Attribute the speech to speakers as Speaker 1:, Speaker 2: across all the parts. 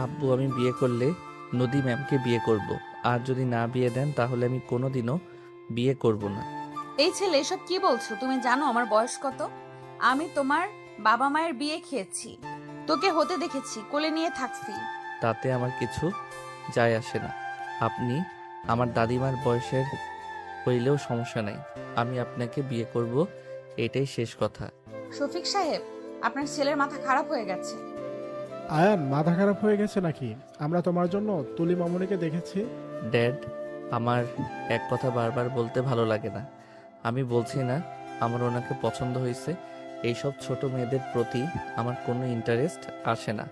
Speaker 1: আব্বু আমি বিয়ে করলে নদী ম্যামকে বিয়ে করব। আর যদি না বিয়ে দেন তাহলে আমি কোনোদিনও বিয়ে করব না।
Speaker 2: এই ছেলে এসব কি বলছো? তুমি জানো আমার বয়স কত? আমি তোমার বাবা মায়ের বিয়ে খেয়েছি, তোকে হতে দেখেছি, কোলে নিয়ে থাকছি।
Speaker 1: তাতে আমার কিছু যায় আসে না। আপনি আমার দাদিমার বয়সের হইলেও সমস্যা নাই। আমি আপনাকে বিয়ে করব, এটাই শেষ কথা।
Speaker 2: শফিক সাহেব, আপনার ছেলের মাথা খারাপ হয়ে গেছে।
Speaker 3: আয়ান, মাথা খারাপ হয়ে গেছে নাকি? আমরা তোমার জন্য তুলি মামুনিকে দেখেছি।
Speaker 1: ড্যাড, আমার এক কথা বারবার বলতে ভালো লাগে না। আমি বলছি না আমার ওনাকে পছন্দ হয়েছে। এইসব ছোট মেয়েদের প্রতি আমার কোনো ইন্টারেস্ট আসে না।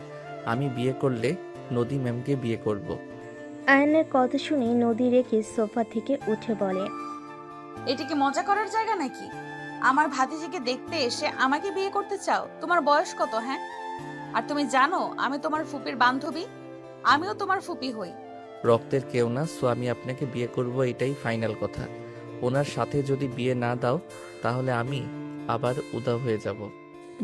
Speaker 1: আমি বিয়ে করলে নদী ম্যামকে বিয়ে করব।
Speaker 4: আয়নের কথা শুনে নদী রেখে সোফা থেকে উঠে বলে,
Speaker 2: এটা কি মজা করার জায়গা নাকি? আমার ভাতিজিকে দেখতে এসে আমাকে বিয়ে করতে চাও? তোমার বয়স কত, হ্যাঁ? আর তুমি জানো আমি তোমার ফুপির বান্ধবী, আমিও তোমার ফুপি হই।
Speaker 1: রক্তের কেউ না, সো আমি আপনাকে বিয়ে করব, এটাই ফাইনাল কথা। ওনার সাথে যদি বিয়ে না দাও তাহলে আমি আবার উধাও হয়ে যাব।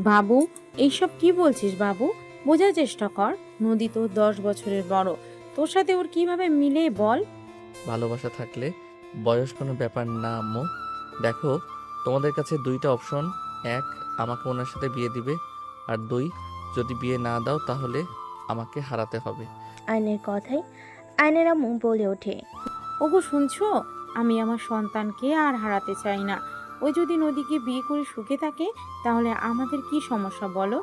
Speaker 5: বাবু, এইসব কি বলছিস বাবু? বোঝার চেষ্টা কর। নদী তো 10 বছরের বড়, তোর সাথে ওর কিভাবে মিলে বল।
Speaker 1: ভালোবাসা থাকলে বয়স কোনো ব্যাপার না আম্মু। দেখো, তোমাদের কাছে দুইটা অপশন। এক, আমাকে ওনার সাথে বিয়ে দিবে, আর দুই, যদি বিয়ে না দাও তাহলে আমাকে হারাতে হবে।
Speaker 4: আয়নের কথাই আয়নের আম্মু বলে ওঠে,
Speaker 5: ওগো শুনছো, আমি আমার সন্তানকে আর হারাতে চাই না। ওই যদি নদীকে বিয়ে করে সুখে থাকে তাহলে আমাদের কি সমস্যা বলো?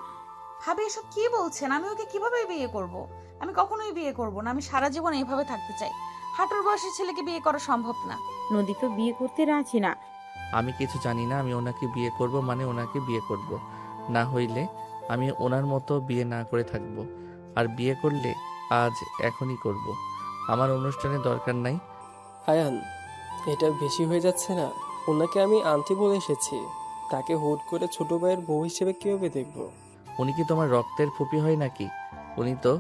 Speaker 2: ভাবি এসব কি বলছেন? আমি ওকে কিভাবে বিয়ে করব? আমি কখনোই বিয়ে করব না। আমি সারা জীবন এইভাবে থাকতে চাই। হাঁটুর বয়সী ছেলেকে বিয়ে করা সম্ভব না।
Speaker 5: নদী তো বিয়ে করতে রাজি না।
Speaker 1: আমি কিছু জানি না। আমি ওনাকে বিয়ে করব মানে ওনাকে বিয়ে করব। না হইলে আমি ওনার মতো বিয়ে না করে থাকব। আর বিয়ে করলে আজ এখনই করব। আমার অনুষ্ঠানে দরকার নাই।
Speaker 6: আয়ান, এটা বেশি হয়ে যাচ্ছে না? ওনাকে আমি আনতে বলে এসেছি, তাকে হুট করে ছোট ভাইয়ের বউ হিসেবে কিভাবে দেখবো?
Speaker 1: উনি কি তোমার রক্তের ফুপি হয় নাকি? উনি তো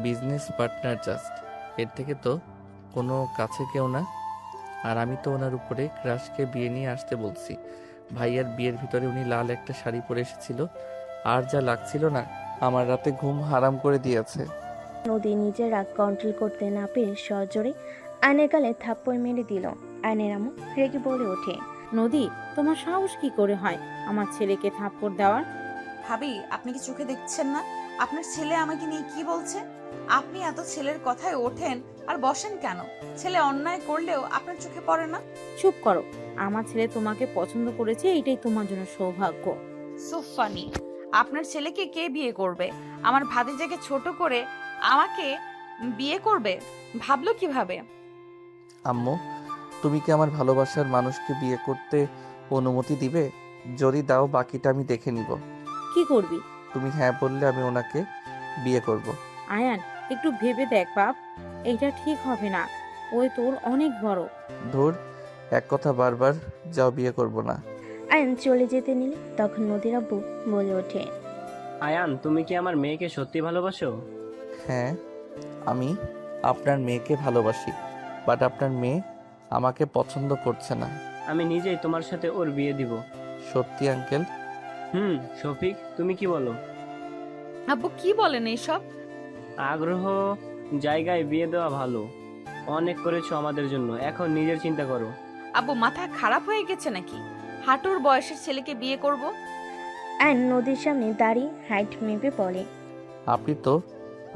Speaker 1: বিজনেস পার্টনার জাস্ট। এর থেকে তো কোনো কাছে কেউ না। আর আমি তো ওনার উপরে ক্রাশকে বিয়ে নিয়ে আসতে বলছি। ভাইয়ার বিয়ের ভিতরে উনি লাল একটা শাড়ি পরে এসেছিল, আর যা লাগছিল না, আমার রাতে ঘুম হারাম করে দিয়েছে।
Speaker 4: নদী নিজের রাগ কন্ট্রোল করতে না পেরে সজোরে আয়নের গালে থাপ্পড় মেরে দিল। আয়নের আম্মু রেগে বলে ওঠে,
Speaker 5: নদী, তোমার সাহস কি করে হয় আমার ছেলেকে থাপ্পড় দেওয়ার?
Speaker 2: ভাবি, আপনি কি চোখে দেখছেন না আপনার ছেলে আমাকে নিয়ে কি বলছে? আপনি এত ছেলের কথায় ওঠেন আর বসেন কেন? ছেলে অন্যায় করলেও আপনার চোখে পড়ে না?
Speaker 5: চুপ করো। আমার ছেলে তোমাকে পছন্দ করেছে, এটাই তোমার জন্য সৌভাগ্য।
Speaker 2: So funny. আপনার ছেলেকে কে বিয়ে করবে? আমার ভাতিজাকে ছোট করে আমাকে বিয়ে করবে? ভাবলো কিভাবে?
Speaker 1: আম্মু, তুমি কি আমার ভালোবাসার মানুষকে বিয়ে করতে অনুমতি দিবে? যদি দাও বাকিটা আমি দেখে নিব।
Speaker 5: কি করবি?
Speaker 1: তুমি হ্যাঁ বললে আমি ওনাকে বিয়ে করব।
Speaker 5: আয়ান, একটু ভেবে দেখ বাপ, এইটা ঠিক হবে না। ওই তোর অনেক বড়।
Speaker 1: ধুর, এক কথা বারবার, যাও বিয়ে করব না।
Speaker 4: আয়ন চলে যেতে নিলে তখন নদীর আব্বু বলে ওঠে,
Speaker 7: আয়ান, তুমি কি আমার মেয়েকে সত্যি ভালোবাসো?
Speaker 1: হ্যাঁ, আমি আপনার মেয়েকে ভালোবাসি, বাট আপনার মেয়ে আমাকে পছন্দ করছে না।
Speaker 7: আমি নিজেই তোমার সাথে ওর বিয়ে দিব।
Speaker 1: সত্যি আঙ্কেল?
Speaker 7: শফিক, তুমি কি বলো?
Speaker 2: আব্বু কি বলেন এইসব?
Speaker 7: আগ্রহ জায়গায় বিয়ে দেওয়া ভালো। অনেক করেছো আমাদের জন্য, এখন নিজের চিন্তা করো।
Speaker 2: আব্বু মাথা খারাপ হয়ে গেছে নাকি? হাঁটুর বয়সের ছেলেকে বিয়ে করব?
Speaker 4: আয়ন নদীর সামনে দাঁড়িয়ে হাইট মেপে বলে,
Speaker 1: আপনি তো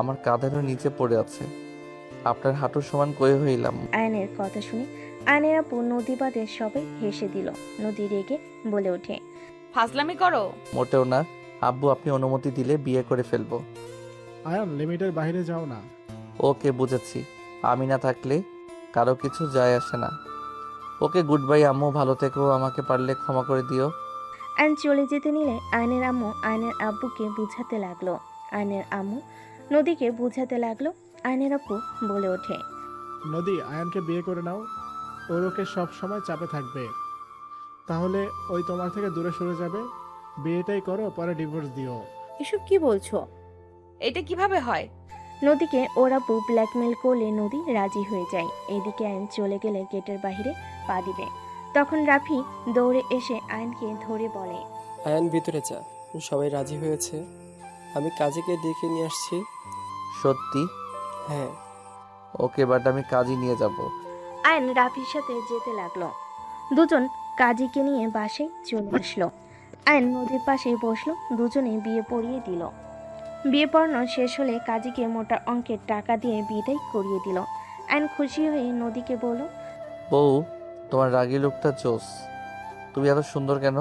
Speaker 1: আমার কাঁধেরও নিচে পড়ে আছে, আপনার হাঁটুর সমান কয়ে হইলাম।
Speaker 4: আয়নের কথা শুনে আয়নের আব্বু নদী বাদে সবাই হেসে দিল। নদী রেগে বলে ওঠে,
Speaker 2: ফাজলামি করো?
Speaker 1: মোটেও না আব্বু, আপনি অনুমতি দিলে বিয়ে করে ফেলবো।
Speaker 3: আয়ান, লিমিটের বাইরে যাও না।
Speaker 1: ওকে, বুঝেছি। আমি না থাকলে কারো কিছু যায় আসে না। ওকে, গুড বাই আম্মু, ভালো থেকো, আমাকে পারলে ক্ষমা করে দিও।
Speaker 4: আয়ন চলে যেতে নিলে আয়নের আম্মু আয়নের আব্বুকে বুঝাতে লাগলো। আয়নের আম্মু নদীকে বুঝাতে লাগলো। আয়নের আব্বু বলে ওঠে,
Speaker 3: নদী, আয়ানকে বিয়ে করে নাও। ওর ওকে সব সময় চাপে থাকবে, তাহলে ওই তোমার থেকে দূরে সরে যাবে। বিয়েটাই করো, পরে ডিভোর্স দিও।
Speaker 5: এসব কি বলছো?
Speaker 2: এটা কিভাবে হয়?
Speaker 4: নদীকে ওর আব্বু ব্ল্যাকমেল করলে নদী রাজি হয়ে যায়। এদিকে আয়ন চলে গেলে গেটের বাইরে পা দিবে, তখন রাফি দৌড়ে এসে আয়নকে ধরে বলে,
Speaker 6: আয়ান, ভিতরে যা। সবাই রাজি হয়েছে, আমি কাজীকে ডেকে নিয়ে আসছি।
Speaker 1: সত্যি?
Speaker 6: হ্যাঁ।
Speaker 1: ওকে, বাট আমি কাজই নিয়ে যাব।
Speaker 4: আয়ন রাফির সাথে যেতে লাগলো। দুজন কাজীকে নিয়ে বাসায় চলে আসলো। আয়ন নদীর পাশে বসলো, দুজনে বিয়ে পড়িয়ে দিল। বিয়ে পড়ানো শেষ হলে কাজীকে মোটা অঙ্কের টাকা দিয়ে বিদায় করিয়ে দিল। আয়ন খুশি হয়ে নদীকে বলল,
Speaker 1: বউ, তোমার রাগী লুকটা জোস। তুমি এত সুন্দর কেন?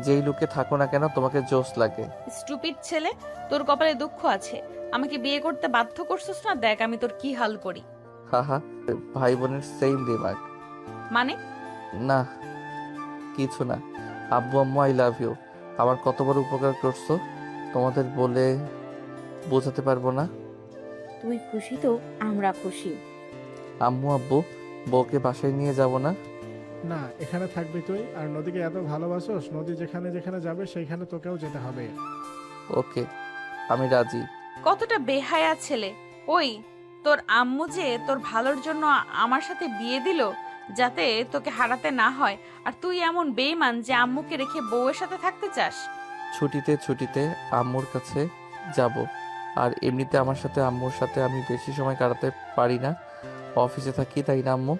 Speaker 1: যেই লুকে থাকো না কেন তোমাকে জোস লাগে।
Speaker 2: স্টুপিড ছেলে, তোর কপালে দুঃখ আছে। আমাকে বিয়ে করতে বাধ্য করছিস না, দেখ আমি তোর কি হাল করি।
Speaker 1: হাহা, ভাই বোনের সেম দিমাগ।
Speaker 2: মানে?
Speaker 1: না কিছু না। আব্বু আম্মু, আই লাভ ইউ। আমার কত বড় উপকার করছো, তোমাদের বলে বোঝাতে পারবো না।
Speaker 5: তুই খুশি তো আমরা খুশি।
Speaker 1: আম্মু আব্বু, বউকে বাসায় নিয়ে যাব না?
Speaker 3: না, এখানে থাকবি তুই। আর নদীকে এত ভালোবাসোস, নদী যেখানে যেখানে যাবে সেইখানে তোকেও যেতে হবে।
Speaker 1: ওকে, আমি রাজি।
Speaker 2: কতটা বেহায়া ছেলে। ওই, তোর আম্মু যে তোর ভালোর জন্য আমার সাথে বিয়ে দিল, যাতে তোকে হারাতে না হয়, আর তুই এমন বেইমান যে আম্মুকে রেখে বউয়ের সাথে থাকতে চাস।
Speaker 1: ছুটিতে আম্মুর কাছে যাব। আর এমনিতে আমার সাথে আম্মুর সাথে আমি বেশি সময় কাটাতে পারি না, অফিসে থাকি, তাই না আম্মু?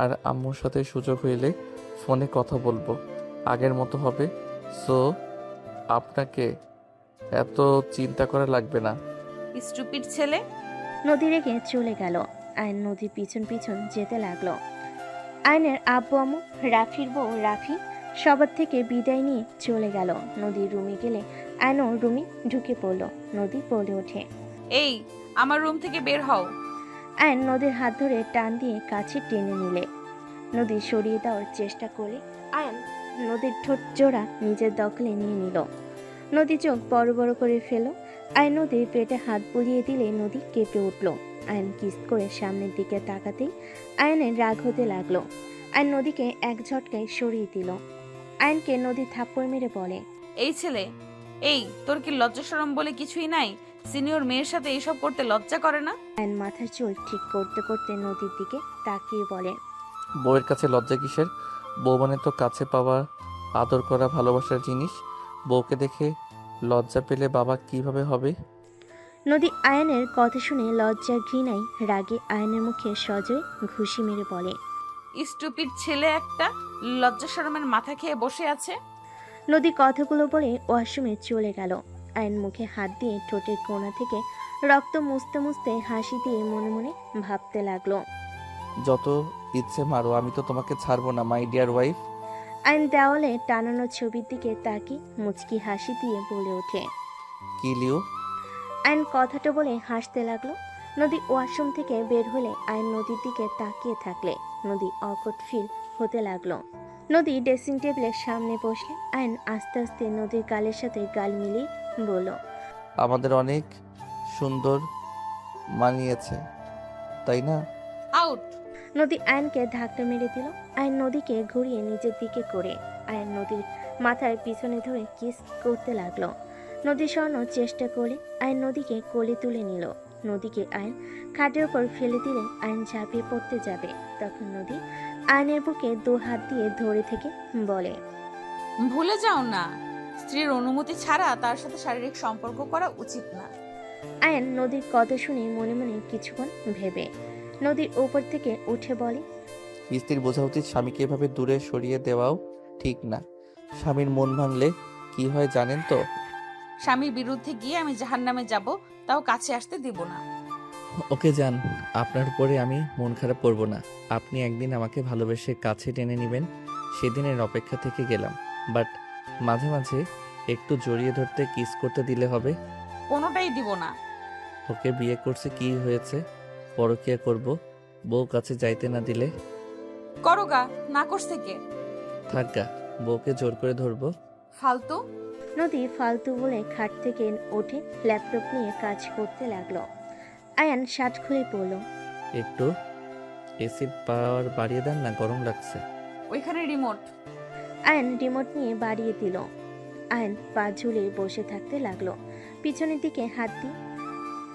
Speaker 1: আর আম্মুর সাথে সুযোগ হইলে ফোনে কথা বলবো, আগের মতো হবে। সো আপনাকে এত চিন্তা করা লাগবে না।
Speaker 2: স্টুপিড ছেলে।
Speaker 4: নদী রেখে চলে গেল। আয়ন নদীর পিছন পিছন যেতে লাগলো। আয়নের আব্বু আম্মু, রাফির বউ রাফি সবার থেকে বিদায় নিয়ে চলে গেল। নদীর রুমে গেলে আয়নও রুমে ঢুকে পড়ল। নদী বলে ওঠে,
Speaker 2: এই, আমার রুম থেকে বের হও।
Speaker 4: আয়ন নদীর হাত ধরে টান দিয়ে কাছে টেনে নিলে। নদী সরিয়ে দেওয়ার চেষ্টা করলে আয়ন নদীর ঠোঁট জোড়া নিজের দখলে নিয়ে নিল। নদী চোখ বড় বড় করে ফেল। আয়ন নদীর পেটে হাত বুলিয়ে দিলে নদী কেঁপে উঠল। আয়ন কিস করে সামনের দিকে তাকাতেই আয়নের রাগ হতে লাগলো। আয়ন নদীকে এক ঝটকায় সরিয়ে দিল। আয়নকে নদী থাপ্পড় মেরে বলে,
Speaker 2: এই ছেলে, এই, তোর কি লজ্জা শরম বলে কিছুই নাই? সিনিয়র মেয়ের সাথে এইসব করতে লজ্জা করে না?
Speaker 4: আয়ন মাথার চুল ঠিক করতে করতে নদীর দিকে তাকিয়ে বলে,
Speaker 1: বউয়ের কাছে লজ্জা কিসের? বউ মানে তো কাছে পাওয়া, আদর করা, ভালোবাসার জিনিস। বউকে দেখে লজ্জা পেলে বাবা কিভাবে হবে?
Speaker 4: নদী আয়নের কথা শুনে লজ্জা ঘৃণায় রাগে আয়নের মুখে সজোরে ঘুষি মেরে বলে,
Speaker 2: স্টুপিড ছেলে একটা, লজ্জা শরমের মাথা খেয়ে বসে আছে।
Speaker 4: নদী কথাগুলো বলে ওয়াশরুমে চলে গেল। আয়ন মুখে হাত দিয়ে ঠোঁটের কোণা থেকে রক্ত মুছতে মুছতে হাসি দিয়ে মনে মনে ভাবতে লাগলো।
Speaker 1: যত ইচ্ছে মারো, আমি তো তোমাকে ছাড়বো না, মাই ডিয়ার ওয়াইফ।
Speaker 4: আয়ন দেওয়ালে টানানো ছবির দিকে তাকিয়ে মুচকি হাসি দিয়ে বলে ওঠে,
Speaker 1: কিল ইউ।
Speaker 4: আয়ন কথাটা বলে হাসতে লাগলো। নদী ওয়াশরুম থেকে বের হলে আয়ন নদীর দিকে তাকিয়ে থাকলে নদী অকট ফিল হতে লাগলো। নদী ড্রেসিং টেবিলের সামনে বসলে আয়ন আস্তে আস্তে নদীর গালের সাথে গাল মিলিয়ে বলল,
Speaker 1: আমাদের অনেক সুন্দর মানিয়েছে, তাই না?
Speaker 2: আউট।
Speaker 4: নদী আয়নকে ধাক্কা মেরে দিল। আয়ন নদীকে ঘুরিয়ে নিজের দিকে করে আয়ন নদীর মাথার পিছনে ধরে কিস করতে লাগলো। নদী সরানোর চেষ্টা করলে আয়ন নদীকে কোলে তুলে নিল। নদীকে আয়ন খাটের উপর ফেলে দিলে আয়ন ঝাঁপিয়ে পড়তে যাবে, তখন নদী আয়নের বুকে দু হাত দিয়ে ধরে থেকে বলে,
Speaker 2: ভুলে যাও না, স্ত্রীর অনুমতি ছাড়া তার সাথে শারীরিক সম্পর্ক করা উচিত না।
Speaker 4: আয়ন নদীর কথা শুনে মনে মনে কিছুক্ষণ ভেবে নদীর উপর থেকে উঠে বলে,
Speaker 1: স্ত্রীর বোঝা উচিত স্বামীকে এভাবে দূরে সরিয়ে দেওয়াও ঠিক না। স্বামীর মন ভাঙলে কি হয় জানেন তো?
Speaker 2: স্বামীর বিরুদ্ধে গিয়ে আমি জাহান্নামে যাব, তাও কাছে আসতে দিব না।
Speaker 1: ওকে যান, আপনার উপরে আমি মন খারাপ করব না। আপনি একদিন আমাকে ভালোবেসে কাছে টেনে নেবেন, সেদিনের অপেক্ষা থেকে গেলাম। বাট মাঝে মাঝে একটু জড়িয়ে ধরতে, কিস করতে দিলে হবে।
Speaker 2: কোনোটাই দিব না।
Speaker 1: ওকে বিয়ে করছে কি হয়েছে? পরকীয়া করব, বউ কাছে যাইতে না দিলে?
Speaker 2: করোগা, না করছে কে?
Speaker 1: থাকগা, বউকে জোর করে ধরবো।
Speaker 2: ফালতু।
Speaker 4: নদী ফালতু বলে খাট থেকে উঠে ল্যাপটপ নিয়ে কাজ করতে লাগলো। আয়ান শার্ট খুলে পড়ল।
Speaker 1: একটু এসির পাওয়ার বাড়িয়ে দেন না, গরম লাগছে।
Speaker 2: ওইখানে রিমোট।
Speaker 4: আয়ন রিমোট নিয়ে বাড়িয়ে দিল। আয়ন পা ঝুলিয়ে বসে থাকতে লাগলো, পিছনের দিকে হাত দিয়ে।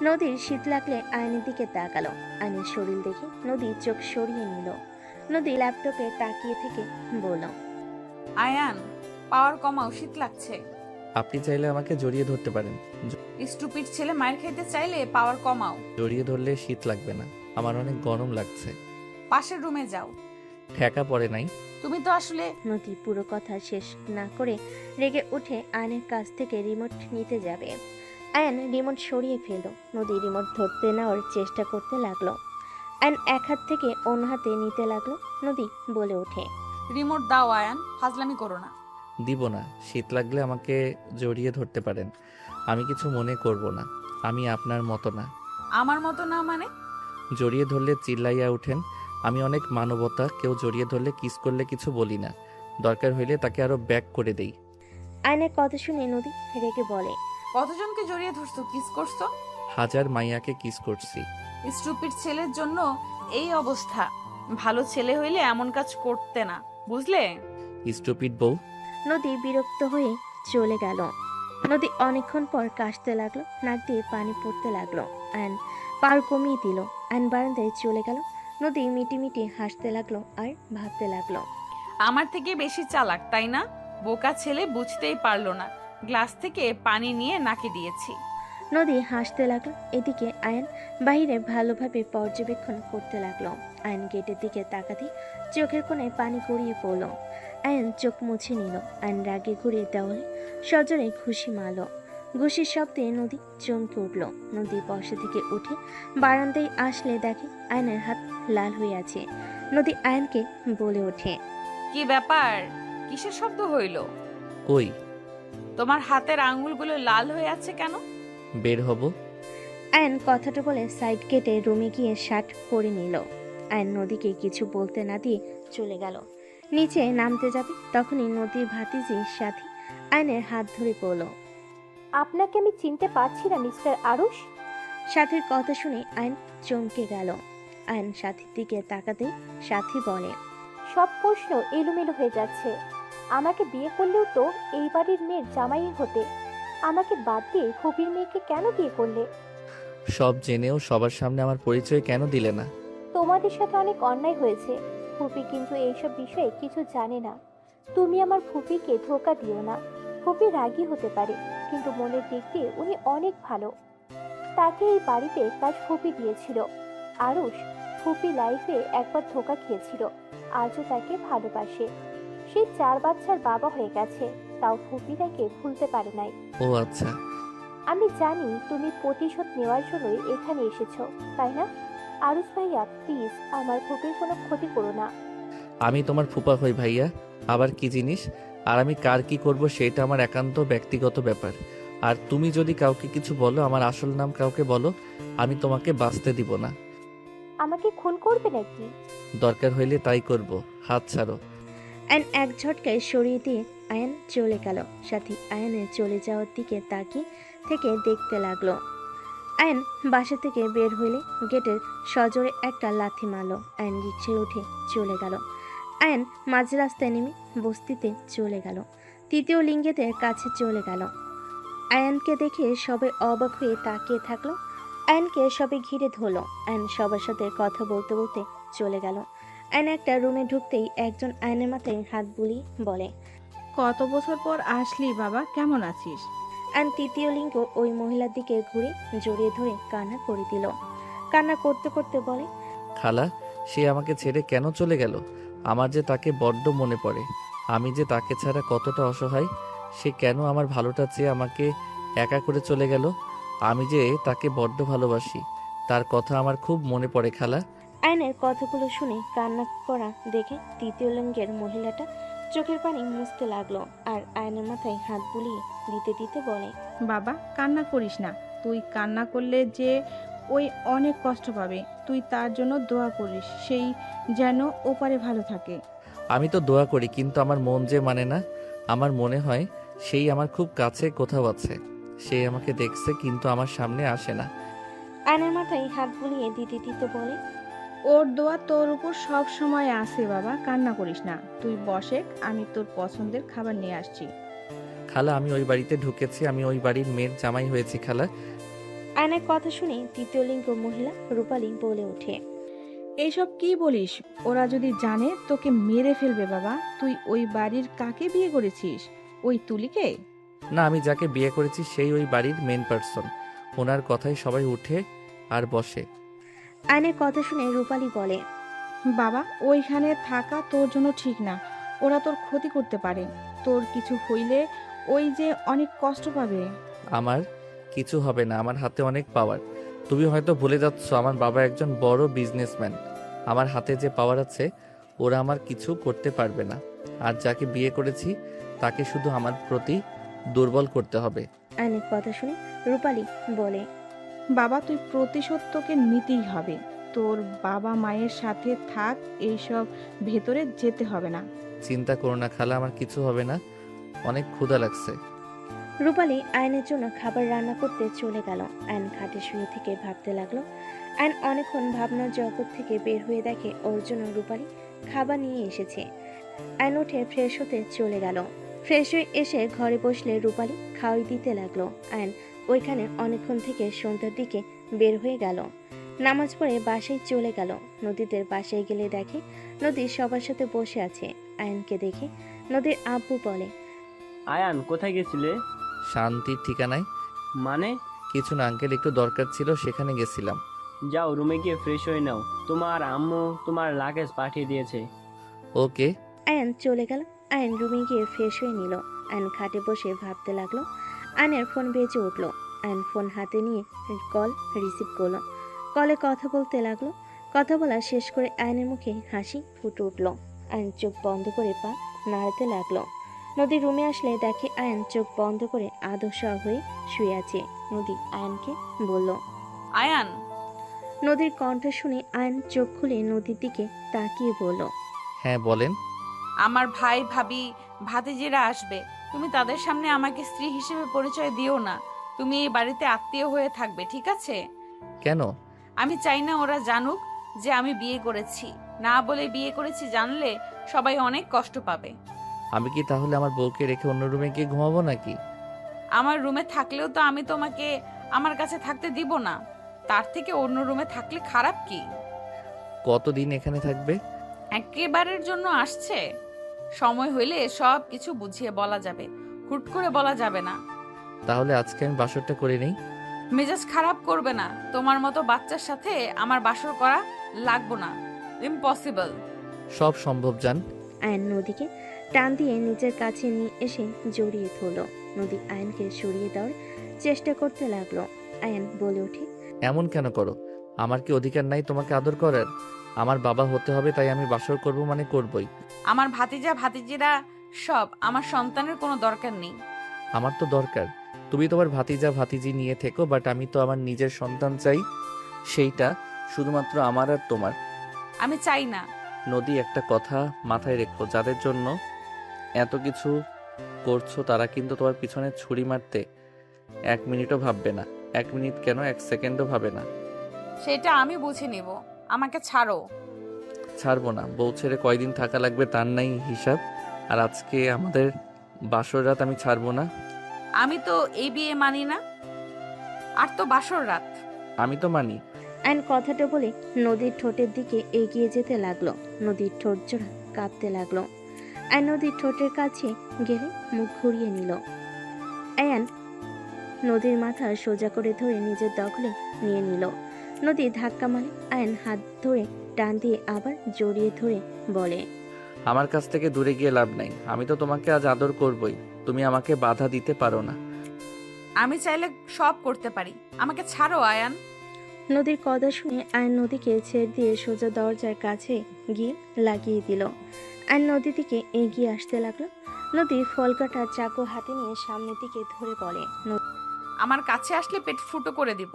Speaker 4: নদীর শীত লাগলে আয়নের দিকে তাকালো। আয়নের শরীর দেখে নদী চোখ সরিয়ে নিল। নদী ল্যাপটপে তাকিয়ে থেকে বলল,
Speaker 2: আয়ান, পাওয়ার কমাও, শীত লাগছে।
Speaker 1: আপনি চাইলে আমাকে জড়িয়ে ধরতে পারেন।
Speaker 2: স্টুপিড ছেলে মায়ের খাইতে চাইলে পাওয়ার কমাও।
Speaker 1: জড়িয়ে ধরলে শীত লাগবে না, আমার অনেক গরম লাগছে।
Speaker 2: পাশের রুমে যাও।
Speaker 1: ঠেকা পড়ে নাই।
Speaker 2: তুমি তো আসলে
Speaker 4: নদী পুরো কথা শেষ না করে রেগে উঠে আয়নের কাছ থেকে রিমোট নিতে যাবে। আয়ন রিমোট সরিয়ে ফেলল। নদী রিমোট ধরতে নেওয়ার চেষ্টা করতে লাগলো। আয়ন এক হাত থেকে অন্য হাতে নিতে লাগলো। নদী বলে ওঠে,
Speaker 2: রিমোট দাও আয়ান, ফাজলামি করো না।
Speaker 1: দিব না। শীত লাগলে আমাকে জড়িয়ে ধরতে পারেন, আমি কিছু মনে করব না। আমি আপনার মতো না।
Speaker 2: আমার মতো না মানে?
Speaker 1: জড়িয়ে ধরলে চিল্লাইয়া উঠেন। আমি অনেক মানবতা, কেউ জড়িয়ে ধরলে কিস করলে কিছু বলি না, দরকার হইলে তাকে আরো ব্যাক করে দেই।
Speaker 4: আয়নের কথা শুনে নদী রেগে বলে,
Speaker 2: কতজনকে জড়িয়ে ধরছো, কিস করছো?
Speaker 1: হাজার মাইয়াকে কিস করছি।
Speaker 2: স্টুপিড ছেলের জন্য এই অবস্থা। ভালো ছেলে হইলে এমন কাজ করতে না, বুঝলে?
Speaker 1: স্টুপিড বউ।
Speaker 4: নদী বিরক্ত হয়ে চলে গেল। নদী অনেকক্ষণ পর কাশতে লাগলো, নাক দিয়ে পানি পড়তে লাগলো। আয়ন পার কমিয়ে দিল। আয়ন বারান্দায় চলে গেল। নদী মিটি হাসতে লাগলো আর ভাবতে লাগলো,
Speaker 2: আমার থেকে বেশি চালাক তাই না? বোকা ছেলে বুঝতেই পারলো না, গ্লাস থেকে পানি নিয়ে নাকে দিয়েছি।
Speaker 4: নদী হাসতে লাগলো। এদিকে আয়ন বাইরে ভালোভাবে পর্যবেক্ষণ করতে লাগলো। আয়ন গেটের দিকে তাকাতে চোখের কোণায় পানি গড়িয়ে পড়ল। আয়ন চোখ মুছে নিল। আয়ন রাগে ঘুরিয়ে দেওয়ালে সজোরে ঘুষি মারল। ঘুষির শব্দে নদী চমকে উঠল। নদী বসা থেকে উঠে বারান্দায় আসলে দেখে আয়নের হাত লাল হয়ে আছে। নদী আয়নকে বলে ওঠে,
Speaker 2: কি ব্যাপার, কিসের শব্দ হইল?
Speaker 1: কই?
Speaker 2: তোমার হাতের আঙ্গুলগুলো লাল হয়ে আছে কেন?
Speaker 1: বের হব।
Speaker 4: আয়ন কথাটা বলে সাইড কেটে রুমে গিয়ে শার্ট পরে নিল। আয়ন নদীকে কিছু বলতে না দিয়ে চলে গেল। নিচে নামতে যাবে তখনই নদীর ভাতিজির সাথে আয়নের হাত ধরে পড়ল।
Speaker 8: আপনাকে আমি চিনতে পারছি না মিস্টার আরুষ।
Speaker 4: সাথীর কথা শুনে আয়ন চমকে গেল। আয়ন সাথীর দিকে তাকাতে সাথী বলে,
Speaker 8: সব প্রশ্ন এলোমেলো হয়ে যাচ্ছে। আমাকে বিয়ে করলেও তো এই বাড়ির মেয়ের জামাই হতে, আমাকে বাদ দিয়ে ফুপির মেয়েকে কেন বিয়ে করলে?
Speaker 1: সব জেনেও সবার সামনে আমার পরিচয় কেন দিলে না?
Speaker 8: তোমাদের সাথে অনেক অন্যায় হয়েছে। ফুপি কিন্তু এইসব বিষয়ে কিছু জানে না। তুমি আমার ফুপিকে ধোকা দিও না। ফুপি রাগী হতে পারে, কিন্তু মনের দিক দিয়ে উনি অনেক ভালো। তাকে এই বাড়িতে কাজ ফুপি দিয়েছিল। আরুষ, ফুপি লাইফে একবার ধোকা খেয়েছিল, আজও তাকে ভালোবাসে। সে 4 বাচ্চার বাবা হয়ে গেছে, তাও ফুপি তাকে ভুলতে পারে নাই।
Speaker 1: ও আচ্ছা।
Speaker 8: আমি জানি তুমি প্রতিশোধ নেওয়ার জন্যই এখানে এসেছো, তাই না? আরুষ ভাইয়া, প্লিজ আমার ফুপির কোনো ক্ষতি করো না।
Speaker 1: আমি তোমার ফুপা হই ভাইয়া, আবার কি জিনিস? আর আমি কার কি করব সেটা আমার একান্ত ব্যক্তিগত ব্যাপার। আর তুমি যদি কাউকে কিছু বলো, আমার আসল নাম কাউকে বলো, আমি তোমাকে বাঁচতে দিব না।
Speaker 8: আমাকে খুন করবে নাকি?
Speaker 1: দরকার হইলে তাই করব। হাত ছাড়ো।
Speaker 4: আয়ন এক ঝটকায় সরিয়ে দিয়ে আয়ন চলে গেল। সাথী আয়নের চলে যাওয়ার দিকে তাকিয়ে থেকে দেখতে লাগলো। আয়ন বাসা থেকে বের হইলে গেটের সজোরে একটা লাথি মারলো। আয়ন রিকশায় উঠে চলে গেল। আয়ন মাঝ রাস্তায় নেমে বস্তিতে চলে গেল। তৃতীয় লিঙ্গেদের কাছে চলে গেল। আয়নকে দেখে সবাই অবাক হয়ে তাকিয়ে থাকলো। আয়নকে সবাই ঘিরে ধরলো। আয়ন সবার সাথে কথা বলতে বলতে চলে গেল। আয়ন একটা রুমে ঢুকতেই একজন আয়নের মাথায় হাত বুলিয়ে বলে,
Speaker 5: কত বছর পর আসলি বাবা, কেমন আছিস?
Speaker 4: আয়ন তৃতীয় লিঙ্গ ওই মহিলার দিকে ঘুরে জড়িয়ে ধরে কান্না করে দিল। কান্না করতে করতে বলে,
Speaker 1: খালা, সে আমাকে ছেড়ে কেন চলে গেল? আমার যে তাকে বড্ড মনে পড়ে। আমি যে তাকে ছাড়া কতটা অসহায়। সে কেন আমার ভালোটা চেয়ে আমাকে একা করে চলে গেল? আমি যে তাকে বড্ড ভালোবাসি, তার কথা আমার খুব মনে পড়ে খালা।
Speaker 4: আয়নের কথাগুলো শুনে কান্না করা দেখে তৃতীয় লিঙ্গের মহিলাটা চোখের পানি মুছতে লাগলো আর আয়নের মাথায় হাত বুলিয়ে দিতে দিতে বলে,
Speaker 5: বাবা কান্না করিস না, তুই কান্না করলে যে ওই অনেক কষ্ট পাবে। তুই তার জন্য দোয়া করিস, সেই যেন ওপারে ভালো থাকে।
Speaker 1: আমি তো দোয়া করি, কিন্তু আমার মন যে মানে না। আমার মনে হয় সেই আমার খুব কাছে কোথাও আছে। সে আমাকে দেখছে কিন্তু আমার সামনে আসে না।
Speaker 4: আয়নের মাথায় হাত বুলিয়ে দিতে দিতে বলে,
Speaker 5: ওর দোয়া তোর উপর সব সময় আছে বাবা, কান্না করিস না। তুই বসে, আমি তোর পছন্দের খাবার নিয়ে আসছি।
Speaker 1: খালা, আমি ওই বাড়িতে ঢুকেছি, আমি ওই বাড়ির মেয়ের জামাই হয়েছি খালা।
Speaker 4: আয়নের কথা শুনে তৃতীয় লিঙ্গ মহিলা রূপালী বলে ওঠে,
Speaker 5: এইসব কি বলিস? ওরা যদি জানে তোকে মেরে ফেলবে বাবা। তুই ওই বাড়ির কাকে বিয়ে করেছিস? ওই তুলিকে?
Speaker 1: না, আমি যাকে বিয়ে করেছি সেই ওই বাড়ির মেন পার্সন। ওনার কথাই সবাই উঠে আর বসে।
Speaker 4: আয়নের কথা শুনে রূপালী বলে,
Speaker 5: বাবা ওইখানে থাকা তোর জন্য ঠিক না। ওরা তোর ক্ষতি করতে পারে। তোর কিছু হইলে ওই যে অনেক কষ্ট পাবে।
Speaker 1: আমার কিছু হবে না, আমার হাতে অনেক পাওয়ার। তুমি হয়তো ভুলে যাচ্ছ আমার বাবা একজন বড় বিজনেসম্যান। আমার হাতে যে পাওয়ার আছে ওরা আমার কিছু করতে পারবে না। আর যাকে বিয়ে করেছি তাকে শুধু আমার প্রতি দুর্বল করতে হবে।
Speaker 4: আয়নের কথা শুনে রূপালী বলে,
Speaker 5: বাবা তুই প্রতিশোধ তোকে নিতেই হবে। তোর বাবা মায়ের সাথে থাক, এইসব ভেতরে যেতে হবে না।
Speaker 1: চিন্তা করো না খালা, আমার কিছু হবে না। অনেক ক্ষুধা লাগছে।
Speaker 4: রূপালী আয়নের জন্য খাবার রান্না করতে চলে গেল। আয়ন খাটে শুয়ে থেকে ভাবতে লাগলো। আয়ন অনেকক্ষণ ভাবনার জগৎ থেকে বের হয়ে দেখে ওর জন্য রূপালী খাবার নিয়ে এসেছে। আয়ন উঠে ফ্রেশ হতে চলে গেল। ফ্রেশ হয়ে এসে ঘরে বসলে রূপালী খাওয়াই দিতে লাগলো। আয়ন ওইখানে অনেকক্ষণ থেকে সন্ধ্যার দিকে বের হয়ে গেল। নামাজ পড়ে বাসায় চলে গেল। নদীদের বাসায় গেলে দেখে নদী সবার সাথে বসে আছে। আয়নকে দেখে নদীর আব্বু বলে,
Speaker 7: আয়ান কোথায় গেছিলে?
Speaker 1: শান্তির ঠিকানায়।
Speaker 7: মানে?
Speaker 1: কিছু না আঙ্কেল, একটু দরকার ছিল, সেখানে গেছিলাম।
Speaker 7: যাও রুমে গিয়ে ফ্রেশ হয়ে নাও, তোমার আম্মু তোমার লাগেজ পাঠিয়ে দিয়েছে।
Speaker 1: ওকে।
Speaker 4: আয়ন চলে গেল। আয়ন রুমে গিয়ে ফ্রেশ হয়ে নিল। আয়ন খাটে বসে ভাবতে লাগলো। আয়নের ফোন বেজে উঠলো। আয়ন ফোন হাতে নিয়ে কল রিসিভ করলো। কলে কথা বলতে লাগলো। কথা বলা শেষ করে আয়নের মুখে হাসি ফুটে উঠলো। আয়ন চোখ বন্ধ করে পা নাড়াতে লাগলো। নদী রুমে আসলে দেখে আয়ন চোখ বন্ধ করে আদর্শ হয়ে শুয়ে আছে। নদী আয়নকে বলল,
Speaker 2: আয়ান,
Speaker 4: নদীর কণ্ঠ শুনে আয়ন চোখ খুলে নদীর দিকে তাকিয়ে বলল,
Speaker 1: হ্যাঁ বলেন।
Speaker 2: আমার ভাই ভাবি ভাতিজিরা আসবে। তুমি তাদের সামনে আমাকে স্ত্রী হিসেবে পরিচয় দিও না। তুমি এই বাড়িতে আত্মীয় হয়ে থাকবে, ঠিক আছে?
Speaker 1: কেন?
Speaker 2: আমি চাই না ওরা জানুক যে আমি বিয়ে করেছি। না বলে বিয়ে করেছি জানলে সবাই অনেক কষ্ট পাবে।
Speaker 1: আমি কি তাহলে আমার বউকে রেখে অন্য রুমে গিয়ে ঘুমাবো নাকি?
Speaker 2: আমার রুমে থাকলেও তো আমি তোমাকে আমার কাছে থাকতে দিব না। তার থেকে অন্য রুমে থাকলে খারাপ কি?
Speaker 1: কতদিন এখানে থাকবে?
Speaker 2: একেবারের জন্য আসছে। সময় হইলে সব কিছু বুঝিয়ে বলা যাবে, হুট করে বলা যাবে না।
Speaker 1: তাহলে আজকে আমি বাসরটা করে নেই।
Speaker 2: মেজাজ খারাপ করবে না। তোমার মতো বাচ্চার সাথে আমার বাসর করা লাগবো না, ইম্পসিবল।
Speaker 1: সব সম্ভব জান।
Speaker 4: আয়ন নদীকে টান দিয়ে নিজের কাছে নিয়ে এসে জড়িয়ে ধরল। নদী আয়নকে সরিয়ে দেওয়ার চেষ্টা করতে লাগলো। আয়ন বলে ওঠে,
Speaker 1: এমন কেন করো? আমার কি অধিকার নাই তোমাকে আদর করার? আমার বাবা হতে হবে তাই আমি বাসর করব মানে করবই।
Speaker 2: আমার ভাতিজা ভাতিজিরা সব আমার সন্তানের কোনো দরকার নেই।
Speaker 1: আমার তো দরকার। তুমি তোমার ভাতিজা ভাতিজি নিয়ে থেকো, বাট আমি তো আমার নিজের সন্তান চাই। সেইটা শুধুমাত্র আমার আর তোমার।
Speaker 2: আমি চাই না।
Speaker 1: নদী, একটা কথা মাথায় রেখো, যাদের জন্য এত কিছু করছো তারা কিন্তু তোমার পিছনে ছুরি মারতে 1 মিনিটও ভাববে না। 1 মিনিট কেন, 1 সেকেন্ডও ভাবে না।
Speaker 2: সেটা আমি বুঝে নিব। আমাকে ছাড়ো।
Speaker 1: ছাড়বো না। বউ ছেড়ে কয়দিন থাকা লাগবে তার নাই হিসাব। আর আজকে আমাদের বাসর রাত, আমি ছাড়বো না।
Speaker 2: আমি তো এই বিয়ে মানি না। আর তো বাসর রাত।
Speaker 1: আমি তো মানি।
Speaker 4: আয়ন কথাটা বলে নদীর ঠোঁটের দিকে এগিয়ে যেতে লাগলো। নদীর ঠোঁট জোড়া কাঁপতে লাগলো। আয়ন নদীর ঠোঁটের কাছে গেলে মুখ ঘুরিয়ে নিল। আয়ন নদীর মাথা সোজা করে ধরে নিজের দখলে নিয়ে নিল। নদী ধাক্কা মারে। আয়ন হাত ধরে টান দিয়ে আবার জড়িয়ে ধরে বলে,
Speaker 1: আমার কাছ থেকে দূরে গিয়ে লাভ নাই। আমি তো তোমাকে আজ আদর করবই। তুমি আমাকে বাধা দিতে পারো না।
Speaker 2: আমি চাইলে সব করতে পারি। আমাকে ছাড়ো আয়ান।
Speaker 4: নদীর কথা শুনে আয়ন নদীকে ছেড়ে দিয়ে সোজা দরজার কাছে গিয়ে লাগিয়ে দিল। আয়ন নদীর দিকে এগিয়ে আসতে লাগলো। নদী ফল কাটা চাকু হাতে নিয়ে সামনের দিকে ধরে বলে,
Speaker 2: আমার কাছে আসলে পেট ফুটো করে দিব।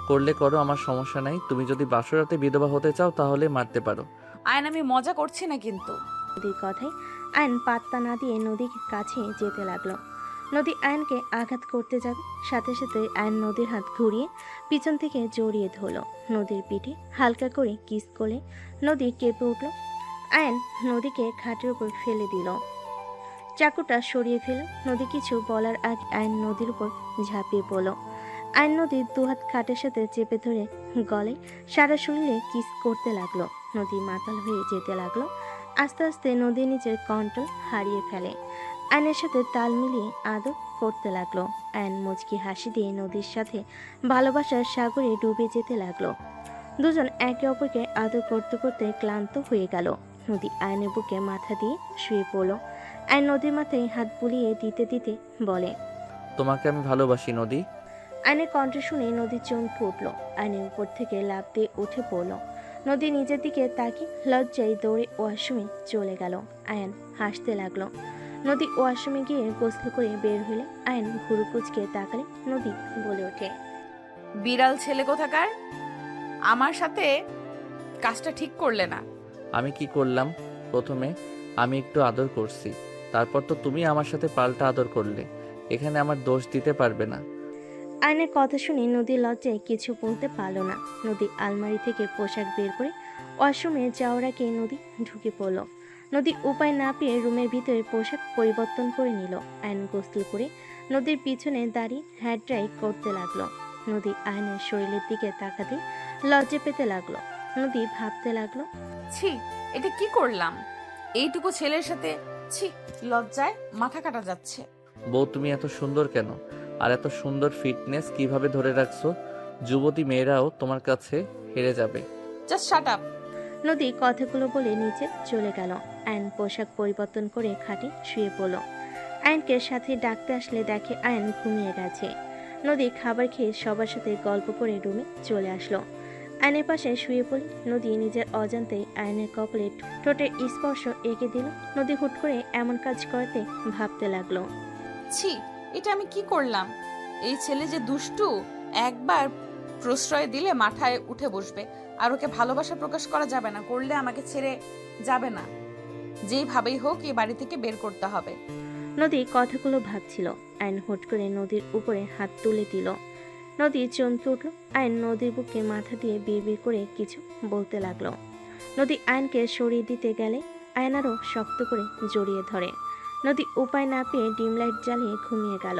Speaker 1: করলে করো, আমার সমস্যা নাই। তুমি যদি বাসরাতে বিধবা হতে চাও তাহলে মারতে পারো।
Speaker 2: আয়ন, আমি মজা করছি না কিন্তু।
Speaker 4: নদীর কথায় আয়ন পাত্তা না দিয়ে নদীর কাছে যেতে লাগলো। নদী আয়নকে আঘাত করতে যাবে, সাথে সাথে আয়ন নদীর হাত ঘুরিয়ে পিছন থেকে জড়িয়ে ধরলো। নদীর পিঠে হালকা করে কিস করলে নদী কেঁপে উঠল। আয়ন নদীকে খাটের উপর ফেলে দিল। চাকুটা সরিয়ে ফেল। নদী কিছু বলার আগে আয়ন নদীর উপর ঝাঁপিয়ে পড়ল। আয়ন নদীর দুহাত খাটের সাথে চেপে ধরে গলে সারা শরীরে কিস করতে লাগলো। নদী মাতাল হয়ে যেতে লাগলো। আস্তে আস্তে নদী নিজের কন্ট্রোল হারিয়ে ফেলে। আয়নের সাথে তাল মিলিয়ে আদর করতে লাগলো। আয়ন মুচকি হাসি দিয়ে নদীর সাথে ভালোবাসার সাগরে ডুবে যেতে লাগলো। দুজন একে অপরকে আদর করতে করতে ক্লান্ত হয়ে গেল। নদী আয়নের বুকে মাথা দিয়ে শুয়ে পড়ল। আয়ন নদীর মাথায় হাত বুলিয়ে দিতে দিতে বলে,
Speaker 1: তোমাকে আমি ভালোবাসি নদী।
Speaker 4: আয়নের কণ্ঠ শুনে নদী চমকে উঠল। আয়নের উপর থেকে লাফ দিয়ে উঠে পড়ল। নদী নিজের দিকে তাকিয়ে লজ্জায় দৌড়ে ওয়াশরুমে চলে গেল। আয়ন হাসতে লাগলো। নদী ওয়াশরুমে গিয়ে গোসল করে বের হলে আয়ন ঘুরু কুচকে তাকালে নদী বলে ওঠে,
Speaker 2: বিড়াল ছেলে কোথাকার, আমার সাথে কাজটা ঠিক করলে না।
Speaker 1: আমি কি করলাম? প্রথমে আমি একটু আদর করছি, তারপর তো তুমি আমার সাথে পাল্টা আদর করলে। এখানে আমার দোষ দিতে পারবে না।
Speaker 4: আয়নের কথা শুনে নদীর লজ্জায় কিছু বলতে পারল না। নদী আলমারি থেকে পোশাক বের করে ওয়াশরুমে যাওয়ার আগে নদী ঢুকে পড়ল। নদী উপায় না পেয়ে রুমের ভিতরে পোশাক পরিবর্তন করে নিল। আয়ন গোসল করে নদীর পিছনে দাঁড়িয়ে হেয়ার ড্রাই করতে লাগলো। নদী আয়নের শরীরের দিকে তাকাতে লজ্জা পেতে লাগলো। নদী ভাবতে লাগলো,
Speaker 2: ছি, এটা কি করলাম? এইটুকু ছেলের সাথে, ছি, লজ্জায় মাথা কাটা যাচ্ছে।
Speaker 1: বউ, তুমি এত সুন্দর কেন? আর এত সুন্দর ফিটনেস কিভাবে ধরে রাখছো? যুবতী মেয়েরাও তোমার কাছে হেরে যাবে।
Speaker 2: Just shut up.
Speaker 4: নদী কথাগুলো বলে নিচে চলে গেল। আয়ন পোশাক পরিবর্তন করে খাটে শুয়ে পড়ল। আয়নকে সাথে ডাকতে আসলে দেখে আয়ন ঘুমিয়ে গেছে। নদী খাবার খেয়ে সবার সাথে গল্প করে রুমে চলে আসলো। আয়নের পাশে শুয়ে পড়ে নদী নিজের অজান্তেই আয়নের কপালে ঠোঁটের স্পর্শ এঁকে দিল। নদী হুট করে এমন কাজ করতে ভাবতে লাগলো,
Speaker 2: ছি, এটা আমি কি করলাম? এই ছেলে যে দুষ্টু, একবার প্রশ্রয় দিলে মাথায় উঠে বসবে। আর ওকে ভালোবাসা প্রকাশ করা যাবে না, করলে আমাকে ছেড়ে যাবে না। যেইভাবেই হোক এই বাড়ি থেকে বের করতে হবে।
Speaker 4: নদী কথাগুলো ভাবছিল। আয়ন হুট করে নদীর উপরে হাত তুলে দিল। নদী চমকে উঠল। আয়ন নদীর বুকে মাথা দিয়ে বিড়বিড় করে কিছু বলতে লাগলো। নদী আয়নকে সরিয়ে দিতে গেলে আয়ন আরও শক্ত করে জড়িয়ে ধরে। নদী উপায় না পেয়ে ডিম লাইট জ্বালিয়ে ঘুমিয়ে গেল।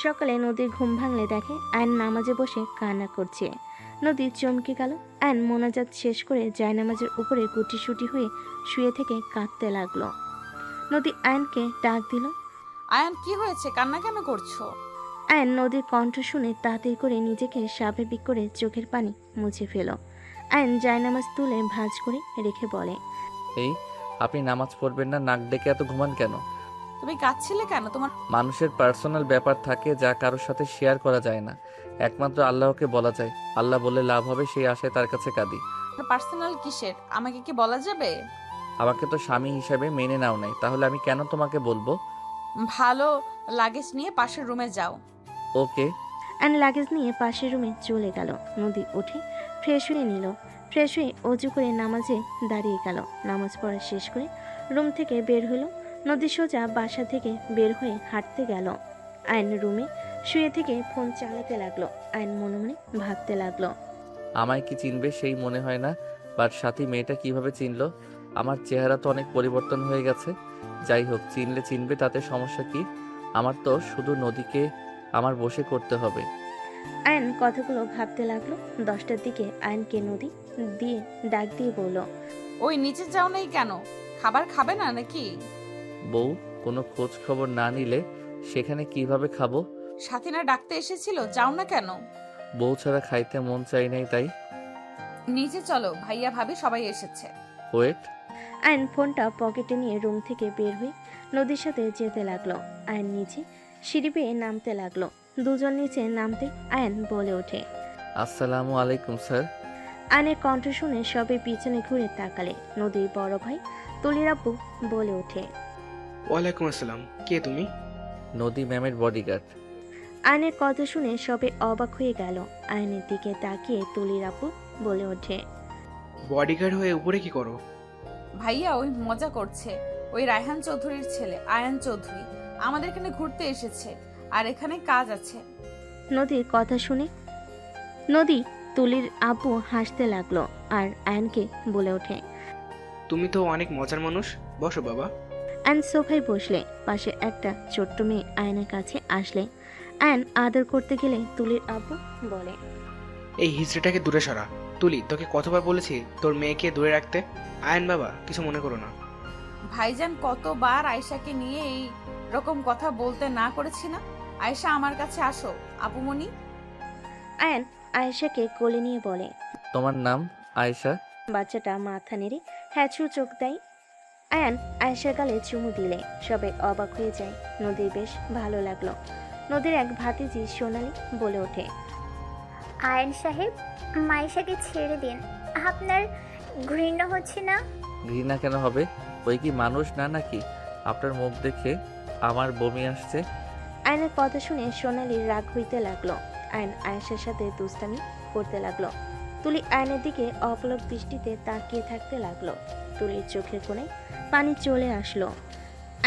Speaker 4: সকালে নদীর ঘুম ভাঙলে দেখে আয়ন নামাজে বসে কান্না করছে। নদী চমকে গেল। আয়ন মোনাজাত শেষ করে জায়নামাজের উপরে গুটিসুটি হয়ে শুয়ে থেকে কাঁদতে লাগলো। নদী আয়নকে ডাক দিল।
Speaker 2: আয়ান, কি হয়েছে? কান্না কেন করছো?
Speaker 4: আয়ন নদীর কণ্ঠ শুনে তাড়াতাড়ি করে নিজেকে স্বাভাবিক করে চোখের পানি মুছে ফেল। আয়ন জায়নামাজ তুলে ভাঁজ করে রেখে বলে,
Speaker 1: এই, আপনি নামাজ পড়বেন না? নাক ডেকে এত ঘুমান কেন?
Speaker 2: তুমি কাঁদছিলে কেন? তোমার
Speaker 1: মানুষের পার্সোনাল ব্যাপার থাকে যা কারোর সাথে শেয়ার করা যায় না, একমাত্র আল্লাহকে বলা যায়। আল্লাহ বলে লাভ হবে সেই আশায় তার কাছে কাঁদি।
Speaker 2: পার্সোনাল কিসের? আমাকে কি বলা যাবে?
Speaker 1: আমাকে তো স্বামী হিসাবে মেনে নাও নাই, তাহলে আমি কেন তোমাকে বলবো?
Speaker 2: ভালো, লাগেজ নিয়ে পাশের রুমে যাও।
Speaker 1: ওকে।
Speaker 4: আয়ন লাগেজ নিয়ে পাশের রুমে চলে গেল। নদী উঠে ফ্রেশ হয়ে নিল। ফ্রেশ হয়ে অজু করে নামাজে দাঁড়িয়ে গেল। নামাজ পড়া শেষ করে রুম থেকে বের হলো। নদী সোজা বাসা থেকে বের হয়ে হাঁটতে গেল। আয়ন রুমে শুয়ে থেকে ফোন চালাতে লাগলো। আয়ন মনে মনে ভাবতে লাগলো,
Speaker 1: আমায় কি চিনবে সেই মনে হয় না, বাট সাথী মেয়েটা কিভাবে চিনলো? আমার চেহারা তো অনেক পরিবর্তন হয়ে গেছে। যাই হোক, চিনলে চিনবে, তাতে সমস্যা কি? আমার তো শুধু নদীকে আমার বশে করতে হবে।
Speaker 4: আয়ন কথাগুলো ভাবতে লাগলো। 10টার দিকে আয়নকে নদী দিয়ে ডাক দিয়ে বলল,
Speaker 2: ওই নিচে যাও নাই কেন? খাবার খাবে না নাকি?
Speaker 1: বউ, কোনো খোঁজ খবর না নিলে সেখানে কিভাবে খাবো?
Speaker 2: সাথীনা ডাকতে এসেছিল, যাও না কেন?
Speaker 1: বউ ছাড়া খাইতে মন চাই নাই তাই।
Speaker 2: নিচে চলো, ভাইয়া ভাবি সবাই এসেছে।
Speaker 1: ওয়েট।
Speaker 4: আয়ন ফোনটা পকেটে নিয়ে রুম থেকে বের হয়ে নদীর সাথে যেতে লাগলো। আয়ন নিচে সিঁড়ি বেয়ে নামতে লাগলো। দুজন নিচে নামতে আয়ন বলে ওঠে,
Speaker 1: আসসালামু আলাইকুম স্যার।
Speaker 4: আয়নের কণ্ঠ শুনে সবে পিছনে ঘুরে তাকালে নদীর বড় ভাই তুলির আব্বু বলে ওঠে,
Speaker 9: ওয়ালাইকুম আসসালাম, কে তুমি?
Speaker 1: নদী ম্যামের বডিগার্ড।
Speaker 4: আয়নের কথা শুনে সবে অবাক হয়ে গেল। আয়নের দিকে তাকিয়ে তুলির আব্বু বলে ওঠে,
Speaker 9: বডিগার্ড হয়ে উপরে কি করো?
Speaker 2: ভাইয়া ওই মজা করছে। ওই রায়হান চৌধুরীর ছেলে আয়ান চৌধুরী আমাদের এখানে ঘুরতে এসেছে, আর এখানে কাজ আছে।
Speaker 4: নদীর কথা শুনে নদী তুলির আব্বু হাসতে লাগলো আর আয়নকে বলে ওঠে,
Speaker 9: তুমি তো অনেক মজার মানুষ, বসো বাবা।
Speaker 4: আয়ন সোফায় বসলে পাশে একটা ছোট্ট মেয়ে আয়নের কাছে আসলে আয়ন আদর করতে গেলে তুলির আব্বু বলে,
Speaker 9: এই হিস্ট্রিটাকে দূরে সরা। তুলি, তোকে কতবার বলেছি তোর মেয়েকে দূরে রাখতে? আয়ন বাবা, কিছু মনে করো না।
Speaker 2: ভাইজান কতবার আয়শাকে নিয়ে এই রকম কথা বলতে না করেছি না? আয়েশা আমার কাছে আসো আপুমনি।
Speaker 4: আয়ান আয়েশাকে কোলে নিয়ে বলে।
Speaker 1: তোমার নাম আয়েশা?
Speaker 4: বাচ্চাটা মাথা নেড়ে হ্যাঁচু চোখ দেয়। আয়ান আয়েশার গালে চুমু দিলে সবাই অবাক হয়ে যায়। নদীর বেশ ভালো লাগলো। নদীর এক ভাতিজি সোনালি বলে ওঠে,
Speaker 10: আয়ন সাহেব, মাইশাকে ছেড়ে দিন। আপনার ঘৃণা হচ্ছে না?
Speaker 1: ঘৃণা কেন হবে? ওই কি মানুষ না নাকি? আপনার মুখ দেখে আমার বমি আসছে।
Speaker 4: আয়নের কথা শুনে সোনালির রাগ হইতে লাগলো। আয়ন আয়েশার সাথে দুষ্টামি করতে লাগলো। তুলি আয়নের দিকে অপলক দৃষ্টিতে তাকিয়ে থাকতে লাগলো। তুলির চোখের কোণে পানি চলে আসলো।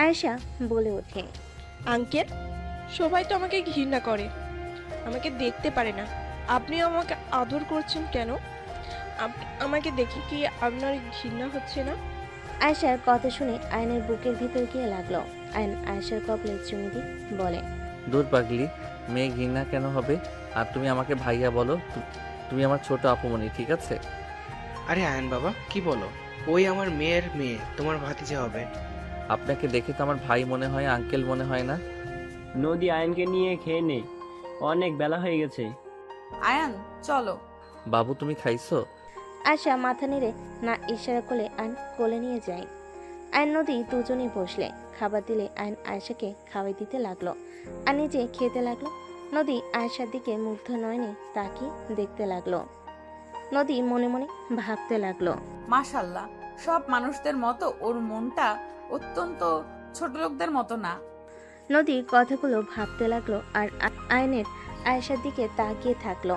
Speaker 4: আয়েশা বলে ওঠে,
Speaker 11: আঙ্কেল, সবাই তো আমাকে ঘৃণা করে, আমাকে দেখতে পারে না। আপনি আমাকে আদর করছেন কেন? আমাকে দেখে কি আপনার ঘৃণা হচ্ছে না?
Speaker 4: আয়েশার কথা শুনে আয়নের বুকের ভিতর গিয়ে লাগলো। আয়ন আয়েশার কপালে চুমু দিয়ে বলে,
Speaker 1: দূর পাগলি, মেয়ে ঘৃণা কেন হবে? আর তুমি আমাকে ভাইয়া বলো। তুমি আমার ছোট আপুমনি, ঠিক আছে?
Speaker 9: আরে আয়ন বাবা, কি বলো? ওই আমার মেয়ের মেয়ে, তোমার ভাতিজা হবে।
Speaker 1: আপনাকে দেখে তো আমার ভাই মনে হয়, আঙ্কেল মনে হয় না।
Speaker 7: নদী আয়নকে নিয়ে খেয়ে নে, অনেক বেলা হয়ে গেছে।
Speaker 2: আয়ান চলো।
Speaker 1: বাবু তুমি খাইছো?
Speaker 4: আয়শা মাথা নেড়ে না ইশারা করলে আয়ন কোলে নিয়ে যায়। আয়ন নদী দুজনেই বসলে। খাবার দিলে আয়ন আয়েশাকে খাওয়াই দিতে লাগলো আর নিজে খেতে লাগলো। নদী আয়েশার দিকে মুগ্ধ নয়নে তাকিয়ে দেখতে লাগলো। নদী মনে মনে ভাবতে লাগলো,
Speaker 2: মাশাল্লাহ, সব মানুষদের মতো ওর মনটা অত্যন্ত ছোট লোকদের মতো না।
Speaker 4: নদী কথাগুলো ভাবতে লাগলো আর আয়নের আয়েশার দিকে তাকিয়ে থাকলো।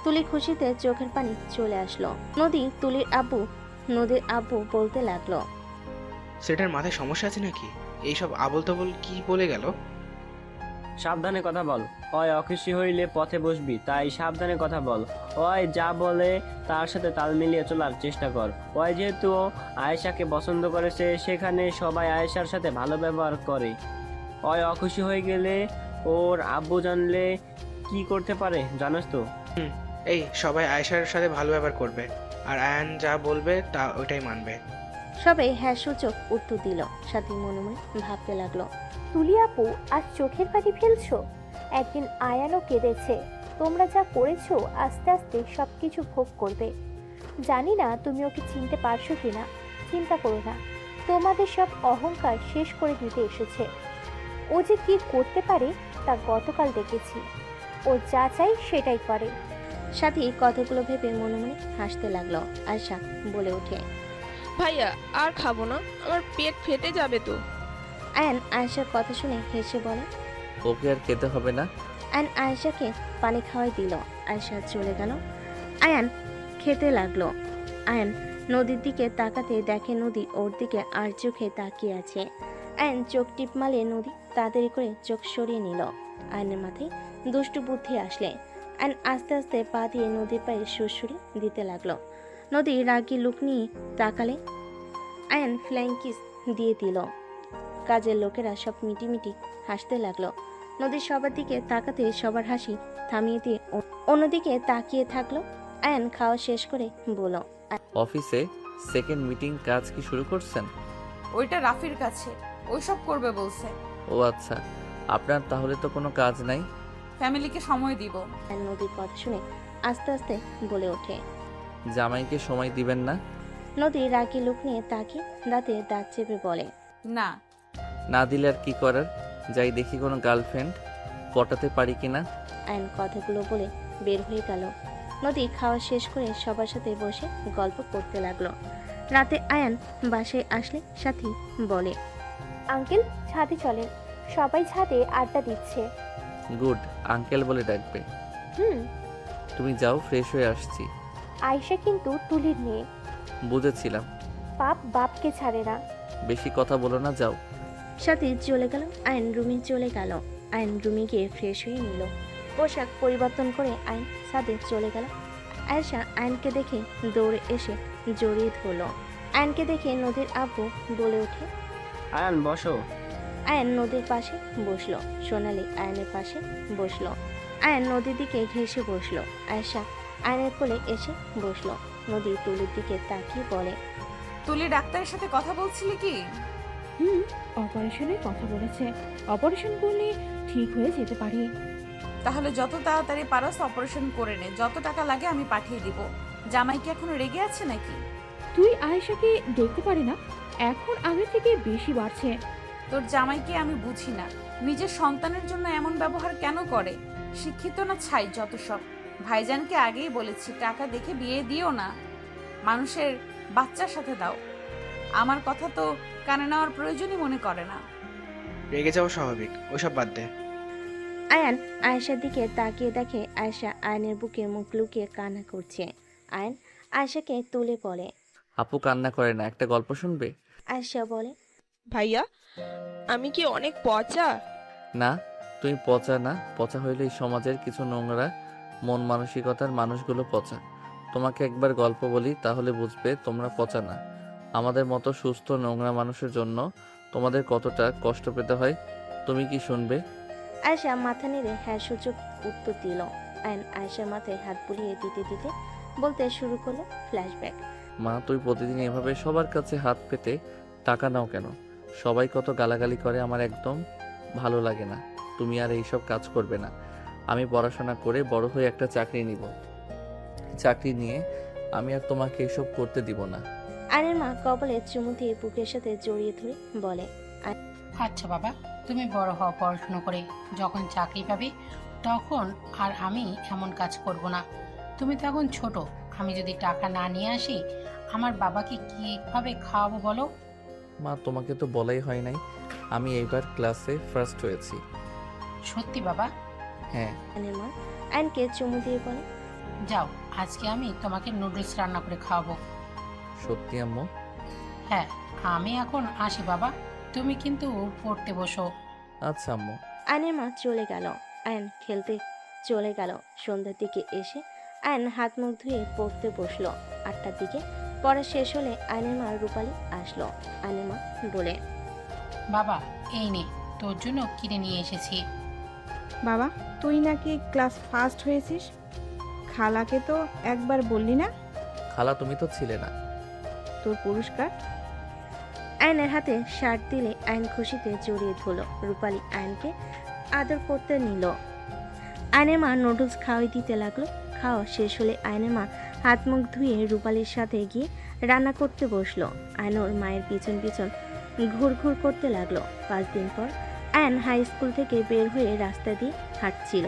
Speaker 4: তুলি খুশিতে চোখের পানি চলে আসলো। নদীর আব্বু বলতে লাগলো,
Speaker 9: সেটার মাথায় সমস্যা আছে নাকি? এইসব আবল তাবল কি বলে গেল?
Speaker 7: সাবধানে কথা বল। ওই অখুশি হইলে পথে বসবি, তাই সাবধানে কথা বল। ওই যা বলে তার সাথে তাল মিলিয়ে চলার চেষ্টা কর। ওই যেহেতু আয়েশাকে পছন্দ করেছে, সেখানে সবাই আয়েশার সাথে ভালো ব্যবহার করে। ওই অখুশি হয়ে গেলে ওর আব্বু জানলে কি করতে পারে জানোস তো?
Speaker 9: এই সবাই আয়েশার সাথে ভালো ব্যবহার করবে, আর আয়ান যা বলবে তা ওইটাই মানবে।
Speaker 4: সবাই হ্যাঁ সূচক উত্তর দিল। সাথে মনে মনে ভাবতে লাগলো,
Speaker 8: তুলি আপু, আজ চোখের পানি ফেলছো? একদিন আয়ানও কেঁদেছে। তোমরা যা করেছো, আস্তে আস্তে সব কিছু ভোগ করবে। জানি না তুমি ওকে চিনতে পারছো কিনা। চিন্তা করো না, তোমাদের সব অহংকার শেষ করে দিতে এসেছে। ও যে কি করতে পারে তা গতকাল দেখেছি। ও যা চাই সেটাই করে।
Speaker 4: সাথী কথাগুলো ভেবে মনে মনে হাসতে লাগলো। আয়শা বলে ওঠে,
Speaker 11: ভাইয়া, আর খাবো না, আমার পেট ফেটে যাবে তো।
Speaker 4: আয়ান আয়েশার কথা শুনে হেসে বলে,
Speaker 1: ওকে আর খেতে হবে না।
Speaker 4: আয়ান আয়েশাকে পানি খাওয়াই দিল। আয়েশা চলে গেল। আয়ান খেতে লাগলো। আয়ান নদীর দিকে তাকাতে দেখে নদী ওর দিকে আর চোখে তাকিয়ে আছে। আয়ান চোখ টিপ মারলে নদী তাড়াতাড়ি করে চোখ সরিয়ে নিল। আয়নের মাথায় দুষ্টু বুদ্ধি আসলে আয়ন আস্তে আস্তে পা দিয়ে নদীর পায়ে সুরসুরি দিতে লাগলো। নদী রাগী লুক নিয়ে তাকালে আয়ন ফ্লাইং কিস দিয়ে দিল। কাজের লোকেরা সব মিটিমিটি হাসতে লাগলো। নদীর সবার দিকে তাকাতে সবার হাসি থামিয়ে দিয়ে অন্যদিকে তাকিয়ে থাকলো। আয়ন খাওয়া শেষ করে বলল,
Speaker 1: অফিসে সেকেন্ড মিটিং কাজ কি শুরু করছেন?
Speaker 2: ওইটা রাফির কাছে, ওইসব করবে বলছে।
Speaker 1: ও আচ্ছা, আপনার তাহলে তো কোনো কাজ নাই।
Speaker 2: ফ্যামিলিকে সময় দিব।
Speaker 4: আয়ন নদীর কথা শুনে আস্তে আস্তে বলে ওঠে,
Speaker 1: জামাইকে সময় দিবেন না?
Speaker 4: নদী রাগী লুক নিয়ে তাকিয়ে দাঁতে দাঁত চেপে বলে,
Speaker 2: না।
Speaker 1: না দিলে আর কি করার? যাই দেখি কোনো গার্লফ্রেন্ড পটাতে পারি কিনা।
Speaker 4: আয়ন কথাগুলো বলে বের হয়ে গেল। নদী খাওয়া শেষ করে সবার সাথে বসে গল্প করতে লাগলো। রাতে আয়ান বাসায় আসলে সাথী বলে,
Speaker 8: আঙ্কেল, ছাদে চলেন। সবাই ছাদে আড্ডা দিচ্ছে।
Speaker 1: গুড, আঙ্কেল বলে ডাকবে।
Speaker 8: হুম।
Speaker 1: তুমি যাও, ফ্রেশ হয়ে আসছি।
Speaker 8: আয়েশা কিন্তু তুলির মেয়ে।
Speaker 1: বুঝেছিলাম।
Speaker 8: বাপ বাপকে ছাড়ে না।
Speaker 1: বেশি কথা বলো না, যাও।
Speaker 4: সাথী চলে গেল। আয়ন রুমে চলে গেল। আয়ন রুমে গিয়ে ফ্রেশ হয়ে নিল। পোশাক পরিবর্তন করে আয়ন ছাদে চলে গেল। আয়েশা আয়নকে দেখে দৌড়ে এসে জড়িয়ে ধরলো। আয়নকে দেখে নদীর আব্বু বলে ওঠে,
Speaker 7: আয়ান বসো।
Speaker 4: আয়ন নদীর পাশে বসলো। সোনালি আয়নের পাশে বসলো। আয়ন নদীর দিকে ঘেঁষে বসলো। আয়েশা আয়নের কোলে এসে বসলো। নদী তুলির দিকে তাকিয়ে বলে,
Speaker 2: তুলি ডাক্তারের সাথে কথা বলছিলি কি?
Speaker 12: অপারেশনের কথা বলেছে। অপারেশন করলে ঠিক হয়ে যেতে পারে।
Speaker 2: তাহলে যত তাড়াতাড়ি পারস অপারেশন করে নে, যত টাকা লাগে আমি পাঠিয়ে দিব। জামাই কি এখনো রেগে আছে নাকি?
Speaker 12: তুই আয়েশাকে দেখতে পারি না, এখন আগের থেকে বেশি বাড়ছে।
Speaker 2: তোর জামাইকে আমি বুঝি না, নিজের সন্তানের জন্য এমন ব্যবহার কেন করে? শিক্ষিত না ছাই যত সব। ভাইজানকে আগেই বলেছি টাকা দেখে বিয়ে দিও না, মানুষের বাচ্চার সাথে দাও। আমার কথা তো কানে নেওয়ার প্রয়োজনই মনে করে না।
Speaker 9: রেগে যাওয়া স্বাভাবিক, ওসব বাদ দে।
Speaker 4: আয়ান আয়েশার দিকে তাকিয়ে দেখে আয়েশা আয়নের বুকে মুখ লুকিয়ে কান্না করছে। আয়ান আয়েশাকে তুলে বলে।
Speaker 1: আপু কান্না করে না, একটা গল্প শুনবে?
Speaker 4: আয়েশা বলে,
Speaker 11: ভাইয়া, আমি কি অনেক পচা?
Speaker 1: না, তুমি পচা না। পচা হইলে এই সমাজের কিছু নোংরা মন মানসিকতার মানুষগুলো পচা। তোমাকে একবার গল্প বলি, তাহলে বুঝবে তোমরা পচা না। আমাদের মতো সুস্থ নোংরা মানুষের জন্য তোমাদের কতটা কষ্ট পেতে হয়। তুমি কি শুনবে?
Speaker 4: আয়েশা মাথা নেড়ে হ্যাঁ সূচক উত্তর দিল। আয়ন আয়েশার মাথায় হাত বুলিয়ে দিতে দিতে বলতে শুরু করলো ফ্ল্যাশব্যাক।
Speaker 1: মা, তুই প্রতিদিন এভাবে সবার কাছে হাত পেতে টাকা নাও কেন? সবাই কত গালাগালি করে, আমার একদম ভালো লাগে না। তুমি আর এইসব কাজ করবে না। আমি পড়াশোনা করে বড় হয়ে একটা চাকরি নিব। চাকরি নিয়ে আমি আর তোমাকে এসব করতে দিব না।
Speaker 4: আয়নের মা কপালে চুমু দিয়ে বুকের সাথে জড়িয়ে ধরে বলে,
Speaker 13: আচ্ছা বাবা, তুমি বড় হও পড়াশুনো করে, যখন চাকরি পাবে তখন আর আমি এমন কাজ করব না। তুমি তো এখন ছোট, আমি যদি টাকা না নিয়ে আসি আমার বাবাকে কিভাবে খাওয়াবো বলো?
Speaker 1: মা, তোমাকে তো বলাই হয় নাই, আমি এইবার ক্লাসে ফার্স্ট হয়েছি।
Speaker 13: সত্যি বাবা?
Speaker 1: হ্যাঁ।
Speaker 4: আয়নের মা আয়নকে চুমু দিয়ে বলে,
Speaker 13: যাও, আজকে আমি তোমাকে নুডলস রান্না করে খাওয়াবো।
Speaker 1: সত্যি আম্মু?
Speaker 13: হ্যাঁ, আমি এখন আসি বাবা, তুমি কিন্তু পড়তে বসো।
Speaker 1: আচ্ছা আম্মু।
Speaker 4: আয়নের মা চলে গেল। আয়ন খেলতে চলে গেল। সন্ধ্যার দিকে এসে আয়ন হাত মুখ ধুয়ে পড়তে বসলো। 8টার দিকে পড়া শেষ হলে আয়নের মা রূপালী আসলো। আয়নের মা বলে,
Speaker 13: বাবা এই নে, তোর জন্য কিনে নিয়ে এসেছি।
Speaker 5: বাবা, তুই নাকি ক্লাস ফার্স্ট হয়েছিস? খালাকে তো একবার বললি না?
Speaker 1: খালা, তুমি তো ছিলে না।
Speaker 5: তোর পুরস্কার।
Speaker 4: আয়নের হাতে শার্ট দিলে আয়ন খুশিতে জড়িয়ে ধরলো। রূপালী আয়নকে আদর করতে নিল। আয়নের মা নুডলস খাওয়াই দিতে লাগলো। খাওয়া শেষ হলে আয়নের মা হাত মুখ ধুয়ে রূপালীর সাথে গিয়ে রান্না করতে বসলো। আয়ন ওর মায়ের পিছন পিছন ঘুরঘুর করতে লাগলো। 5 দিন পর আয়ন হাই স্কুল থেকে বের হয়ে রাস্তা দিয়ে হাঁটছিল।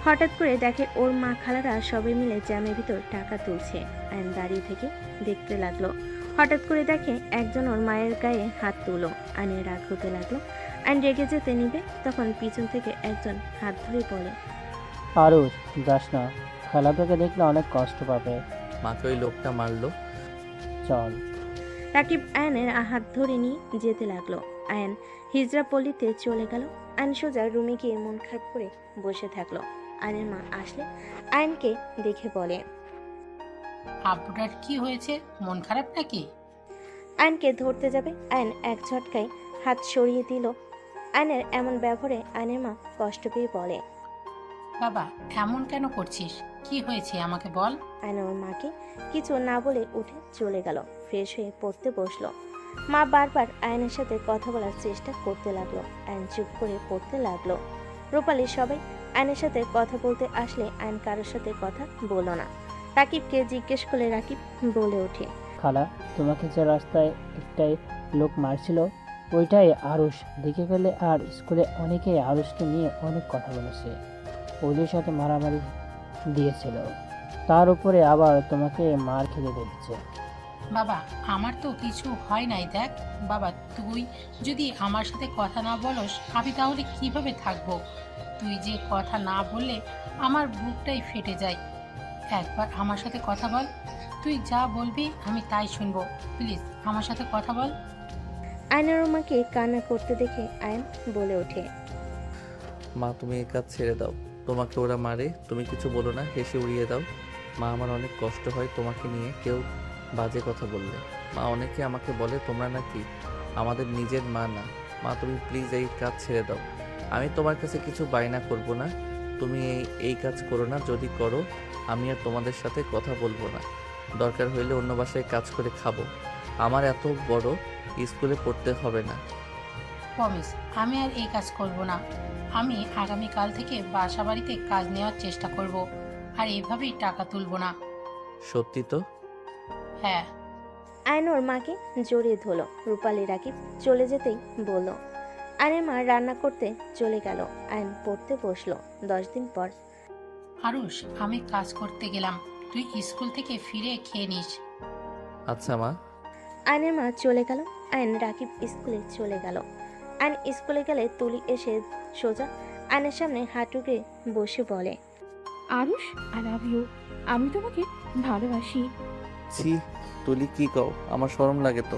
Speaker 4: হঠাৎ করে দেখে ওর মা খালারা সবাই মিলে জ্যামের ভিতর টাকা তুলছে। আয়ন দাঁড়িয়ে থেকে দেখতে লাগলো। হঠাৎ করে দেখে একজন ওর মায়ের গায়ে হাত তুলো। আয়নের রাগ হতে লাগলো। আয়ন রেগে যেতে নিবে, তখন পিছন থেকে একজন হাত ধরে বলে,
Speaker 14: আরুষ, যাস না, খালা তোকে দেখলে অনেক কষ্ট পাবে।
Speaker 1: মাকে ওই লোকটা মারলো।
Speaker 14: চল।
Speaker 4: রাকিব আয়নের হাত ধরে নিয়ে যেতে লাগলো। আয়ন হিজড়া পল্লীতে চলে গেল। আয়ন সোজা রুমে গিয়ে মন খারাপ করে বসে থাকলো। আয়নের মা আসলে আয়নকে দেখে বলে,
Speaker 13: আব্বুটার কি হয়েছে, মন খারাপ নাকি?
Speaker 4: আয়নকে ধরতে যাবে, আয়ন এক ঝটকায় হাত সরিয়ে দিল। আয়নের এমন ব্যবহারে আয়নের মা কষ্ট পেয়ে বলে,
Speaker 13: বাবা এমন কেন করছিস, কি হয়েছে আমাকে বল।
Speaker 4: আয়ন ওর মাকে কিছু না বলে উঠে চলে গেল। ফ্রেশ হয়ে পড়তে বসলো। মা বারবার আয়নের সাথে কথা বলার চেষ্টা করতে লাগলো। আয়ন চুপ করে পড়তে লাগলো। রূপালী সবাই আয়নের সাথে কথা বলতে আসলে আয়ন কারোর সাথে কথা বলল না। রাকিবকে জিজ্ঞেস করলে রাকিব বলে ওঠে,
Speaker 14: খালা, তোমাকে যে রাস্তায় একটাই লোক মারছিল ওইটাই আরুষ দেখে ফেলে, আর স্কুলে অনেকেই আরুষকে নিয়ে অনেক কথা বলেছে। ওদের সাথে মারামারি দিয়েছিল, তার উপরে আবার তোমাকে মার খেতে দেখছে।
Speaker 13: বাবা আমার তো কিছু হয় নাই, দেখ বাবা, তুই যদি আমার সাথে কথা না বলস আমি তাহলে কিভাবে থাকবো? তুই যে কথা না বললে আমার বুকটাই ফেটে যায়। একবার আমার সাথে কথা বল, তুই যা বলবি আমি তাই শুনবো। প্লিজ আমার সাথে কথা বল।
Speaker 4: আয়নের মাকে কান্না করতে দেখে আয়ন বলে ওঠে,
Speaker 1: মা, তুমি এই কাজ ছেড়ে দাও। তোমাকে ওরা মারে, তুমি কিছু বলো না, হেসে উড়িয়ে দাও। মা, আমার অনেক কষ্ট হয় তোমাকে নিয়ে কেউ বাজে কথা বললে। মা, অনেকে আমাকে বলে তোমরা নাকি আমাদের নিজের মা না। মা, তুমি প্লিজ এই কাজ ছেড়ে দাও। আমি তোমার কাছে কিছু বায়না করব না, তুমি এই কাজ করো না। যদি করো আমি আর তোমাদের সাথে কথা বলবো না। দরকার হইলে অন্য বাসায় কাজ করে খাবো। আমার এত বড় স্কুলে পড়তে হবে না।
Speaker 13: প্রমিস, আমি আর এই কাজ করব না। আমি আগামীকাল থেকে বাসা বাড়িতে কাজ নেওয়ার চেষ্টা করব, আর এভাবেই টাকা তুলব না।
Speaker 1: সত্যি তো?
Speaker 13: হ্যাঁ।
Speaker 4: আয়ন ওর মাকে জড়িয়ে ধরল। রূপালী রাকিব চলে যেতেই বলল। আয়নের মা রান্না করতে চলে গেল। আয়ন পড়তে বসলো। 10 দিন পর।
Speaker 13: আরুষ, আমি কাজ করতে গেলাম, তুই স্কুল থেকে ফিরে খেয়ে নিস।
Speaker 1: আচ্ছা মা।
Speaker 4: আয়নের মা চলে গেল। আয়ন রাকিব স্কুলে চলে গেল। আয়ন স্কুলে গেলে তুলি এসে সোজা আয়নের সামনে হাঁটুকে বসে বলে,
Speaker 12: আরুষ, আই লাভ ইউ। আমি তোমাকে ভালোবাসি।
Speaker 1: ছি, তুলি কি কও? আমার শরম লাগে তো।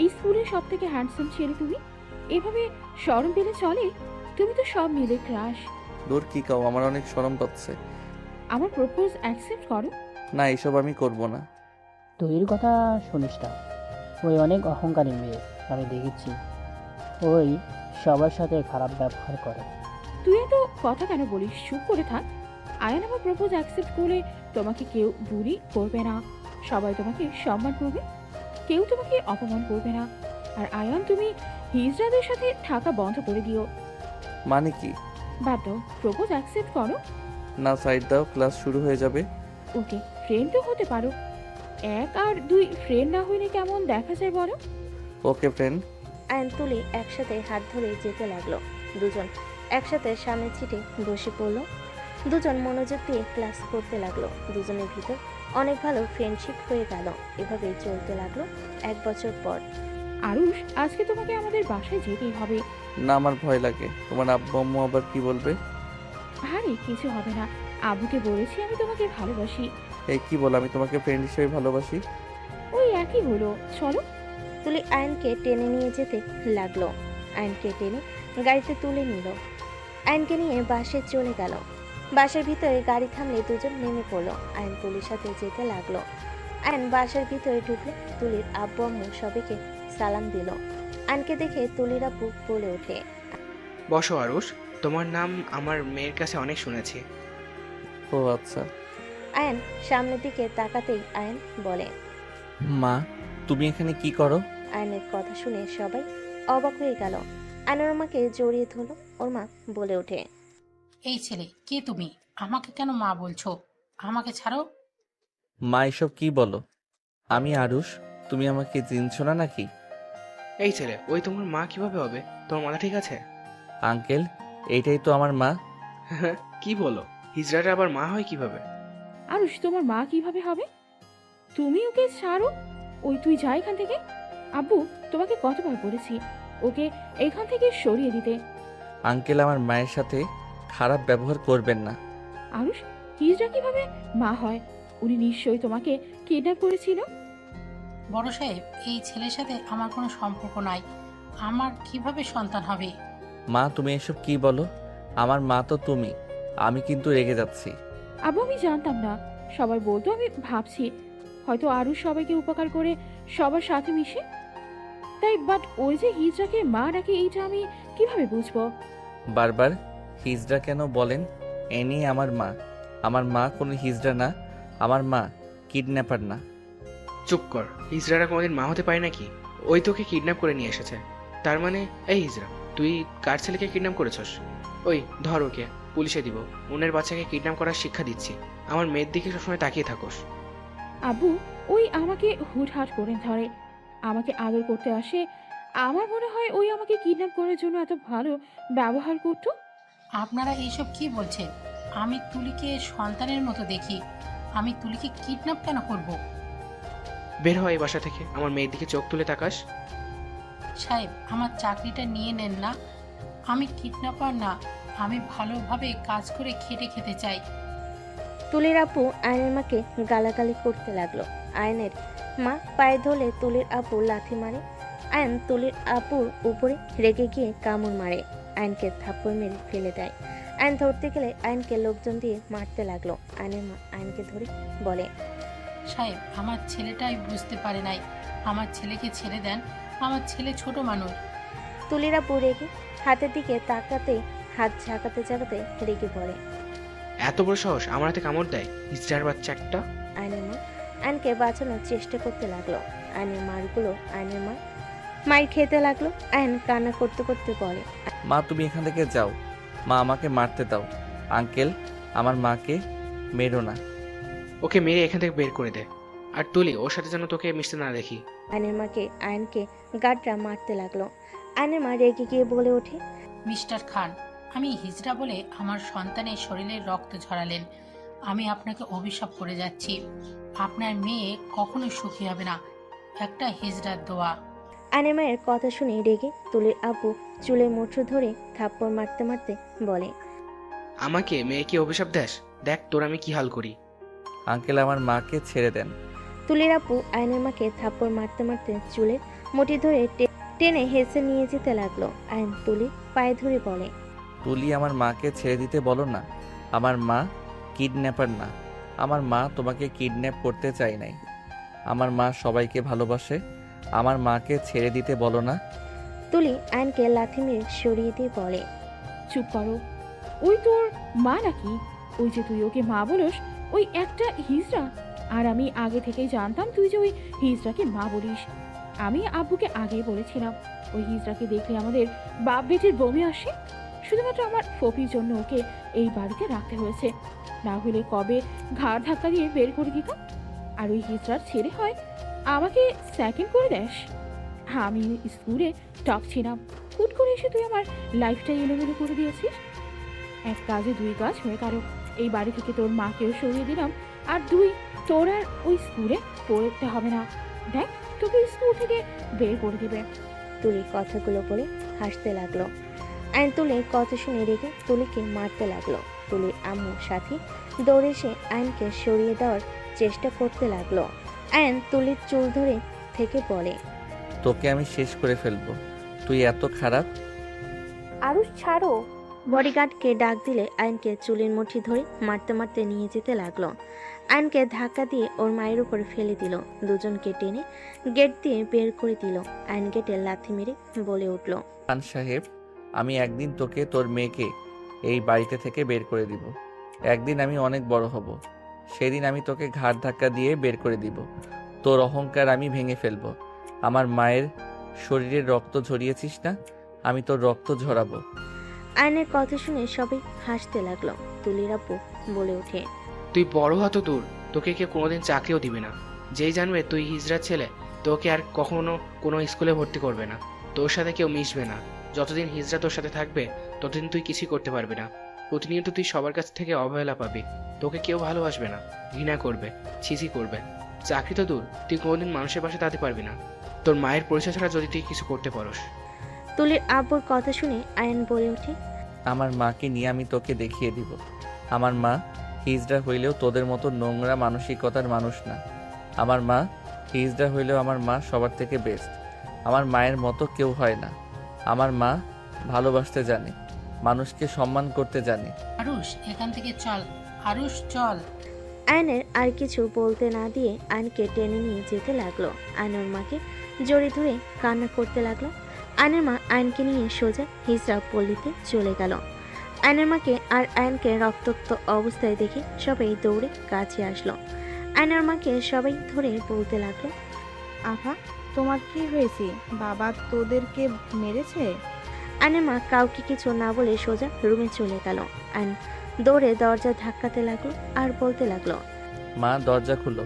Speaker 12: এই স্কুলের সব থেকে হ্যান্ডসাম ছেলে তুমি, এভাবে শরম পেলে চলে? তুমি তো সব মিলে ক্রাশ।
Speaker 1: দূর, কি কও? আমার অনেক শরম পাচ্ছে।
Speaker 12: আমার প্রপোজ অ্যাকসেপ্ট করো।
Speaker 1: না, এসব আমি করব না।
Speaker 14: তুইর কথা শুনিস না, ওই অনেক অহংকারী মেয়ে, আমি দেখেছি। ওই সবার সাথে খারাপ ব্যবহার করে।
Speaker 12: তুই এত কথা কেন বলিস? চুপ করে থাক। আয়ান আমার প্রপোজ অ্যাকসেপ্ট করে তোমাকে কেউ বুড়ি করবে না, সবাই তোমাকে সম্মান করবে, কেউ তোমাকে অপমান করবে না। আর আয়ান, তুমি হিজড়াদের সাথে থাকা বন্ধ করে দিও।
Speaker 1: মানে কি?
Speaker 12: বাদ দাও, প্রপোজ অ্যাকসেপ্ট করো।
Speaker 1: না, সাইড দাও, ক্লাস শুরু হয়ে যাবে।
Speaker 12: ওকে, ফ্রেন্ড তো হতে পারো। 1 আর 2 ফ্রেন্ড না হইলে কেমন দেখা যায় বলো?
Speaker 1: ওকে ফ্রেন্ড।
Speaker 4: আয়ন তুলি একসাথে হাত ধরে যেতে লাগলো। দুজন একসাথে সামনে সিটে বসে পড়ল। দুজন মনোযোগ দিয়ে ক্লাস করতে লাগলো। দুজনের ভিতর অনেক ভালো ফ্রেন্ডশিপ হয়ে গেল। এভাবেই চলতে লাগলো 1 বছর পর।
Speaker 12: আরুষ, আজকে তোমাকে আমাদের বাসায় যেতেই হবে।
Speaker 1: না, আমার ভয় লাগে। তোমার আব্বু আম্মু আবার কি বলবে?
Speaker 12: আরে কিছু হবে না, আবুকে বলেছি আমি তোমাকে ভালোবাসি।
Speaker 1: এই কি বল? আমি তোমাকে ফ্রেন্ড হিসেবে ভালোবাসি।
Speaker 12: ওই একই হলো, চলো।
Speaker 4: তুলি আয়নকে টেনে নিয়ে যেতে লাগলো। আয়নকে টেনে গাড়িতে তুলে নিল। আয়নকে নিয়ে বাসে চলে গেল। বাসার ভিতরে গাড়ি থামলে দুজন নেমে পড়লো। আয়ন তুলির সাথে যেতে লাগলো। আয়ন বাসার ভিতরে ঢুকলে তুলির আব্বু আম্মু সবাইকে সালাম দিল। আয়নকে দেখে তুলির আব্বু বলে ওঠে,
Speaker 9: বসো আরুষ, তোমার নাম আমার মেয়ের কাছে অনেক শুনেছি।
Speaker 1: ও আচ্ছা।
Speaker 4: আয়ন সামনের দিকে তাকাতেই আয়ন বলে,
Speaker 1: মা, তুমি এখানে কি করো?
Speaker 4: আয়নের কথা শুনে সবাই অবাক হয়ে গেল। আয়নের মাকে জড়িয়ে ধরলো। ওর মা বলে ওঠে,
Speaker 13: এই ছেলে, কে তুমি? আমাকে কেন মা বলছো? আমাকে ছাড়ো।
Speaker 1: মা, এসব কি বলো? আমি আরুষ, তুমি আমাকে চিনছো না নাকি?
Speaker 9: এই ছেলে, ওই তোমার মা কিভাবে হবে? তোমার মাথা ঠিক আছে?
Speaker 1: আঙ্কেল, এইটাই তো আমার মা।
Speaker 9: কি বলো? হিজড়াটা আবার মা হয় কিভাবে?
Speaker 12: আরুষ, তোমার মা কিভাবে হবে? তুমি ওকে ছাড়ো। ওই তুই যা এখান থেকে। আব্বু তোমাকে কতবার বলেছি ওকে এইখান থেকে সরিয়ে দিতে।
Speaker 1: আঙ্কেল, আমার মায়ের সাথে খারাপ ব্যবহার করবেন না।
Speaker 12: আরুষ, হিজড়া কিভাবে মা হয়? উনি নিশ্চয়ই তোমাকে কিডন্যাপ করেছিল।
Speaker 13: বড় সাহেব, এই ছেলের সাথে আমার কোনো সম্পর্ক নাই। আমার কিভাবে সন্তান হবে?
Speaker 1: মা, তুমি এসব কি বলো? আমার মা তো তুমি। আমি কিন্তু রেগে যাচ্ছি।
Speaker 12: আব্বু, আমি জানতাম না। সবাই বলতো, আমি ভাবছি হয়তো আরুষ সবাইকে উপকার করে সবার সাথে মিশে তাই, বাট ওই যে হিজড়াকে মা ডাকে এইটা আমি কিভাবে বুঝবো?
Speaker 1: বারবার হিজড়া কেন বলেন? এনি আমার মা। আমার মা কোনো হিজড়া না। আমার মা কিডন্যাপার না।
Speaker 9: চুপ কর, হিজড়ারা কোনোদিন মা হতে পারে নাকি? ওই তোকে কিডন্যাপ করে নিয়ে এসেছে। তার মানে এই হিজড়া, তুই কার ছেলেকে কিডন্যাপ করেছস? ওই ধর ওকে, পুলিশে দিব। উনের বাচ্চাকে কিডন্যাপ করার শিক্ষা দিচ্ছি। আমার মেয়ের দিকে সবসময় তাকিয়ে থাকোস।
Speaker 12: আব্বু, ওই আমাকে হুটহাট করে ধরে, আমাকে আদর করতে আসে। আমার মনে হয় ওই আমাকে কিডন্যাপ করার জন্য এত ভালো ব্যবহার করতো।
Speaker 13: আপনারা এইসব কি বলছেন? আমি তুলিকে সন্তানের মতো দেখি। আমি তুলিকে কিডন্যাপ কেন করব?
Speaker 9: বের হয় এই বাসা থেকে, আমার মেয়ের দিকে চোখ তুলে তাকাস।
Speaker 13: সাহেব, আমার চাকরিটা নিয়ে নেন না। আমি কিডন্যাপার না। আমি ভালোভাবে কাজ করে খেটে খেতে চাই।
Speaker 4: তুলির আপু আয়নের মাকে গালাগালি করতে লাগলো। আয়নের মা পায়ে ধরলে তুলির আপু লাথি মারে। আয়ন তুলির আপুর উপরে রেগে গিয়ে কামড় মারে। আয়নকে থাপ্পড় মেরে ফেলে দেয়। আয়ন ধরতে গেলে আয়নকে লোকজন দিয়ে মারতে লাগলো। আয়নের মা আয়নকে ধরে বলে,
Speaker 13: সাহেব, আমার ছেলেটাই বুঝতে পারে নাই। আমার ছেলেকে ছেড়ে দেন। আমার ছেলে ছোট মানুষ।
Speaker 4: তুলির আপু রেগে হাতের দিকে তাকাতে হাত ঝাঁকাতে ঝাঁকাতে রেগে বলে,
Speaker 9: এত বড় সাহস আমার হাতে কামড় দেয়, হিজড়ার বাচ্চা একটা।
Speaker 4: আয়নের মা আয়নকে বাঁচানোর চেষ্টা করতে লাগলো। আয়নের মারগুলো আয়নের মায়ের খেতে লাগলো। আয়ন কান্না করতে করতে বলে,
Speaker 1: মা তুমি এখান থেকে যাও, মা আমাকে মারতে দাও। আঙ্কেল, আমার মাকে মেরো না।
Speaker 9: ওকে মেরে এখান থেকে বের করে দে। আর তুলি, ওর সাথে যেন তোকে মিশতে না দেখি।
Speaker 4: আয়নের মাকে আয়নকে গাড্রা মারতে লাগলো। আয়নের মা রেগে গিয়ে বলে ওঠে,
Speaker 13: মিস্টার খান, আমি হিজড়া বলে আমার সন্তানের শরীরে রক্ত ঝরালেন। আমি আপনাকে অভিশাপ করে যাচ্ছি, আপনার মেয়ে কখনো সুখী হবে না। একটা হিজড়ার দোয়া।
Speaker 4: আয়নের মায়ের কথা শুনে রেগে তুলির আব্বু চুলের মুঠো ধরে থাপ্পড় মারতে মারতে বলে,
Speaker 9: আমাকে মেয়েকে অভিশাপ দেস? দেখ তোর আমি কি হাল করি।
Speaker 1: আঙ্কেল, আমার মাকে ছেড়ে দেন।
Speaker 4: তুলির আব্বু আয়নের মাকে থাপ্পড় মারতে মারতে চুলের মুঠি ধরে টেনে হেসে নিয়ে যেতে লাগলো। আয়ন তুলির পায়ে ধরে বলে,
Speaker 1: তুলি, আমার মাকে ছেড়ে দিতে বলো না। আমার মা কিডন্যাপার না। আমার মা তোমাকে কিডন্যাপ করতে চাই নাই। আমার মা সবাইকে ভালোবাসে। আমার মাকে ছেড়ে দিতে বলো না।
Speaker 4: তুলি আয়নকে লাথি মেরে সরিয়ে দিয়ে বলে,
Speaker 12: চুপ করো। ওই তোর মা নাকি? ওই যে তুই ওকে মা বলস, ওই একটা হিজড়া। আর আমি আগে থেকেই জানতাম তুই যে ওই হিজড়াকে মা বলিস। আমি আব্বুকে আগেই বলেছিলাম, ওই হিজড়াকে দেখলে আমাদের বাপ বেটির বমি আসে। শুধুমাত্র আমার ফপির জন্য ওকে এই বাড়িতে রাখতে হয়েছে, না হলে কবে ঘাড় ধাক্কা দিয়ে বের করে দিতাম। আর ওই হিজড়ার ছেলে হয় আমাকে সেকেন্ড করে দেস। আমি স্কুলে টপ ছিলাম, হুট করে এসে তুই আমার লাইফটাই এলোমেলো করে দিয়েছিস। এক কাজে দুই কাজ হয়ে গেল। এই বাড়ি থেকে তোর মাকেও সরিয়ে দিলাম, আর দুই, তোর আর ওই স্কুলে পড়তে হবে না। দেখ, তোকে স্কুল থেকে বের করে দিবে।
Speaker 4: তুলি কথাগুলো বলে হাসতে লাগলো। আয়ন তুলির কথা শুনে রেগে তুলিকে মারতে লাগলো। তুলির আম্মুর সাথে দৌড়ে এসে আয়নকে সরিয়ে দেওয়ার চেষ্টা করতে লাগলো। আয়ন তুলির চুল ধরে থেকে বলে,
Speaker 1: তোকে আমি শেষ করে ফেলবো। তুই এত খারাপ।
Speaker 8: আরুষ ছাড়ো।
Speaker 4: বডিগার্ডকে ডাক দিলে আয়নকে চুলের মুঠি ধরে মারতে মারতে নিয়ে যেতে লাগলো। আয়নকে ধাক্কা দিয়ে ওর মায়ের উপর ফেলে দিল। দুজনকে টেনে গেট দিয়ে বের করে দিল। আয়ন গেটে লাথি মেরে বলে উঠল,
Speaker 1: খান সাহেব, আমি একদিন তোকে তোর মেয়েকে এই বাড়িতে থেকে বের করে দিব। একদিন আমি অনেক বড় হব, সেদিন আমি তোকে ঘাড় ধাক্কা দিয়ে বের করে দিব। তোর অহংকার আমি ভেঙে ফেলবো। আমার মায়ের শরীরের রক্ত ঝরিয়েছিস না, আমি তোর রক্ত ঝরাবো।
Speaker 4: আয়নের কথা শুনে সবাই হাসতে লাগলো। তুলির আব্বু বলে ওঠে,
Speaker 9: তুই বড় হতো দূর, তোকে কেউ কোনোদিন চাকরিও দিবে না। যেই জানবে তুই হিজড়ার ছেলে, তোকে আর কখনো কোনো স্কুলে ভর্তি করবে না। তোর সাথে কেউ মিশবে না। যতদিন হিজড়া তোর সাথে থাকবে ততদিন তুই কিছুই করতে পারবি না। প্রতিনিয়ত তুই সবার কাছ থেকে অবহেলা পাবি। তোকে কেউ ভালোবাসবে না, ঘৃণা করবে, ছিছি করবে। চাকরি তো দূর, তুই কোনোদিন মানুষের পাশে দাঁড়াতে পারবি না তোর মায়ের পরিচয় ছাড়া যদি তুই কিছু করতে পারস।
Speaker 4: তুলির আব্বুর কথা শুনে আয়ন বলে ওঠে,
Speaker 1: আমার মাকে নিয়ে আমি তোকে দেখিয়ে দিব। আমার মা হিজড়া হইলেও তোদের মতো নোংরা মানসিকতার মানুষ না। আমার মা হিজড়া হইলেও আমার মা সবার থেকে বেস্ট। আমার মায়ের মতো কেউ হয় না। আমার মা ভালোবাসতে জানে, মানুষকে সম্মান করতে জানে।
Speaker 13: আরুষ, এখান থেকে চল। আরুষ, চল।
Speaker 4: আয়নের আর কিছু বলতে না দিয়ে আয়নকে টেনে নিয়ে যেতে লাগলো। আয়নের মাকে জড়িয়ে ধরে কান্না করতে লাগলো। আয়নের মা আয়নকে নিয়ে সোজা হিজড়া পল্লীতে চলে গেল। আয়নের মাকে আর আয়নকে রক্তাক্ত অবস্থায় দেখে সবাই দৌড়ে কাছে আসলো। আয়নের মাকে সবাই ধরে বলতে লাগলো,
Speaker 5: আভা, তোমার কি হয়েছে? বাবা তোদেরকে মেরেছে?
Speaker 4: আয়নের মা কাউকে কিছু না বলে সোজা রুমে চলে গেল। আয়ন দৌড়ে দরজা ধাক্কাতে লাগলো আর বলতে লাগলো,
Speaker 1: মা, দরজা খুলো।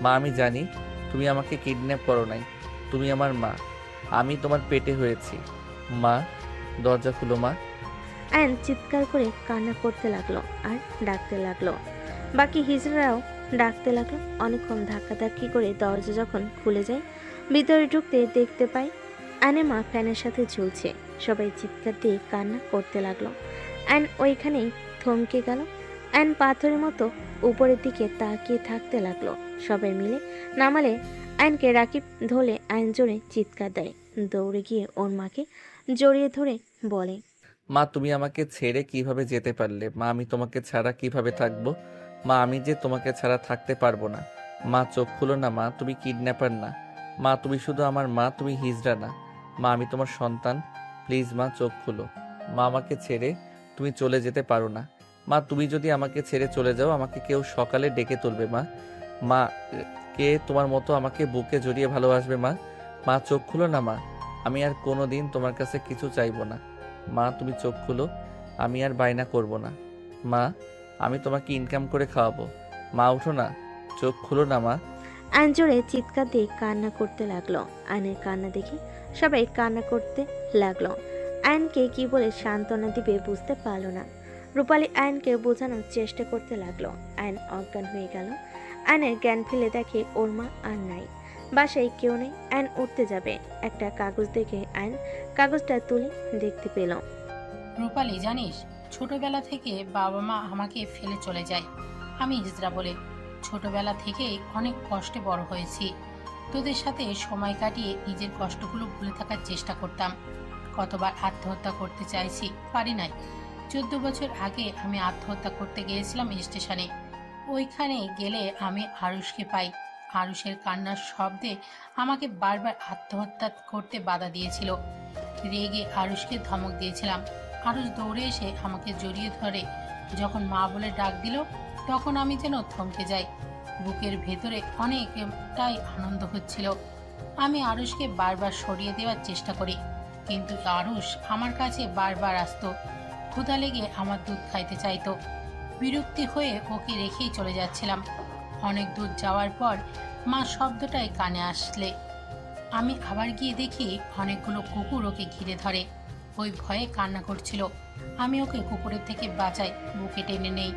Speaker 1: মা, আমি জানি তুমি আমাকে কিডন্যাপ করো নাই। তুমি আমার মা, আমি তোমার পেটে হয়েছি। মা, দরজা খুলো মা।
Speaker 4: আয়ন চিৎকার করে কান্না করতে লাগলো আর ডাকতে লাগলো। বাকি হিজড়ারাও ডাকতে লাগলো। অনেকক্ষণ ধাক্কাধাক্কি করে দরজা যখন খুলে যায়, ভিতরে ঢুকতে দেখতে পাই আয়নের মা ফ্যানের সাথে ঝুলছে। সবাই চিৎকার দিয়ে কান্না করতে লাগলো। আয়ন ওইখানেই থমকে গেল। আয়ন পাথরের মতো উপরের দিকে তাকিয়ে থাকতে লাগলো। সবাই মিলে নামালে আয়নকে রাকিব ধরলে আয়ন জোরে চিৎকার দেয়। দৌড়ে গিয়ে ওর মাকে জড়িয়ে ধরে বলে,
Speaker 1: মা, তুমি আমাকে ছেড়ে কিভাবে যেতে পারলে? মা, আমি তোমাকে ছাড়া কিভাবে থাকবো? মা, আমি যে তোমাকে ছাড়া থাকতে পারবো না। মা, চোখ খুলো না মা, তুমি কিডন্যাপার না। মা, তুমি শুধু আমার মা, তুমি হিজড়া না। মা, আমি তোমার সন্তান। প্লিজ মা, চোখ খুলো। মা, আমাকে ছেড়ে তুমি চলে যেতে পারো না। মা, তুমি যদি আমাকে ছেড়ে চলে যাও, আমাকে কেউ সকালে ডেকে তুলবে। মা, মা, কে তোমার মতো আমাকে বুকে জড়িয়ে ভালোবাসবে মা? মা চোখ খুলো না মা, আমি আর কোনো দিন তোমার কাছে কিছু চাইবো না। মা তুমি চোখ খুলো, আমি আর বায়না করব না। মা আমি তোমাকে ইনকাম করে খাওয়াবো। মা উঠো না, চোখ খুলো না মা।
Speaker 4: আয়ন জোরে চিৎকার দিয়ে কান্না করতে লাগলো। আয়নের কান্না দেখে সবাই কান্না করতে লাগলো। আয়নকে কি বলে সান্ত্বনা দিবে বুঝতে পারলো না। রূপালী আয়নকে বোঝানোর চেষ্টা করতে লাগলো। আয়ন অজ্ঞান হয়ে গেল। আয়নের জ্ঞান ফেলে দেখে ওর মা আর নাই, বাসায় কেউ নেই। আয়ন উঠতে যাবে, একটা কাগজ দেখে আয়ন কাগজটা তুলে দেখতে পেল।
Speaker 13: রূপালী জানিস, ছোটবেলা থেকে বাবা মা আমাকে ফেলে চলে যায়। আমি হিজড়া বলে ছোটবেলা থেকেই অনেক কষ্টে বড় হয়েছি। তোদের সাথে সময় কাটিয়ে নিজের কষ্টগুলো ভুলে থাকার চেষ্টা করতাম। কতবার আত্মহত্যা করতে চাইছি, পারি নাই। 14 বছর আগে আমি আত্মহত্যা করতে গিয়েছিলাম স্টেশনে। ওইখানে গেলে আমি আরুষকে পাই। আরুষের কান্নার শব্দে আমাকে বারবার আত্মহত্যা করতে বাধা দিয়েছিল। রেগে আরুষকে ধমক দিয়েছিলাম। আরুষ দৌড়ে এসে আমাকে জড়িয়ে ধরে যখন মা বলে ডাক দিল, তখন আমি যেন থমকে যাই। বুকের ভেতরে অনেকটাই আনন্দ হচ্ছিল। আমি আরুষকে বারবার সরিয়ে দেওয়ার চেষ্টা করি, কিন্তু আরুষ আমার কাছে বারবার আসতো। ক্ষুধা লেগে আমার দুধ খাইতে চাইতো। বিরক্তি হয়ে ওকে রেখেই চলে যাচ্ছিলাম। অনেক দূর যাওয়ার পর মা শব্দটাই কানে আসলে আমি আবার গিয়ে দেখি অনেকগুলো কুকুর ওকে ঘিরে ধরে। ওই ভয়ে কান্না করছিল। আমি ওকে কুকুরের থেকে বাঁচাই, বুকে টেনে নেই,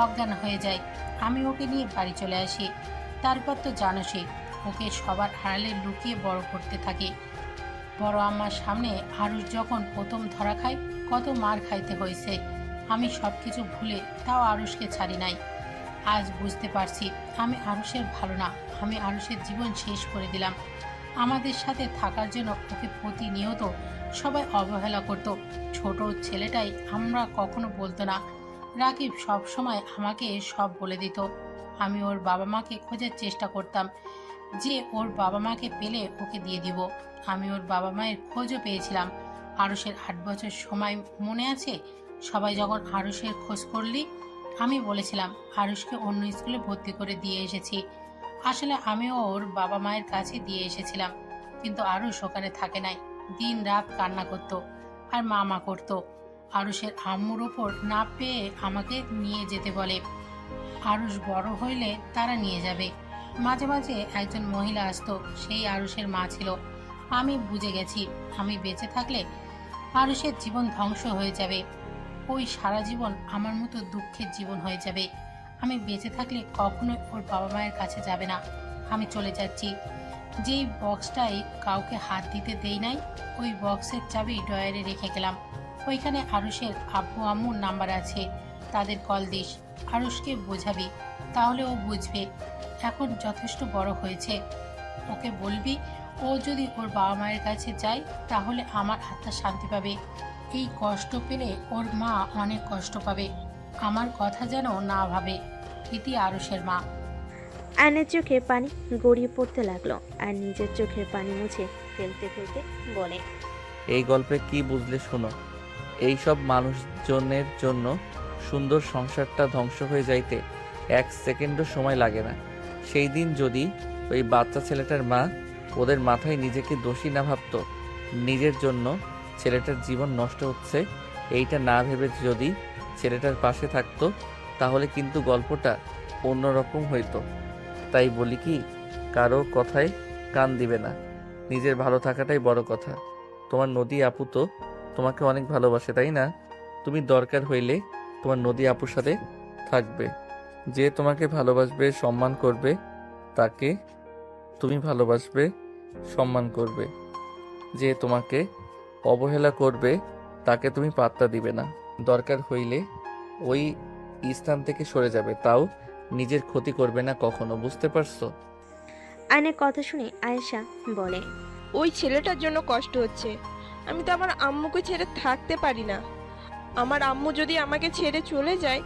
Speaker 13: অজ্ঞান হয়ে যায়। আমি ওকে নিয়ে বাড়ি চলে আসি। তারপর তো জানোসই, ওকে সবার আড়ালে লুকিয়ে বড় করতে থাকি। বড় আম্মার সামনে আরুষ যখন প্রথম ধরা খায়, কত মার খাইতে হয়েছে। আমি সব কিছু ভুলে তাও আরুষকে ছাড়ি নাই। আজ বুঝতে পারছি আমি আরুষের ভালো না, আমি আরুষের জীবন শেষ করে দিলাম। আমাদের সাথে থাকার জন্য ওকে প্রতিনিয়ত সবাই অবহেলা করত। ছোট ছেলেটাই আমরা কখনো বলতো না। রাকিব সব সময় আমাকে সব বলে দিত। আমি ওর বাবা মাকে খোঁজার চেষ্টা করতাম, যে ওর বাবা মাকে পেলে ওকে দিয়ে দিব। আমি ওর বাবা মায়ের খোঁজও পেয়েছিলাম। আরুষের 8 বছর সময় মনে আছে? সবাই যখন আরুষের খোঁজ করলি, আমি বলেছিলাম আরুষকে অন্য স্কুলে ভর্তি করে দিয়ে এসেছি। আসলে আমিও ওর বাবা মায়ের কাছে দিয়ে এসেছিলাম, কিন্তু আরুষ ওখানে থাকে নাই। দিন রাত কান্না করতো আর মা করতো। আরুষের আম্মুর ওপর না পেয়ে আমাকে নিয়ে যেতে বলে। আরুষ বড় হইলে তারা নিয়ে যাবে। মাঝে মাঝে একজন মহিলা আসতো, সেই আরুষের মা ছিল। আমি বুঝে গেছি আমি বেঁচে থাকলে আরুষের জীবন ধ্বংস হয়ে যাবে। ওই সারা জীবন আমার মতো দুঃখের জীবন হয়ে যাবে। আমি বেঁচে থাকলে কখনোই ওর বাবা মায়ের কাছে যাবে না। আমি চলে যাচ্ছি। যেই বক্সটাই কাউকে হাত দিতে দেই নাই, ওই বক্সের চাবি ড্রয়ারে রেখে গেলাম। ওইখানে আরুষের আব্বু আম্মুর নাম্বার আছে, তাদের কল দিস। আরুষকে বোঝাবি, তাহলে ও বুঝবে। এখন যথেষ্ট বড় হয়েছে, ওকে বলবি ও যদি ওর বাবা মায়ের কাছে যায় তাহলে আমার আত্মা শান্তি পাবে। এই কষ্ট পেলে ওর মা অনেক কষ্ট পাবে। আমার কথা যেন না ভাবে। ইতি আরুষের মা।
Speaker 4: আয়নের চোখে পানি গড়িয়ে পড়তে লাগলো। আর নিজের চোখের পানি মুছে ফেলতে ফেলতে বলে,
Speaker 1: এই গল্পে কি বুঝলে শোনো। এইসব মানুষজনের জন্য সুন্দর সংসারটা ধ্বংস হয়ে যাইতে 1 সেকেন্ডও সময় লাগে না। সেই দিন যদি ওই বাচ্চা ছেলেটার মা ওদের মাথায় নিজেকে দোষী না ভাবতো, নিজের জন্য ছেলেটার জীবন নষ্ট হচ্ছে এইটা না ভেবে যদি ছেলেটার পাশে থাকতো, তাহলে কিন্তু গল্পটা অন্যরকম হইতো। তাই বলি কি, কারো কথায় কান দিবে না, নিজের ভালো থাকাটাই বড় কথা। তোমার নদী আপু তো তোমাকে অনেক ভালোবাসে, তাই না? তুমি দরকার হইলে তোমার নদী আপুর সাথে থাকবে। যে তোমাকে ভালোবাসবে, সম্মান করবে, তাকে তুমি ভালোবাসবে, সম্মান করবে। যে তোমাকে অবহেলা করবে, তাকে তুমি পাত্তা দিবে না। দরকার হইলে ওই স্থান থেকে সরে যাবে, তাও নিজের ক্ষতি করবে না কখনো। বুঝতে পারছো?
Speaker 4: আয়নের কথা শুনে আয়েশা বলে,
Speaker 11: ওই ছেলেটার জন্য কষ্ট হচ্ছে। আমি তো আমার আম্মুকে ছেড়ে থাকতে পারি না। আমার আম্মু যদি আমাকে ছেড়ে চলে যায়,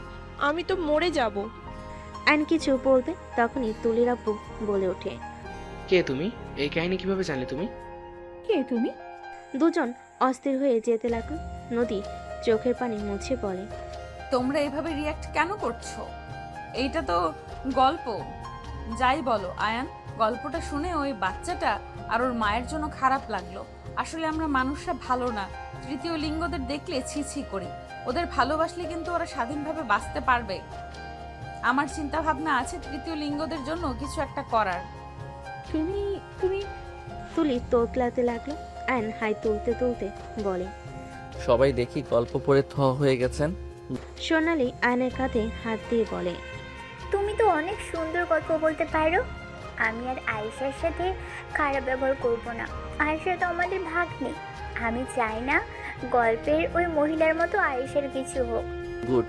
Speaker 11: আমি তো মরে যাব।
Speaker 4: আয়ন কিছু বলবে, তখনই তুলির আব্বু বলে ওঠে,
Speaker 9: কে তুমি? এই কাহিনী কিভাবে জানলে তুমি?
Speaker 12: কে তুমি?
Speaker 4: দুজন অস্থির হয়ে যেতে লাগলো। নদী চোখের পানি মুছে বলে,
Speaker 2: তোমরা এভাবে রিয়াক্ট কেন করছো? এইটা তো গল্প। যাই বলো আয়ান, গল্পটা শুনে ওই বাচ্চাটা আর ওর মায়ের জন্য খারাপ লাগলো। আসলে আমরা মানুষরা ভালো না, তৃতীয় লিঙ্গদের দেখলে ছি ছি করি। ওদের ভালোবাসলে কিন্তু ওরা স্বাধীনভাবে বাঁচতে পারবে। আমার চিন্তা ভাবনা আছে তৃতীয় লিঙ্গদের জন্য কিছু একটা করার।
Speaker 4: তুমি তুমি তুলি তোতলাতে লাগলো। আয়ন হাই তুলতে তুলতে বলে।
Speaker 1: সবাই দেখি গল্প পড়ে হয়ে গেছেন।
Speaker 4: সোনালি আয়নের কাঁধে হাত দিয়ে বলে,
Speaker 10: তুমি তো অনেক সুন্দর গল্প বলতে পারো। আমি আর আয়েশার সাথে খারাপ ব্যবহার করব না। আয়েশা তো আমাদের ভাগ্নি। আমি চাই না গল্পের ওই মহিলার মতো আয়েশার কিছু হোক।
Speaker 1: গুড,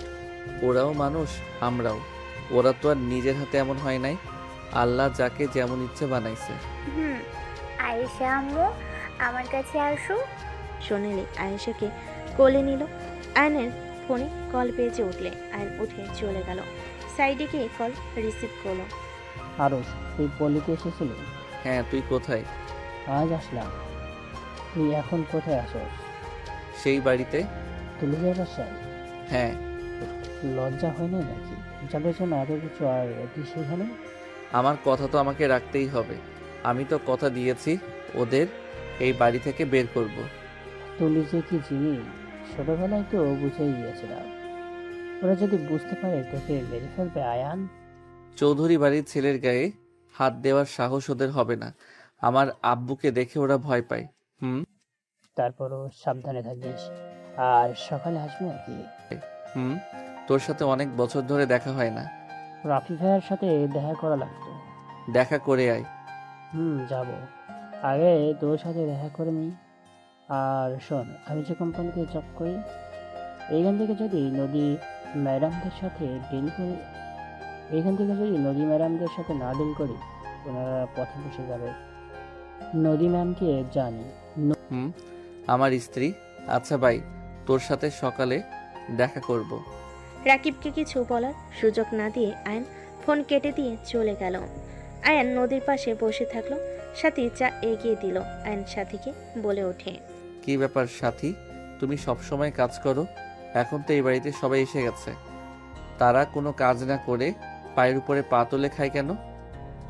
Speaker 1: ওরাও মানুষ, আমরাও। ওরা তো আর নিজের হাতে এমন হয় নাই, আল্লাহ যাকে যেমন ইচ্ছে বানাইছে।
Speaker 10: আয়েশা আম্মু আমার কাছে আসো।
Speaker 4: সোনালি আয়েশাকে কোলে নিল। আয়নের ফোনে কল বেজে উঠলে আয়ন উঠে চলে গেল। সাইডে গিয়ে কল রিসিভ করলো।
Speaker 14: আরুষ, তুই পল্লীতে এসেছিলি?
Speaker 1: হ্যাঁ, তুই কোথায়?
Speaker 14: আজ আসলাম। তুই এখন কোথায় আসস?
Speaker 1: সেই বাড়িতে।
Speaker 14: তুলিদের বাসায়?
Speaker 1: হ্যাঁ।
Speaker 14: লজ্জা হয় না নাকি যাদের জন্য এত কিছু, আর তুই সেখানে?
Speaker 1: আমার কথা তো আমাকে রাখতেই হবে। আমি তো কথা দিয়েছি ওদের এই বাড়ি থেকে বের করব।
Speaker 14: তুলি যে কি জিনিস ছোটবেলায় তো বুঝেই গিয়েছিলাম। ওরা যদি বুঝতে পারে তোকে মেরে ফেলবে আয়ান।
Speaker 1: চৌধুরী বাড়ির ছেলের গায়ে হাত দেওয়ার সাহস ওদের হবে না। আমার আব্বুকে দেখে ওরা ভয় পায়।
Speaker 14: তারপরও সাবধানে থাকিস। আর সকালে আসবি নাকি?
Speaker 1: তোর সাথে অনেক বছর ধরে দেখা হয় না।
Speaker 14: রাফি ভাইয়ের সাথে দেখা করা লাগতো।
Speaker 1: দেখা করে আয়।
Speaker 14: যাব। আগে তোর সাথে দেখা করে নিই। আর শোন, আমি যে কোম্পানিতে জব করি, এইখান থেকে যদি নদী ম্যাডামদের সাথে না ডিল করি, ওনারা পথে বসে যাবে। নদী ম্যামকে জানি।
Speaker 1: আমার স্ত্রী। আচ্ছা ভাই, তোর সাথে সকালে দেখা করব।
Speaker 4: রাকিবকে কিছু বলার সুযোগ না দিয়ে আয়ন ফোন কেটে দিয়ে চলে গেল। আয়ন নদীর পাশে বসে থাকলো। সাথী চা এগিয়ে দিল। আয়ন সাথীকে বলে ওঠে,
Speaker 1: কি ব্যাপার সাথী, তুমি সব সময় কাজ করো, এখন তো এই বাড়িতে সবাই এসে গেছে, তারা কোনো কাজ না করে পায়ের উপরে পা তুলে খায় কেন?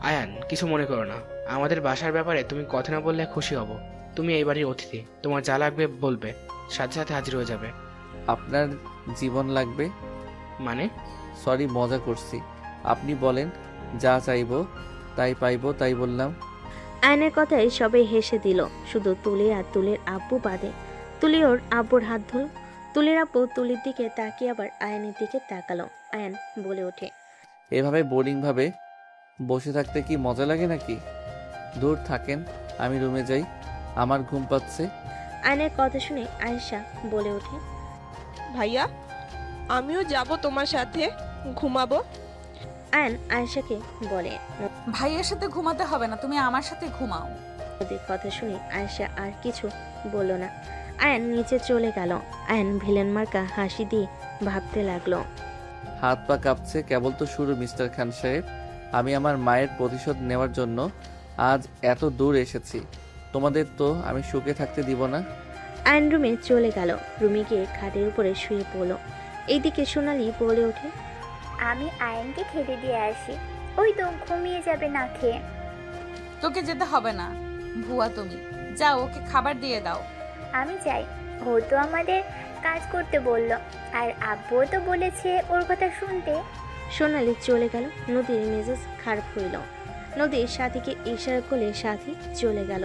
Speaker 9: আয়ান, কিছু মনে করো না। আমাদের বাসার ব্যাপারে তুমি কথা না বললে খুশি হব। তুমি এই বাড়ির অতিথি, তোমার যা লাগবে বলবে, সাথে সাথে হাজির হয়ে যাবে।
Speaker 1: আপনার জীবন লাগবে
Speaker 9: মানে?
Speaker 1: সরি, মজা করছি। আপনি বলেন, যা চাইবো তাই পাইবো, তাই বললাম।
Speaker 4: আয়নের কথায় সবাই হেসে দিল, শুধু তুলি আর তুলির আব্বু বাদে। তুলি ওর আব্বুর হাত ধরল। তুলির আব্বু তুলির দিকে তাকিয়ে আবার আয়নের দিকে তাকালো। আয়ন বলে ওঠে,
Speaker 1: এভাবে বোরিং ভাবে বসে থাকতে কি মজা লাগে নাকি? দূর থাকেন, আমি রুমে যাই, আমার ঘুম পাচ্ছে।
Speaker 4: আয়নের কথা শুনে আয়েশা বলে ওঠে,
Speaker 11: ভাইয়া আমিও যাব তোমার সাথে, ঘুমাবো।
Speaker 4: আয়ন আয়েশাকে বলে,
Speaker 2: ভাইয়ের সাথে ঘুমাতে হবে না, তুমি আমার সাথে ঘুমাও।
Speaker 4: ওদের কথা শুনে আয়েশা আর কিছু বলল না। আয়ন নিচে চলে গেল। আয়ন ভিলেন মার্কা হাসি দিয়ে ভাবতে লাগলো,
Speaker 1: হাত পা কাঁপছে, কেবল তো শুরু মিস্টার খান সাহেব। আমি আমার মায়ের প্রতিশোধ নেওয়ার জন্য আজ এত দূর এসেছি, তোমাদের তো আমি সুখে থাকতে দিব না।
Speaker 4: আয়ন রুমে চলে গেল। রুমে গিয়ে খাটের উপরে শুয়ে পড়ল। এইদিকে সোনালি বলে ওঠে,
Speaker 10: আমি আয়নকে খেতে দিয়ে আসি, ওই তো ঘুমিয়ে যাবে না খেয়ে।
Speaker 2: তোকে যেতে হবে না ভুয়া, তুমি যাও, ওকে খাবার দিয়ে দাও।
Speaker 10: আমি যাই, ও তো আমাদের কাজ করতে বলল, আর আব্বুও তো বলেছে ওর কথা শুনতে।
Speaker 4: সোনালি চলে গেল। নদীর মেজাজ খারাপ হইল। নদীর সাথীকে ইশারা করলে সাথী চলে গেল।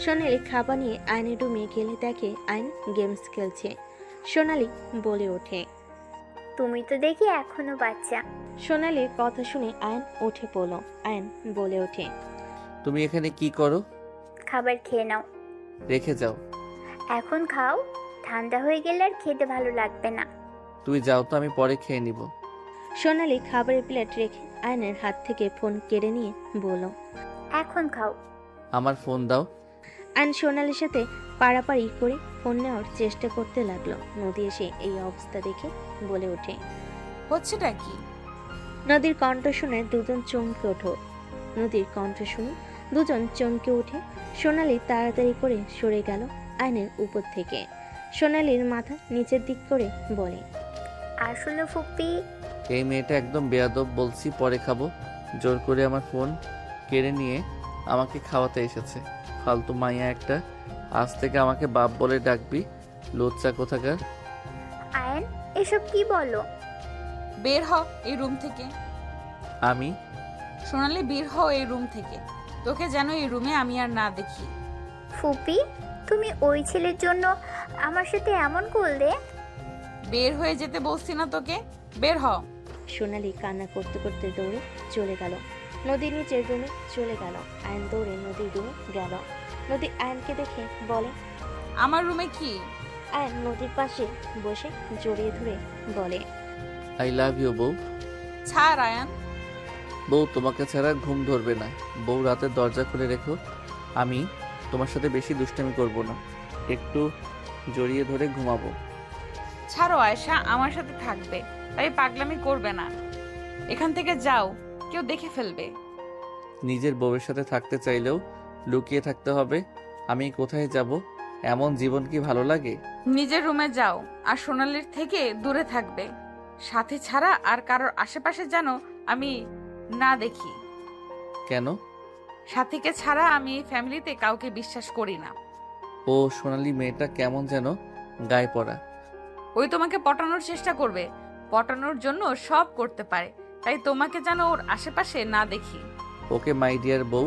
Speaker 4: সোনালি খাবার নিয়ে আয়নের রুমে গেলে দেখে আয়ন গেমস খেলছে। সোনালি বলে ওঠে,
Speaker 10: তুমি তো দেখি এখনো বাচ্চা।
Speaker 4: সোনালির কথা শুনে আয়ন উঠে পড়ল। আয়ন বলে ওঠে,
Speaker 1: তুমি এখানে কি করো?
Speaker 10: খাবার খেয়ে নাও।
Speaker 1: রেখে যাও।
Speaker 10: এখন খাও, ঠান্ডা হয়ে গেলে আর খেতে ভালো লাগবে না।
Speaker 1: তুই যাও তো, আমি পরে খেয়ে নিব।
Speaker 4: সোনালি খাবারের প্লেট রেখে আয়নের হাত থেকে ফোন কেড়ে নিয়ে বলল,
Speaker 10: এখন খাও।
Speaker 1: আমার ফোন দাও।
Speaker 4: আয়ন সোনালির সাথে পাড়াপাড়ি করে ফোন নেওয়ার চেষ্টা করতে লাগলো। নদী এসে এই অবস্থা দেখে বলে ওঠে,
Speaker 2: হচ্ছেটা কি?
Speaker 4: নদীর কণ্ঠ শুনে দুজন চমকে ওঠে। নদীর কণ্ঠ শুনে দুজন চমকে উঠে। সোনালি তাড়াতাড়ি করে সরে গেল আয়নের উপর থেকে। সোনালির মাথা নিচের দিক করে বলে,
Speaker 10: আসলে ফুপি,
Speaker 1: এই মেয়েটা একদম বেয়াদব, বলছি পরে খাবো। জোর করে আমার ফোন কেড়ে নিয়ে আমাকে খাওয়াতে এসেছে। ফালতু মাইয়া একটা। আজ থেকে আমাকে বাপ বলে ডাকবি, লোচ্চা কোথাকার।
Speaker 10: আয়ান এসব কি বলো?
Speaker 2: বের হ এই রুম থেকে।
Speaker 1: আমি
Speaker 2: সোনালি, বের হ এই রুম থেকে। তোকে যেন এই রুমে আমি আর না দেখি।
Speaker 10: ফুপি, তুমি ওই ছেলের জন্য আমার সাথে এমন করলে?
Speaker 2: বের হয়ে যেতে বলছি না তোকে? বের হ।
Speaker 4: সোনালি কান্না করতে করতে দৌড়ে চলে গেল। নদী নিচের রুমে চলে গেল। আয়ন দৌড়ে নদীর রুমে গেল। নদী আয়নকে দেখে বলে,
Speaker 2: আমার রুমে কি?
Speaker 4: আয়ন নদীর পাশে বসে জড়িয়ে ধরে বলে,
Speaker 1: আই লাভ ইউ বউ।
Speaker 2: ছাড় আয়ান।
Speaker 1: বউ, তোমাকে ছাড়া ঘুম ধরবে না। বউ, রাতের দরজা খুলে রেখো। আমি তোমার সাথে বেশি দুষ্টামি করব না, একটু জড়িয়ে ধরে ঘুমাবো।
Speaker 2: ছাড়ো আয়েশা, আমার সাথে থাকবে, তাই পাগলামি করবে না। এখান থেকে যাও, কেউ দেখে ফেলবে।
Speaker 1: নিজের বউয়ের সাথে থাকতে চাইলেও লুকিয়ে থাকতে হবে। আমি কোথায় যাব? এমন জীবন কি ভালো লাগে?
Speaker 2: নিজের রুমে যাও, আর সোনালির থেকে দূরে থাকবে। সাথে ছাড়া আর কারোর আশেপাশে যেন আমি না দেখি।
Speaker 1: কেন?
Speaker 2: সাথীকে ছাড়া আমি এই ফ্যামিলিতে কাউকে বিশ্বাস করি না।
Speaker 1: ও সোনালি মেয়েটা কেমন যেন গায়ে পড়া।
Speaker 2: ওই তোমাকে পটানোর চেষ্টা করবে, পটানোর জন্য সব করতে পারে, তাই তোমাকে যেন ওর আশেপাশে না দেখি।
Speaker 1: ওকে মাই ডিয়ার বউ।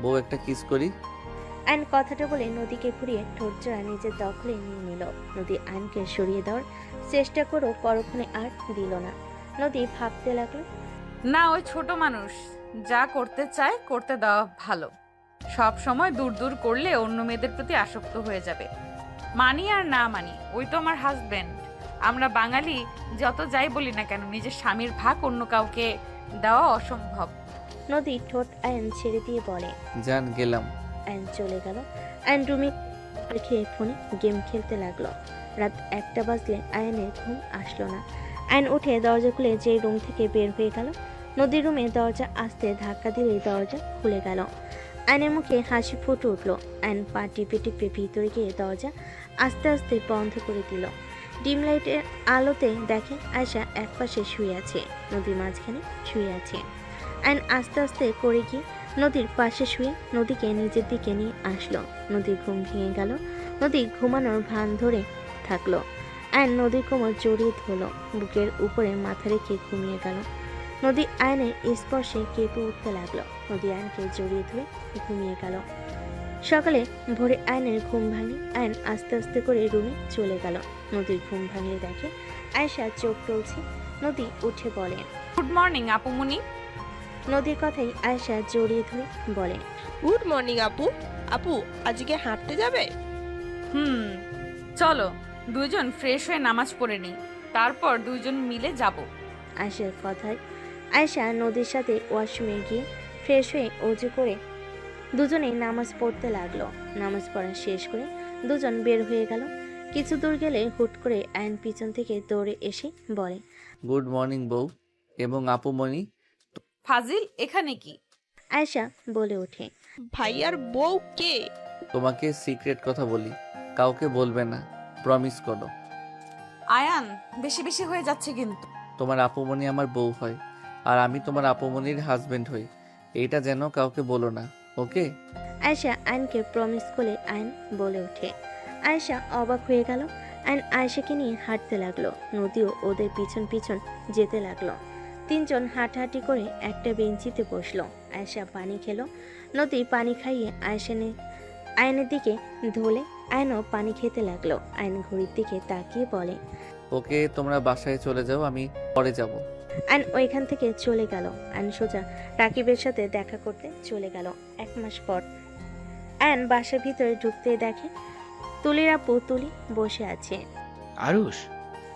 Speaker 1: বউ, একটা কিস করি।
Speaker 4: আয়ন কথাটা বলে নদীকে ঘুরিয়ে ঠোঁট জোড়া নিজের দখলে নিয়ে নিল। নদী আয়নকে সরিয়ে দেওয়ার চেষ্টা করেও পরক্ষণে আর দিল না। নদী ভাবতে লাগলো,
Speaker 2: না, ওই ছোট মানুষ, যা করতে চায় করতে দেওয়া ভালো। সব সময় দূর দূর করলে অন্য মেয়েদের প্রতি আসক্ত হয়ে যাবে। মানি আর না মানি, ওই তো আমার হাজবেন্ড। আমরা বাঙালি যত যাই বলি না কেন, নিজের স্বামীর ভাগ অন্য কাউকে দেওয়া অসম্ভব।
Speaker 4: নদী ঠোঁট আয়ন ছেড়ে দিয়ে বলে,
Speaker 1: জান গেলাম।
Speaker 4: আয়ন চলে গেল। আয়ন রুমে খেয়ে ফোনে গেম খেলতে লাগলো। রাত 1টা বাজলে আয়নের ঘুম আসলো না। আয়ন উঠে দরজা খুলে যে রুম থেকে বের হয়ে গেল। নদীর রুমে দরজা আসতে ধাক্কা দিলেই দরজা খুলে গেল। আয়নের মুখে হাসি ফুটে উঠলো। আয়ন পা টিপে টিপে ভিতরে গিয়ে দরজা আস্তে আস্তে বন্ধ করে দিল। ডিম লাইটের আলোতে দেখে আয়শা একপাশে শুয়ে আছে, নদীর মাঝখানে শুয়ে আছে। আয়ন আস্তে আস্তে করে গিয়ে নদীর পাশে শুয়ে নদীকে নিজের দিকে নিয়ে আসলো। নদীর ঘুম ভেঙে গেল। নদী ঘুমানোর ভান ধরে থাকলো। আয়ন নদীর কোমর জড়িয়ে ধরল, বুকের উপরে মাথা রেখে ঘুমিয়ে গেল। নদী আয়নের স্পর্শে কেঁপে উঠতে লাগলো। নদী আয়নকে জড়িয়ে ধরে ঘুমিয়ে গেল। সকালে ভোরে আয়নের ঘুম ভাঙে। আয়ন আস্তে আস্তে করে রুমে চলে গেল। নদীর ঘুম ভাঙলে দেখে আয়েশা চোখ টলছে। নদী উঠে বলে,
Speaker 2: গুড মর্নিং আপুমনি।
Speaker 4: নদীর কথাই আয়েশা জড়িয়ে ধরে বলে,
Speaker 11: গুড মর্নিং আপু। আপু, আজকে হাঁটতে যাবে?
Speaker 2: চলো দুইজন ফ্রেশ হয়ে নামাজ পড়ে নিই, তারপর দুইজন মিলে যাব।
Speaker 4: আয়েশার কথায় আয়েশা নদীর সাথে ওয়াশরুমে গিয়ে ফ্রেশ হয়ে অজু করে দুজনে নামাজ পড়তে লাগলো। নামাজ পড়া শেষ করে দুজন বের হয়ে গেল। কিছু দূর গেলে হুট করে আয়ন পিছন থেকে দৌড়ে এসে বলে,
Speaker 1: গুড মর্নিং বউ এবং আপুমণি।
Speaker 2: ফাজিল, এখানে কি?
Speaker 4: আয়েশা বলে ওঠে,
Speaker 11: ভাইয়ার বউ কে?
Speaker 1: তোমাকে সিক্রেট কথা বলি, কাউকে বলবে না, প্রমিস করো।
Speaker 2: আয়ান, বেশি বেশি হয়ে যাচ্ছে কিন্তু।
Speaker 1: তোমার আপুমণি আমার বউ হয়, আর আমি তোমার আপুমণির হাজবেন্ড হই। এইটা যেন কাউকে বলো না, ওকে?
Speaker 4: আয়েশা আয়নকে প্রমিস করে আয়ন বলে ওঠে। আয়েশা অবাক হয়ে গেল। আয়ন আয়েশাকে নিয়ে হাঁটতে লাগলো। নদীও ওদের পিছন পিছন যেতে লাগলো। তিনজন হাঁটাহাঁটি করে একটা বেঞ্চিতে বসলো। আয়েশা পানি খেলো। নদী পানি খাইয়ে আয়নের দিকে ধোলে আয়নও পানি খেতে লাগলো। আয়ন ঘড়ির দিকে তাকিয়ে বলে,
Speaker 1: ওকে, তোমরা বাসায় চলে যাও, আমি পরে যাব।
Speaker 4: আয়ন ওইখান থেকে চলে গেল। আয়ন সোজা রাকিবের সাথে দেখা করতে চলে গেল। 1 মাস পর আয়ন বাসার ভিতরে ঢুকতে দেখে তুলির আপু তুলি বসে আছে।
Speaker 9: আরুষ,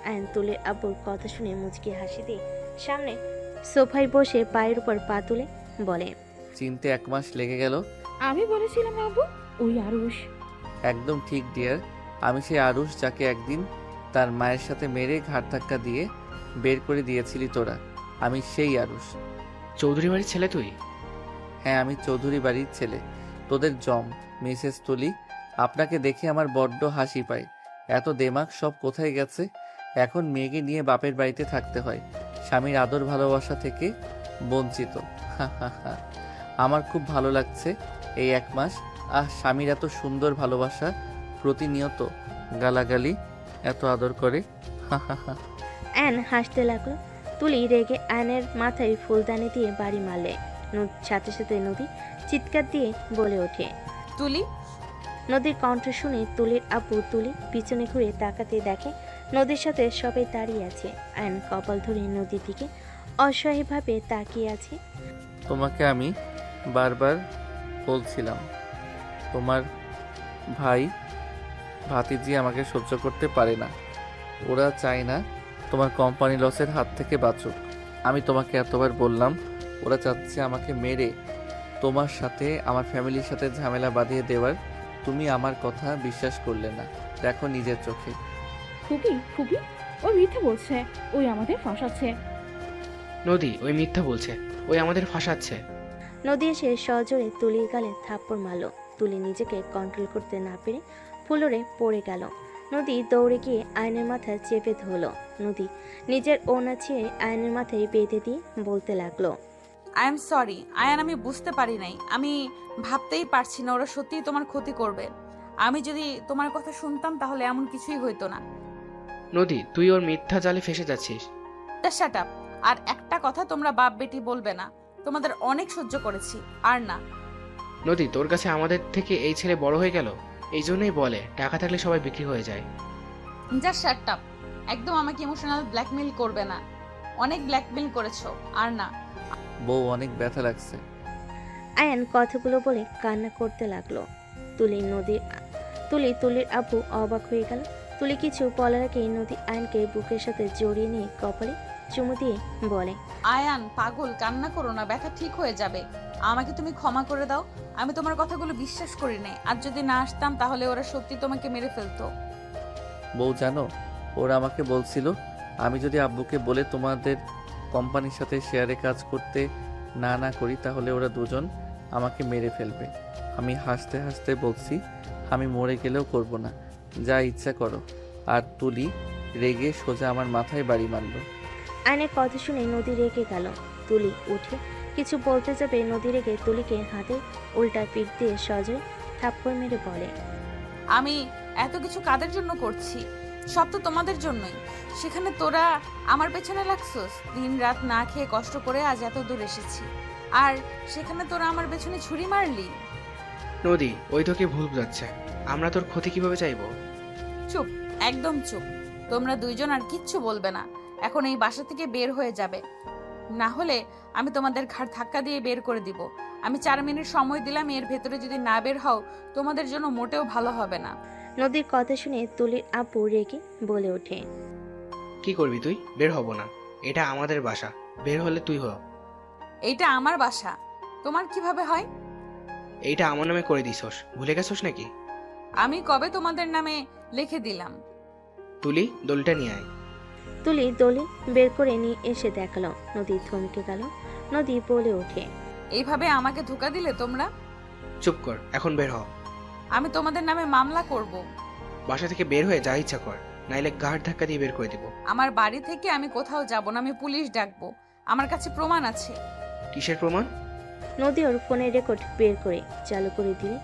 Speaker 4: আয়ন তুলির আব্বুর কথা শুনে মুচকি হাসি দিয়ে সামনে সোফায় বসে পায়ের উপর পা তুলে বলে,
Speaker 1: চিনতে 1 মাস লেগে গেল।
Speaker 12: আমি বলেছিলাম আব্বু, ওই আরুষ।
Speaker 1: একদম ঠিক ডিয়ার, আমি সেই আরুষ যাকে একদিন তার মায়ের সাথে মেরে ঘাট ধাক্কা দিয়ে বের করে দিয়েছিলি তোরা। আমি সেই আরুষ।
Speaker 9: চৌধুরী বাড়ির ছেলে তুই?
Speaker 1: হ্যাঁ, আমি চৌধুরী বাড়ির ছেলে, তোদের জম মিসেস তুলি। আপনাকে দেখে আমার বড্ড হাসি পায়। এত দেমাগ সব কোথায় গেছে? এখন মেয়েকে নিয়ে বাপের বাড়িতে থাকতে হয়, স্বামীর আদর ভালোবাসা থেকে বঞ্চিত। আমার খুব ভালো লাগছে এই 1 মাস। স্বামীর এত সুন্দর ভালোবাসা, প্রতিনিয়ত গালাগালি, এত আদর করে।
Speaker 4: অ্যান হাসতে লাগলো। তুলি রেগে অ্যানের মাথায় ফুলদানি দিয়ে বাড়ি মারলে। সাথে সাথে নদী চিৎকার দিয়ে বলে ওঠে,
Speaker 2: তুলি।
Speaker 4: নদীর কণ্ঠ শুনে তুলির আপু তুলি পিছনে ঘুরে তাকাতে দেখে নদীর সাথে সবাই দাঁড়িয়ে আছে। অ্যান কপাল ধরে নদীর দিকে অসহায়ভাবে তাকিয়ে আছে।
Speaker 1: তোমাকে আমি বারবার বলছিলাম, তোমার ভাই ভাতিজি আমাকে সহ্য করতে পারে না। ওরা চায় না তোমার কোম্পানি লসের হাত থেকে বাঁচুক। আমি তোমাকে এতবার বললাম, ওরা চাচ্ছে আমাকে মেরে তোমার সাথে আমার ফ্যামিলির সাথে ঝামেলা বাঁধিয়ে দেওয়ার। তুমি আমার কথা বিশ্বাস করলে না, দেখো নিজের চোখে।
Speaker 12: ফুপি ফুপি ওই মিথ্যে বলছে, ওই আমাদের ফাঁসাচ্ছে।
Speaker 9: নদী, ওই মিথ্যা বলছে, ওই আমাদের ফাঁসাচ্ছে।
Speaker 4: নদী এসে সজোরে তুলির গালে থাপ্পড় মারল। তুলি নিজেকে কন্ট্রোল করতে না পেরে ফ্লোরে পড়ে গেল। নদী দৌড়ে গিয়ে আয়নের মাথায় চেপে ধরল। নদী নিজের ওড়না ছিঁড়ে আয়নের মাথায় বেঁধে দিয়ে বলতে লাগলো,
Speaker 2: আই এম সরি আয়ান, আমি বুঝতে পারি নাই। আমি ভাবতেই পারছি না ওরা সত্যিই তোমার ক্ষতি করবে। আমি যদি তোমার কথা শুনতাম তাহলে এমন কিছুই হইতো না।
Speaker 9: নদী, তুই ওর মিথ্যা জালে ফেসে যাচ্ছিস।
Speaker 2: Shut up. আর একটা কথা তোমরা বাপ বেটি বলবে না। তোমাদের অনেক সহ্য করেছি, আর না।
Speaker 9: নদী, তোর কাছে আমাদের থেকে এই ছেলে বড় হয়ে গেল, এই জন্যই বলে টাকা থাকলে সবাই বিক্রি হয়ে যায়।
Speaker 2: যা শাট আপ। একদম আমাকে ইমোশনাল ব্ল্যাকমেইল করবে না। অনেক ব্ল্যাকমেইল করেছো, আর না।
Speaker 1: বউ, অনেক ব্যথা লাগছে।
Speaker 4: আয়ান কথাগুলো বলে কান্না করতে লাগলো। তুলির আপু অবাক হয়ে গেল। তুলি কিছু বলার আগে নদী আয়নকে বুকের সাথে জড়িয়ে নিয়ে কপালে চুমু দিয়ে বলে,
Speaker 2: আয়ান পাগল, কান্না করো না, ব্যথা ঠিক হয়ে যাবে। আমাকে তুমি ক্ষমা করে দাও। আমি তোমার কথাগুলো বিশ্বাস করি নাই। আর যদি না আসতাম তাহলে ওরা সত্যি তোমাকে মেরে ফেলতো।
Speaker 1: বউ জানো, ওরা আমাকে বলছিল আমি যদি আব্বুকে বলে তোমাদের কোম্পানির সাথে শেয়ারে কাজ করতে না করি তাহলে ওরা দুজন আমাকে মেরে ফেলবে। আমি হাসতে হাসতে বলছি আমি মরে গেলেও করব না, যা ইচ্ছা করো। আর তুলি রেগে সোজা আমার মাথায় বাড়ি মারল।
Speaker 4: আয়নের কথা শুনে নদী রেগে গেল। তুলি উঠে কিছু বলতে যাবে, নদী রেগে তুলিকে হাতে উল্টা পিঠ দিয়ে সজোরে থাপ্পড় মেরে বলে,
Speaker 2: আমি এত কিছু কাদের জন্য করছি? সব তো তোমাদের জন্যই। সেখানে তোরা আমার পেছনে লাগছস। দিন রাত না খেয়ে কষ্ট করে আজ এত দূর এসেছি, আর সেখানে তোরা আমার পেছনে ছুরি মারলি।
Speaker 9: নদী, ওই তোকে ভুল বুঝাচ্ছে। আমরা তোর ক্ষতি কিভাবে চাইবো?
Speaker 2: চুপ, একদম চুপ। তোমরা দুইজন আর কিচ্ছু বলবে না। এখন এই বাসা থেকে বের হয়ে যাবে, না হলে আমি তোমাদের ঘাড় ধাক্কা দিয়ে বের করে দিব। আমি 4 মিনিট সময় দিলাম, এর ভেতরে যদি না বের হও তোমাদের জন্য মোটেও ভালো হবে না।
Speaker 4: নদীর কথা শুনে তুলির আপু রেগে বলে ওঠে,
Speaker 9: কি করবি তুই? বের হব না, এটা আমাদের বাসা। বের হলে তুই হ।
Speaker 2: এইটা আমার বাসা, তোমার কিভাবে হয়?
Speaker 9: এইটা আমার নামে করে দিছস, ভুলে গেছস নাকি?
Speaker 2: আমি কবে তোমাদের নামে লিখে দিলাম?
Speaker 9: তুলি, দলটা নিয়ে আয়।
Speaker 4: তুলি দলি বের করে নিয়ে এসে দেখালো। নদী থমকে গেল। নদী বলে ওঠে,
Speaker 2: এইভাবে আমাকে ধোকা দিলে তোমরা?
Speaker 9: চুপ কর, এখন বের হ।
Speaker 2: আমি তোমাদের নামে মামলা করব।
Speaker 9: বাসা থেকে বের হয়ে যা ইচ্ছা কর, নাইলে ঘাট ধাক্কা দিয়ে বের করে দিব।
Speaker 2: আমার বাড়ি থেকে আমি কোথাও যাব না, আমি পুলিশ ডাকবো। আমার কাছে প্রমাণ আছে।
Speaker 9: কিসের প্রমাণ?
Speaker 4: নদী ওর ফোনের রেকর্ড বের করে চালু করে দিলে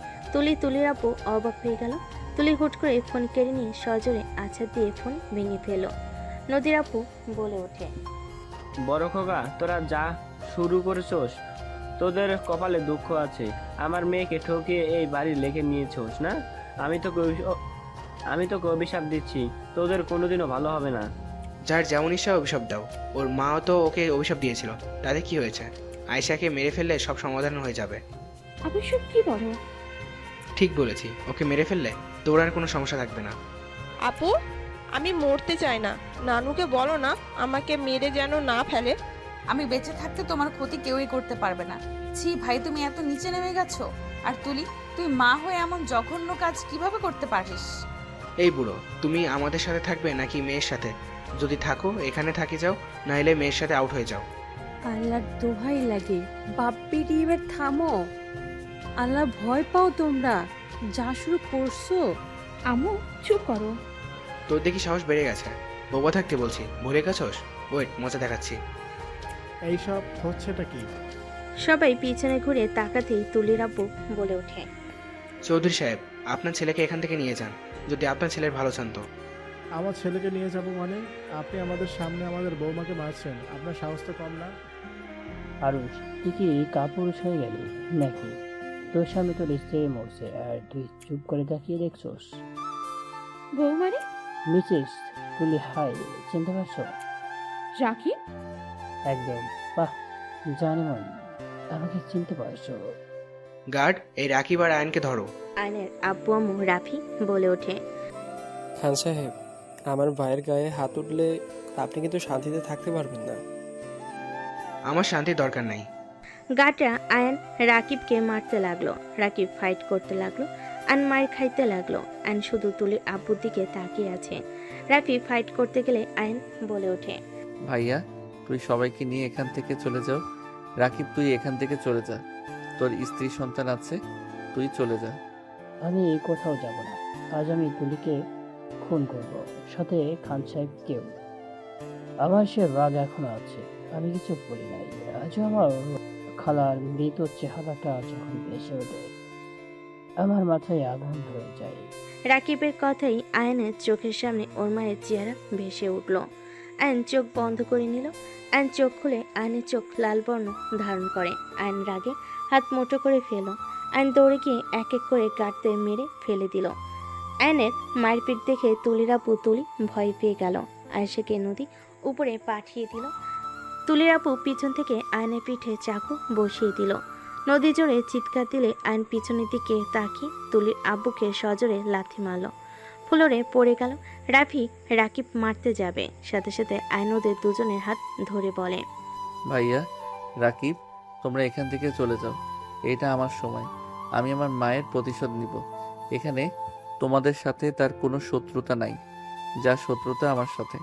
Speaker 4: তুলির আপু অবাক হয়ে গেল। তুলি হুট করে ফোন কেড়ে নিয়ে সজোরে আছাড় দিয়ে ফোন ভেঙে ফেল। নদীর আপু বলে ওঠে,
Speaker 7: বড় খোকা, তোরা যা শুরু করেছোস, তোদের কপালে দুঃখ আছে। আমার মেয়েকে ঠকিয়ে এই বাড়ি লেখে নিয়েছোস না? আমি তোকে অভিশাপ দিচ্ছি, তোদের কোনোদিনও ভালো হবে না।
Speaker 9: যার যেমন ইচ্ছা অভিশাপ দাও। ওর মাও তো ওকে অভিশাপ দিয়েছিল, তাতে কি হয়েছে? আয়েশাকে মেরে ফেললে সব সমাধান হয়ে যাবে।
Speaker 12: অবশ্যই কি বলো?
Speaker 9: ঠিক বলেছি, ওকে মেরে ফেললে তোর আর কোনো সমস্যা থাকবে না।
Speaker 11: আপু, আমি মরতে চাই না। নানুকে বলো না আমাকে মেরে যেন না ফেলে।
Speaker 2: আমি বেঁচে থাকতে তোমার ক্ষতি কেউই করতে পারবে না। ছি ভাই, তুমি এত নিচে নেমে গেছো। আর তুই মা হয়ে এমন জঘন্য কাজ কিভাবে করতে পারিস?
Speaker 9: এই বুড়ো, তুমি আমাদের সাথে থাকবে নাকি মেয়ের সাথে? যদি থাকো এখানে থাকি যাও, নাইলে মেয়ের সাথে আউট হয়ে যাও।
Speaker 15: আল্লাহর দোহাই লাগে, বাপ্পি এবার থামো। আল্লাহ ভয় পাও তোমরা, যা শুরু করছো।
Speaker 12: আম্মু চুপ করো।
Speaker 9: তোর দেখি সাহস বেড়ে গেছে। বোবা থাকতে বলছি, ভুলে গেছস? ওয়েট, মজা দেখাচ্ছি।
Speaker 3: এইসব হচ্ছেটা কি?
Speaker 4: সবাই পিছনে ঘুরে তাকাতেই তুলির আব্বু বলে ওঠে,
Speaker 9: চৌধুরী সাহেব, আপনার ছেলেকে এখান থেকে নিয়ে যান, যদি আপনার ছেলের ভালো চান তো।
Speaker 3: আমার ছেলেকে নিয়ে যাব মানে? আপনি আমাদের সামনে আমাদের বৌমাকে মারছেন, আপনার সাহস তো কম না?
Speaker 14: আরুষ, তুই কি কাপুরুষ হয়ে গেলি নাকি? তোর সামনে তোর স্ত্রী মরছে আর তুই চুপ করে তাকিয়ে দেখছোস?
Speaker 12: বউ মানে?
Speaker 14: মিসেস তুলি, হাই, চিনতে পারছো?
Speaker 12: রাকিব?
Speaker 14: একদম, বাহ, জানি মন, আমাকে চিনতে পারছো।
Speaker 9: গার্ড, এই রাকিব আর আয়নকে ধরো।
Speaker 4: আয়নের আব্বু আম্মু রাফি বলে ওঠে,
Speaker 6: খান সাহেব, আমার ভাইয়ের গায়ে হাত উঠলে আপনি কিন্তু শান্তিতে থাকতে পারবেন না।
Speaker 9: আমার শান্তির দরকার নাই।
Speaker 4: গাটা আয়ন রাকিবকে মারতে লাগলো। রাকিব ফাইট করতে লাগলো, আয়ন মার খাইতে লাগলো। আয়ন শুধু তুলির আব্বুর দিকে তাকিয়ে আছে। রাফি ফাইট করতে গেলে আয়ন বলে ওঠে,
Speaker 1: ভাইয়া, তুই সবাইকে নিয়ে এখান থেকে চলে যাও। রাকিব, তুই এখান থেকে চলে যা। তোর স্ত্রী সন্তান আছে, তুই চলে যা।
Speaker 14: আমি কোথাও যাব না। আজ আমি তুলিকে খুন করব, সাথে খান সাহেবকেও। আমার সে রাগ এখনো আছে, আমি কিছু বলি নাই। আজও আমার খালার মৃত চেহারাটা যখন ভেসে ওঠে, আমার মাথায় আগুন ধরে যায়।
Speaker 4: রাকিবের কথাই আয়নের চোখের সামনে ওর মায়ের চেহারা ভেসে উঠল। আয়ন চোখ বন্ধ করে নিল। আয়ন চোখ খুলে আয়নের চোখ লাল বর্ণ ধারণ করে। আয়ন রাগে হাত মুঠো করে ফেল। আয়ন দৌড়ে গিয়ে এক এক করে গার্ডদের মেরে ফেলে দিল। আয়নের মারপিট দেখে তুলির আপু তুলি ভয় পেয়ে গেল। আয়েশাকে নদী উপরে পাঠিয়ে দিল। তুলির আপু পিছন থেকে আয়নের পিঠে চাকু বসিয়ে দিল। নদী জোরে চিৎকার দিলে আয়ন পিছনের দিকে তাকিয়ে তুলির আব্বুকে সজোরে লাথি মারল। ফ্লোরে পড়ে গেল। রাফি রাকিব মারতে যাবে, সাথে সাথে আয়ন ওদের দুজনের হাত ধরে বলে,
Speaker 1: ভাইয়া, রাকিব, তোমরা এখান থেকে চলে যাও। এটা আমার সময়, আমি আমার মায়ের প্রতিশোধ নিব। এখানে তোমাদের সাথে তার কোনো শত্রুতা নাই, যা শত্রুতা আমার সাথে।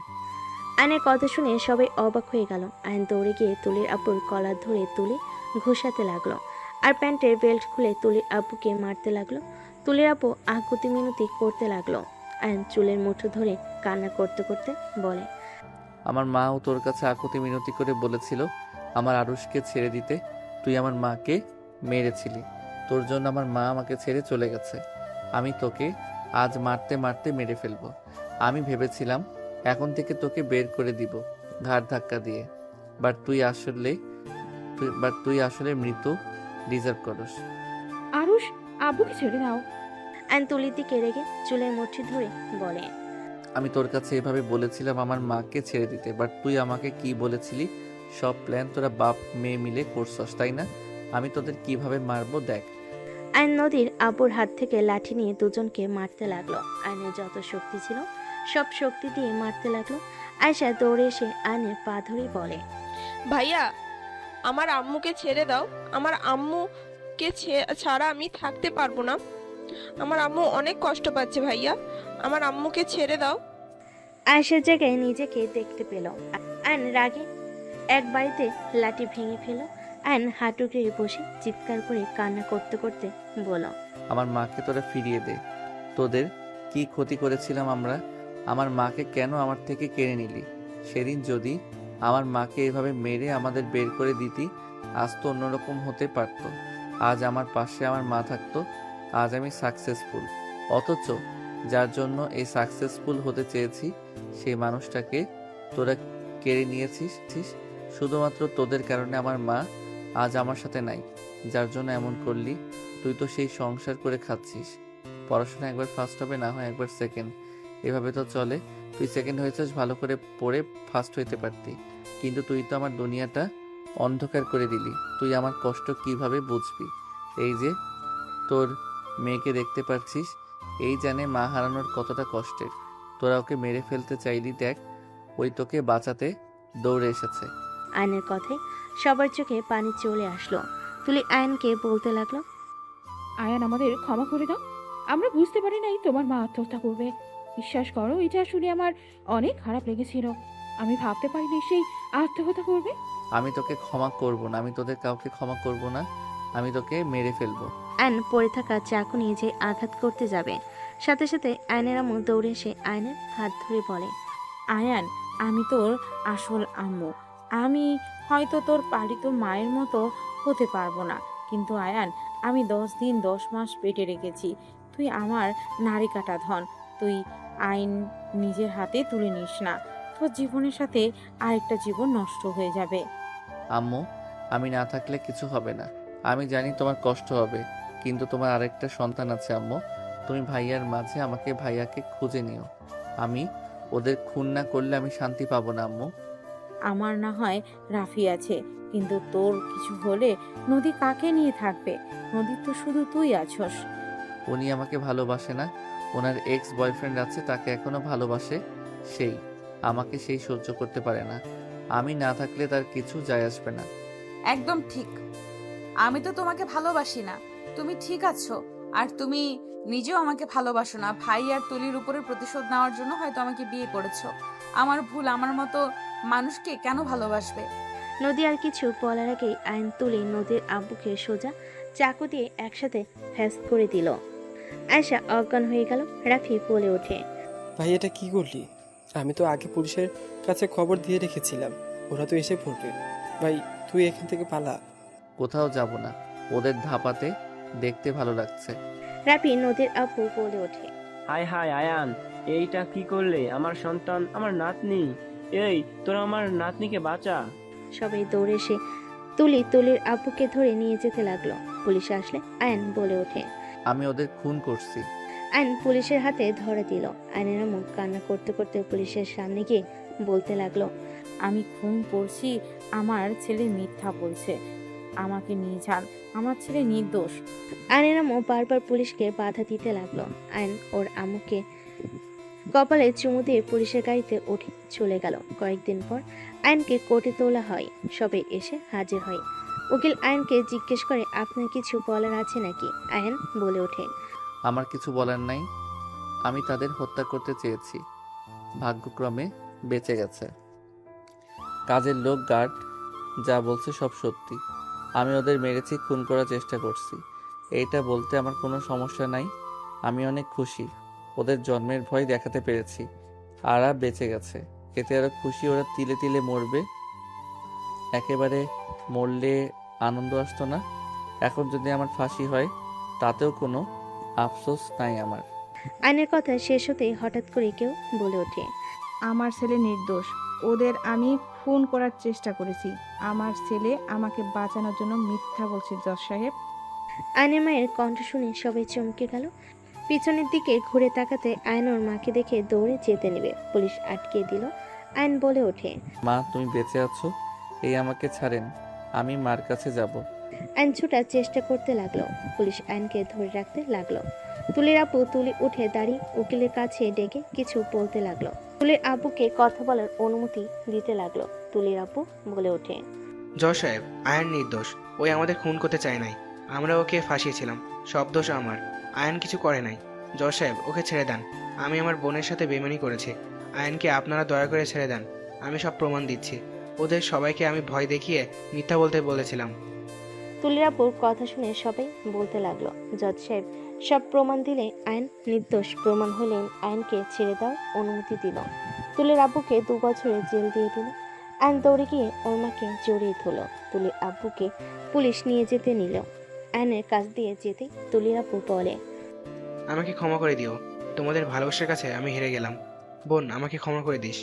Speaker 4: আয়নের কথা শুনে সবাই অবাক হয়ে গেল। আয়ন দৌড়ে গিয়ে তুলির আব্বুর কলার ধরে তুলে ঘুষাতে লাগলো, আর প্যান্টের বেল্ট খুলে তুলির আব্বুকে মারতে লাগলো। তুলির আব্বু আকুতি মিনতি করতে লাগলো। আয়ন চুলের মুঠো ধরে কান্না করতে করতে বলে,
Speaker 1: আমার মাও তোর কাছে আকুতি মিনতি করে বলেছিল আমার আরুষকে ছেড়ে দিতে। তুই আমার মাকে মেরেছিলি, তোর জন্য আমার মা আমাকে ছেড়ে চলে গেছে। আমি তোকে আজ মারতে মারতে মেরে ফেলবো। আমি ভেবেছিলাম এখন থেকে তোকে বের করে দিব ঘাড় ধাক্কা দিয়ে, বাট তুই আসলে মৃত্যু ডিজার্ভ করস।
Speaker 12: আরুষ, আব্বুকে ছেড়ে দাও।
Speaker 4: আয়ন তুলির দিকে রেগে চুলের মুঠি ধরে বলে,
Speaker 1: আমি তোর কাছে এভাবে বলেছিলাম আমার মাকে ছেড়ে দিতে, বাট তুই আমাকে কি বলেছিলি? সব প্ল্যান তোরা বাপ মেয়ে মিলে করছস, তাই না? আমি তোদের কিভাবে মারবো দেখ।
Speaker 4: আয়ন নদীর আব্বুর হাত থেকে লাঠি নিয়ে দুজনকে মারতে লাগলো। আয়নের যত শক্তি ছিল সব শক্তি দিয়ে মারতে লাগলো। আয়েশা দৌড়ে এসে আয়নের পা ধরে বলে,
Speaker 11: ভাইয়া, আমার আম্মুকে ছেড়ে দাও। আমার আম্মুকে ছাড়া আমি থাকতে পারবো না। আমার আম্মু অনেক কষ্ট পাচ্ছে ভাইয়া, আমার আম্মুকে ছেড়ে দাও।
Speaker 4: আয়েশার জায়গায় নিজেকে দেখতে পেল। আয়ন রাগে এক বাড়িতে লাঠি ভেঙে ফেল। আয়ন হাঁটুকে বসে চিৎকার করে কান্না করতে করতে বলল,
Speaker 1: আমার মাকে তোরা ফিরিয়ে দে। তোদের কি ক্ষতি করেছিলাম আমরা? আমার মাকে কেন আমার থেকে কেড়ে নিলি? সেদিন যদি আমার মাকে এভাবে মেরে আমাদের বের করে দিতি, আজ তো অন্যরকম হতে পারত। আজ আমার পাশে আমার মা থাকতো, আজ আমি সাকসেসফুল। অথচ যার জন্য এই সাকসেসফুল হতে চেয়েছি সেই মানুষটাকে তোরা কেড়ে নিয়েছিস। শুধুমাত্র তোদের কারণে আমার মা আজ আমার সাথে নাই। যার জন্য এমন করলি, তুই তো সেই সংসার করে খাচ্ছিস। পড়াশোনা একবার ফার্স্ট হবে, না হয় একবার সেকেন্ড, এভাবে তো চলে। তুই সেকেন্ড হয়েছিস, ভালো করে পড়ে ফার্স্ট হইতে পারতি, কিন্তু তুই তো আমার দুনিয়াটা অন্ধকার করে দিলি। তুই আমার কষ্ট কিভাবে বুঝবি? এই যে তোর মেয়েকে দেখতে পাচ্ছিস, এই জানে মা হারানোর কতটা কষ্টের। তোরা ওকে মেরে ফেলতে চাইলি, দেখ ওই তোকে বাঁচাতে দৌড়ে এসেছে।
Speaker 4: আয়নের কথায় সবার চোখে পানি চলে আসলো। তুলি আয়নকে বলতে লাগলো,
Speaker 12: আয়ান, আমাদের ক্ষমা করে দাও। আমরা বুঝতে পারি নাই তোমার মা আত্মহত্যা করবে। বিশ্বাস করো, এটা শুনে আমার অনেক খারাপ লেগেছিল। আমি ভাবতে পারিনি সেই আত্মহত্যা করবে।
Speaker 1: আমি তোকে ক্ষমা করব না, আমি তোদের কাউকে ক্ষমা করব না, আমি তোকে মেরে ফেলবো।
Speaker 4: আয়ন পড়ে থাকা চাকু নিয়ে যে আঘাত করতে যাবে, সাথে সাথে আয়নের আম্মু দৌড়ে এসে আয়নের হাত ধরে বলে,
Speaker 5: আয়ান,
Speaker 12: আমি তোর আসল আম্মু। আমি হয়তো তোর পালিত মায়ের মতো হতে পারবো না, কিন্তু আয়ান, আমি 10 দিন 10 মাস পেটে রেখেছি। তুই আমার নারী কাটা ধন। তুই আইন নিজের হাতে তুলে নিস না, তোর জীবনের সাথে আরেকটা জীবন নষ্ট হয়ে যাবে।
Speaker 1: আম্মু, আমি না থাকলে কিছু হবে না। আমি জানি তোমার কষ্ট হবে, কিন্তু তোমার আরেকটা সন্তান আছে আম্মু। তুমি ভাইয়ার মাঝে আমাকে ভাইয়াকে খুঁজে নিও। আমি ওদের খুন না করলে আমি শান্তি পাবো না আম্মু।
Speaker 12: আমার না হয় রাফি আছে, কিন্তু তোর কিছু হলে নদী কাকে নিয়ে থাকবে? নদীর তো শুধু তুই আছস।
Speaker 1: উনি আমাকে ভালোবাসে না, ওনার এক্স বয়ফ্রেন্ড আছে, তাকে এখনো ভালোবাসে। আমাকে সেই সহ্য করতে পারে না। আমি না থাকলে তার কিছু যায় আসবে না।
Speaker 2: একদম ঠিক। আমি তো তোমাকে ভালোবাসি না, তুমি ঠিক আছো। আর তুমি নিজেও আমাকে ভালোবাসো না। ভাই আর তুলির উপরে প্রতিশোধ নেওয়ার জন্য হয়তো আমাকে বিয়ে করেছো। আমার ভুল। আমার মতো মানুষকে কেন ভালোবাসবে?
Speaker 4: নদী আর কিছু বলার আগেই আইন তুলে নদীর আব্বুকে সোজা চাকু দিয়ে একসাথে ফ্যাস করে দিল। আয়শা অজ্ঞান হয়ে গেল। রাফি বলে ওঠে,
Speaker 6: ভাই এটা কি করলি? আমি তো আগে পুলিশের কাছে খবর দিয়ে রেখেছিলাম, ওরা তো এসে পড়বে। ভাই তুই এখান থেকে পালা।
Speaker 1: কোথাও যাব না, ওদের ধাপাতে দেখতে ভালো লাগছে।
Speaker 4: রাফি নদীর আব্বু বলে ওঠে,
Speaker 7: হায় হায় আয়ান, এইটা কি করলে? আমার সন্তান, আমার নাতনি। এই তোরা আমার নাতনিকে বাঁচা।
Speaker 4: সবাই দৌড়ে এসে তুলির আব্বুকে ধরে নিয়ে যেতে লাগলো। পুলিশ আসলে আয়ন বলে ওঠে,
Speaker 1: আমি ওদের খুন করছি।
Speaker 4: আইন পুলিশের হাতে ধরে দিল। আইনের মুখ কান্না করতে করতে পুলিশের সামনে গিয়ে বলতে লাগলো,
Speaker 12: আমি খুন করছি, আমার ছেলে মিথ্যা বলছে, আমাকে নিয়ে যান, আমার ছেলে নির্দোষ।
Speaker 4: আইনের আম্মু বারবার পুলিশকে বাধা দিতে লাগলো। আইন ওর আম্মুকে কপালে চুমু দিয়ে পুলিশের গাড়িতে উঠে চলে গেল। কয়েকদিন পর আইনকে কোর্টে তোলা হয়। সবাই এসে হাজির হয়। উকিল আইনকে জিজ্ঞেস করে, আপনার কিছু বলার আছে নাকি? আইন বলে ওঠে,
Speaker 1: আমার কিছু বলার নাই। আমি তাদের হত্যা করতে চেয়েছি, ভাগ্যক্রমে বেঁচে গেছে। কাজের লোক গার্ড যা বলছে সব সত্যি। আমি ওদের মেরেছি, খুন করার চেষ্টা করছি, এইটা বলতে আমার কোনো সমস্যা নাই। আমি অনেক খুশি ওদের জন্মের ভয় দেখাতে পেরেছি, আর বেঁচে গেছে। এতে আরো খুশি, ওরা তিলে তিলে মরবে। একেবারে মরলে আনন্দ আসতো না। এখন যদি আমার ফাঁসি হয় তাতেও কোনো আফসোস নাই আমার।
Speaker 4: আইনের কথা শেষ হতেই হঠাৎ করে কেউ বলে ওঠে,
Speaker 5: আমার ছেলে নির্দোষ, ওদের আমি খুন করার চেষ্টা করেছি। আমার ছেলে আমাকে বাঁচানোর জন্য মিথ্যা বলছে জজ সাহেব।
Speaker 4: আইনের মায়ের কণ্ঠ শুনে সবাই চমকে গেল। পিছনের দিকে ঘুরে তাকাতে আইন ওর মাকে দেখে দৌড়ে যেতে নেবে, পুলিশ আটকে দিল। আইন বলে ওঠে,
Speaker 1: মা তুমি বেঁচে আছো, এই আমাকে ছাড়েন, আমি মার কাছে যাব।
Speaker 4: আইন ছুটার চেষ্টা করতে লাগলো। পুলিশ আইনকে ধরে রাখতে লাগলো। তুলির আব্বু তুলি উঠে দাঁড়িয়ে উকিলের কাছে ডেকে কিছু বলতে লাগলো। তুলির আব্বুকে কথা বলার অনুমতি দিতে লাগলো। তুলির আব্বু বলে ওঠে,
Speaker 9: জজ সাহেব, আয়ন নির্দোষ। ওই আমাদের খুন করতে চায় নাই, আমরা ওকে ফাঁসিয়েছিলাম। সব দোষ আমার, আয়ন কিছু করে নাই। জজ সাহেব ওকে ছেড়ে দেন। আমি আমার বোনের সাথে বেমানি করেছি। আয়নকে আপনারা দয়া করে ছেড়ে দেন। আমি সব প্রমাণ দিচ্ছি। ওদের সবাইকে আমি ভয় দেখিয়ে মিথ্যা বলতে বলেছিলাম।
Speaker 4: তুলির আব্বুর কথা শুনে সবাই বলতে লাগলো, জজ সাহেব সব প্রমাণ দিলে আইন নির্দোষ প্রমাণ হলে আইনকে ছেড়ে দেওয়ার অনুমতি দিল। তুলির আব্বুকে 2 বছরের জেল দিয়ে দিল। আইন দৌড়ে গিয়ে ওর মাকে জড়িয়ে ধরল। তুলির আব্বুকে পুলিশ নিয়ে যেতে নিল। আইনের কাছ দিয়ে যেতে তুলির আব্বু বলে,
Speaker 9: আমাকে ক্ষমা করে দিও, তোমাদের ভালোবাসার কাছে আমি হেরে গেলাম। বোন, আমাকে ক্ষমা করে দিস।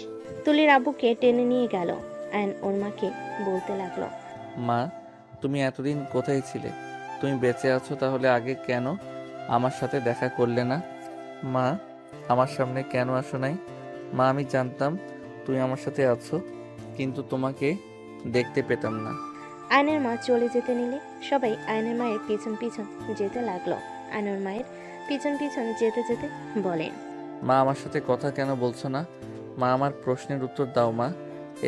Speaker 4: তুলির আব্বুকে টেনে নিয়ে গেল। আইন ওর মাকে বলতে লাগলো,
Speaker 1: মা তুমি এতদিন কোথায় ছিলে? তুমি বেঁচে আছো তাহলে আগে কেন আমার সাথে দেখা করলে না? মা আমার সামনে কেন আসো নাই? মা আমি জানতাম তুমি আমার সাথে আছো, কিন্তু তোমাকে দেখতে পেতাম না।
Speaker 4: আয়নের মা চলে যেতে নিলে সবাই আয়নের মায়ের পিছন পিছন যেতে লাগলো। আয়নের মায়ের পিছন পিছন যেতে যেতে বলে,
Speaker 1: মা আমার সাথে কথা কেন বলছো না? মা আমার প্রশ্নের উত্তর দাও মা,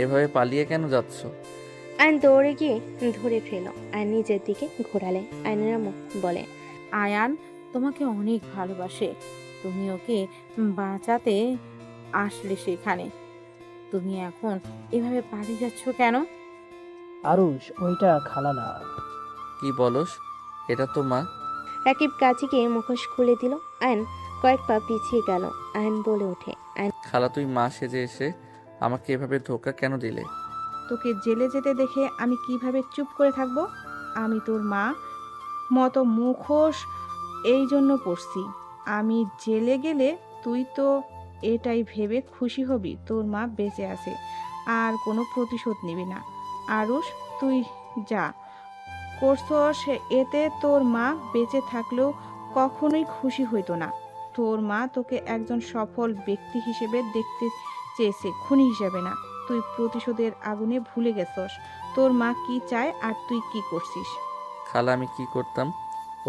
Speaker 1: এভাবে পালিয়ে কেন যাচ্ছ?
Speaker 4: আইন দৌড়ে গিয়ে ধরে ফেলো। আইন নিজের দিকে ঘোরালে। আয়নের আম্মু বলে,
Speaker 12: আয়ান তোমাকে অনেক ভালোবাসে, তুমি ওকে বাঁচাতে আসলে সেখানে, তুমি এখন এভাবে পালিয়ে যাচ্ছ কেন?
Speaker 14: আরুষ, ওইটা খালা না।
Speaker 1: কি বলস? এটা তো মা।
Speaker 4: রাকিব কাছে গিয়ে মুখোশ খুলে দিল। আইন কয়েক পা পিছিয়ে গেল। আইন বলে ওঠে, আইন
Speaker 1: খালা তুই মা সেজে এসে আমাকে এভাবে ধোকা কেন দিলে?
Speaker 5: তোকে জেলে যেতে দেখে আমি কিভাবে চুপ করে থাকবো? আমি তোর মা মতো মুখোশ এই জন্য পড়ছি। আমি জেলে গেলে তুই তো এটাই ভেবে খুশি হবি তোর মা বেঁচে আছে, আর কোনো প্রতিশোধ নিবি না। আরুষ, তুই যা করছস এতে তোর মা বেঁচে থাকলেও কখনোই খুশি হইতো না। তোর মা তোকে একজন সফল ব্যক্তি হিসেবে দেখতে চেয়েছে, খুনি হিসেবে না। তুই প্রতিশোধের আগুনে ভুলে গেছস তোর মা কি চায় আর তুই কি করছিস।
Speaker 1: খালা, আমি কি করতাম?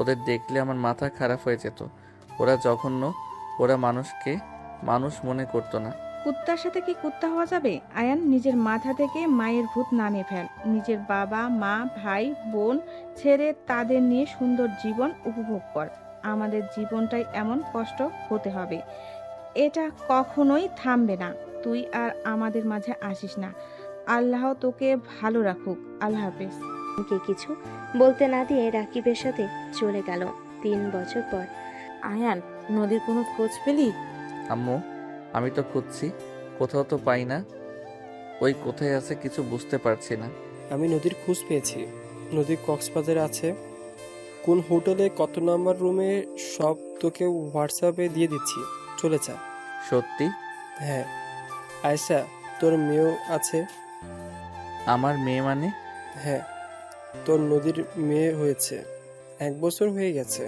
Speaker 1: ওদের দেখলে আমার মাথা খারাপ হয়ে যেত। ওরা জঘন্য, ওরা মানুষকে মানুষ মনে করতো না।
Speaker 5: কুত্তার সাথে কি কুত্তা হওয়া যাবে? আয়ান, নিজের মাথা থেকে মায়ের ভূত নামিয়ে ফেল। নিজের বাবা মা ভাই বোন ছেড়ে তাদের নিয়ে সুন্দর জীবন উপভোগ কর। আমাদের জীবনটাই এমন কষ্ট হতে হবে, এটা কখনোই থামবে না। তুই আর আমাদের মাঝে আসিস না। আল্লাহ তোকে ভালো রাখুক। আল্লাহ হাফেজ।
Speaker 4: কে কিছু বলতে না দিয়ে রাকিবের সাথে চলে গেল। 3 বছর পর।
Speaker 15: আয়ান, নদীর কোনো খোঁজ পেলি?
Speaker 1: আম্মু, আমি তো খুঁজছি, কোথাও তো পাই না। ওই কোথায় আছে কিছু বুঝতে পারছি না।
Speaker 6: আমি নদীর খোঁজ পেয়েছি। নদী কক্সবাজারে আছে। কোন হোটেলে কত নাম্বার রুমে সব তোকে হোয়াটসঅ্যাপে দিয়ে দিচ্ছি, চলে যা।
Speaker 1: সত্যি?
Speaker 6: হ্যাঁ। আয়শা, তোর মেয়েও আছে।
Speaker 1: আমার মেয়ে মানে?
Speaker 6: হ্যাঁ, তোর নদীর মেয়ে হয়েছে। 1 বছর হয়ে গেছে।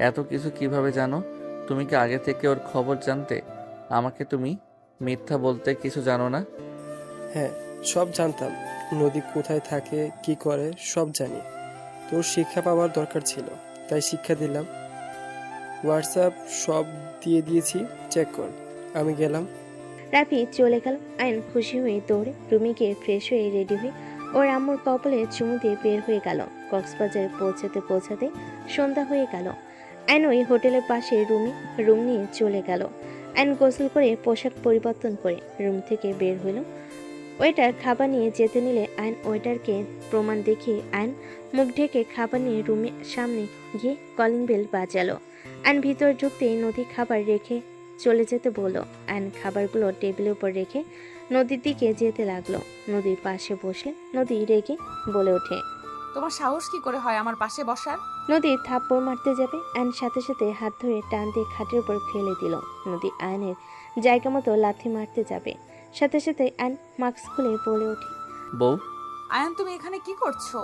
Speaker 1: এত কিছু কিভাবে জানো? তুমি কি আগে থেকে ওর খবর জানতে? আমাকে তুমি মিথ্যা বলতে কিছু জানো না।
Speaker 6: হ্যাঁ, সব জানতাম। নদী কোথায় থাকে, কি করে, সব জানি। তোর শিক্ষা পাওয়ার দরকার ছিল, তাই শিক্ষা দিলাম। হোয়াটসঅ্যাপ সব দিয়ে দিয়েছি, চেক কর। আমি গেলাম।
Speaker 4: রাফি চলে গেল। আয়ন খুশি হয়ে দৌড়ে রুমে গিয়ে ফ্রেশ হয়ে রেডি হয়ে ওর আম্মুর কপালে চুমু দিয়ে বের হয়ে গেল। কক্সবাজারে পৌঁছাতে পৌঁছাতে সন্ধ্যা হয়ে গেল। আয়ন ওই হোটেলের পাশে রুম নিয়ে চলে গেল। আয়ন গোসল করে পোশাক পরিবর্তন করে রুম থেকে বের হলো। ওয়েটার খাবার নিয়ে যেতে নিলে আয়ন ওয়েটারকে প্রমাণ দেখিয়ে আয়ন মুখ ঢেকে খাবার নিয়ে রুমের সামনে গিয়ে কলিং বেল বাজালো। আয়ন ভিতর ঢুকতেই নদী খাবার রেখে চলে যেতে বলল। আয়ন খাবারগুলো টেবিলের উপর রেখে নদীর দিকে যেতে লাগলো। নদীর পাশে বসলে নদী রেগে বলে ওঠে,
Speaker 2: তোমার সাহস কি করে হয় আমার পাশে বসার?
Speaker 4: নদী থাপ্পড় মারতে যাবে, আয়ন সাথে সাথে হাত ধরে টান দিয়ে খাটের উপর ফেলে দিল। নদী আয়নের জায়গা মতো লাথি মারতে যাবে, সাথে সাথে আয়ন মাস্ক খুলে বলে ওঠে,
Speaker 1: বউ।
Speaker 2: আয়ান, তুমি এখানে কি করছো?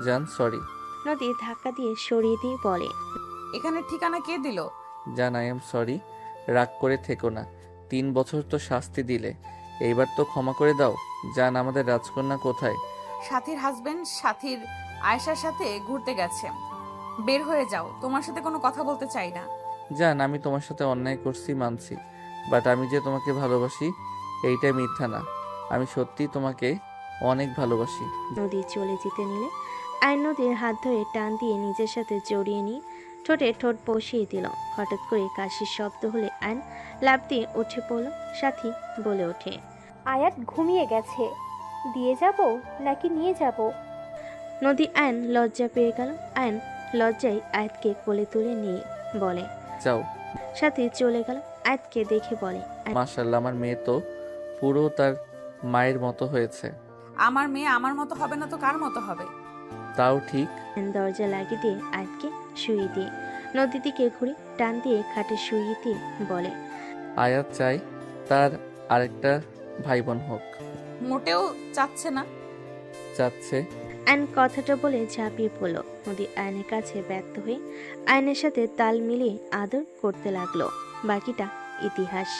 Speaker 1: জান, সরি।
Speaker 4: নদী ধাক্কা দিয়ে সরিয়ে দিয়ে বলে,
Speaker 2: এখানে ঠিকানা কে দিল?
Speaker 1: জান, আই এম সরি। রাগ করে থেকো না। 3 বছর তো শাস্তি দিলে, এইবার তো ক্ষমা করে দাও। জান, আমাদের রাজকন্যা কোথায়?
Speaker 2: সাথীর হাজবেন্ড সাথীর আয়েশার সাথে ঘুরতে গেছে। বের হয়ে যাও, তোমার সাথে কোনো কথা বলতে চাই না।
Speaker 1: জান, আমি তোমার সাথে অন্যায় করছি মানছি, বাট আমি যে তোমাকে ভালোবাসি এইটা মিথ্যা না। আমি সত্যি তোমাকে অনেক ভালোবাসি।
Speaker 4: নদী চলে যেতে নিলে আয়ন নদীর হাত ধরে টান দিয়ে নিজের সাথে জড়িয়ে নিয়ে ঠোঁটে ঠোঁট বসিয়ে দিল। হঠাৎ করে কাশির শব্দ হলে আয়ন লাফ দিয়ে উঠে পড়ল। সাথী বলে ওঠে,
Speaker 8: আয়াত ঘুমিয়ে গেছে, দিয়ে যাব নাকি নিয়ে যাব?
Speaker 4: নদী আয়ন লজ্জা পেয়ে গেল। আয়ন লজ্জায় আয়াতকে কোলে তুলে নিয়ে বলে,
Speaker 1: যাও।
Speaker 4: সাথী চলে গেল। আয়াতকে দেখে বলে,
Speaker 1: মাশাআল্লাহ, আমার মেয়ে তো পুরো তার মায়ের মতো হয়েছে।
Speaker 2: আমার মেয়ে আমার মতো হবে না তো কার মতো হবে?
Speaker 1: তাও ঠিক।
Speaker 4: দরজা লাগিয়ে দিয়ে আয়াতকে শুয়ে দিয়ে নদীর দিকে ঘুরে টান দিয়ে খাটে শুয়ে দিয়ে বলে,
Speaker 1: আয়াত চাই তার আরেকটা ভাই বোন হোক।
Speaker 2: মোটেও চাচ্ছে না।
Speaker 1: চাচ্ছে।
Speaker 4: আয়ন কথাটা বলে ঝাঁপিয়ে পড়ল। নদী আয়নের কাছে ব্যর্থ হয়ে আয়নের সাথে তাল মিলিয়ে আদর করতে লাগলো। বাকিটা ইতিহাস।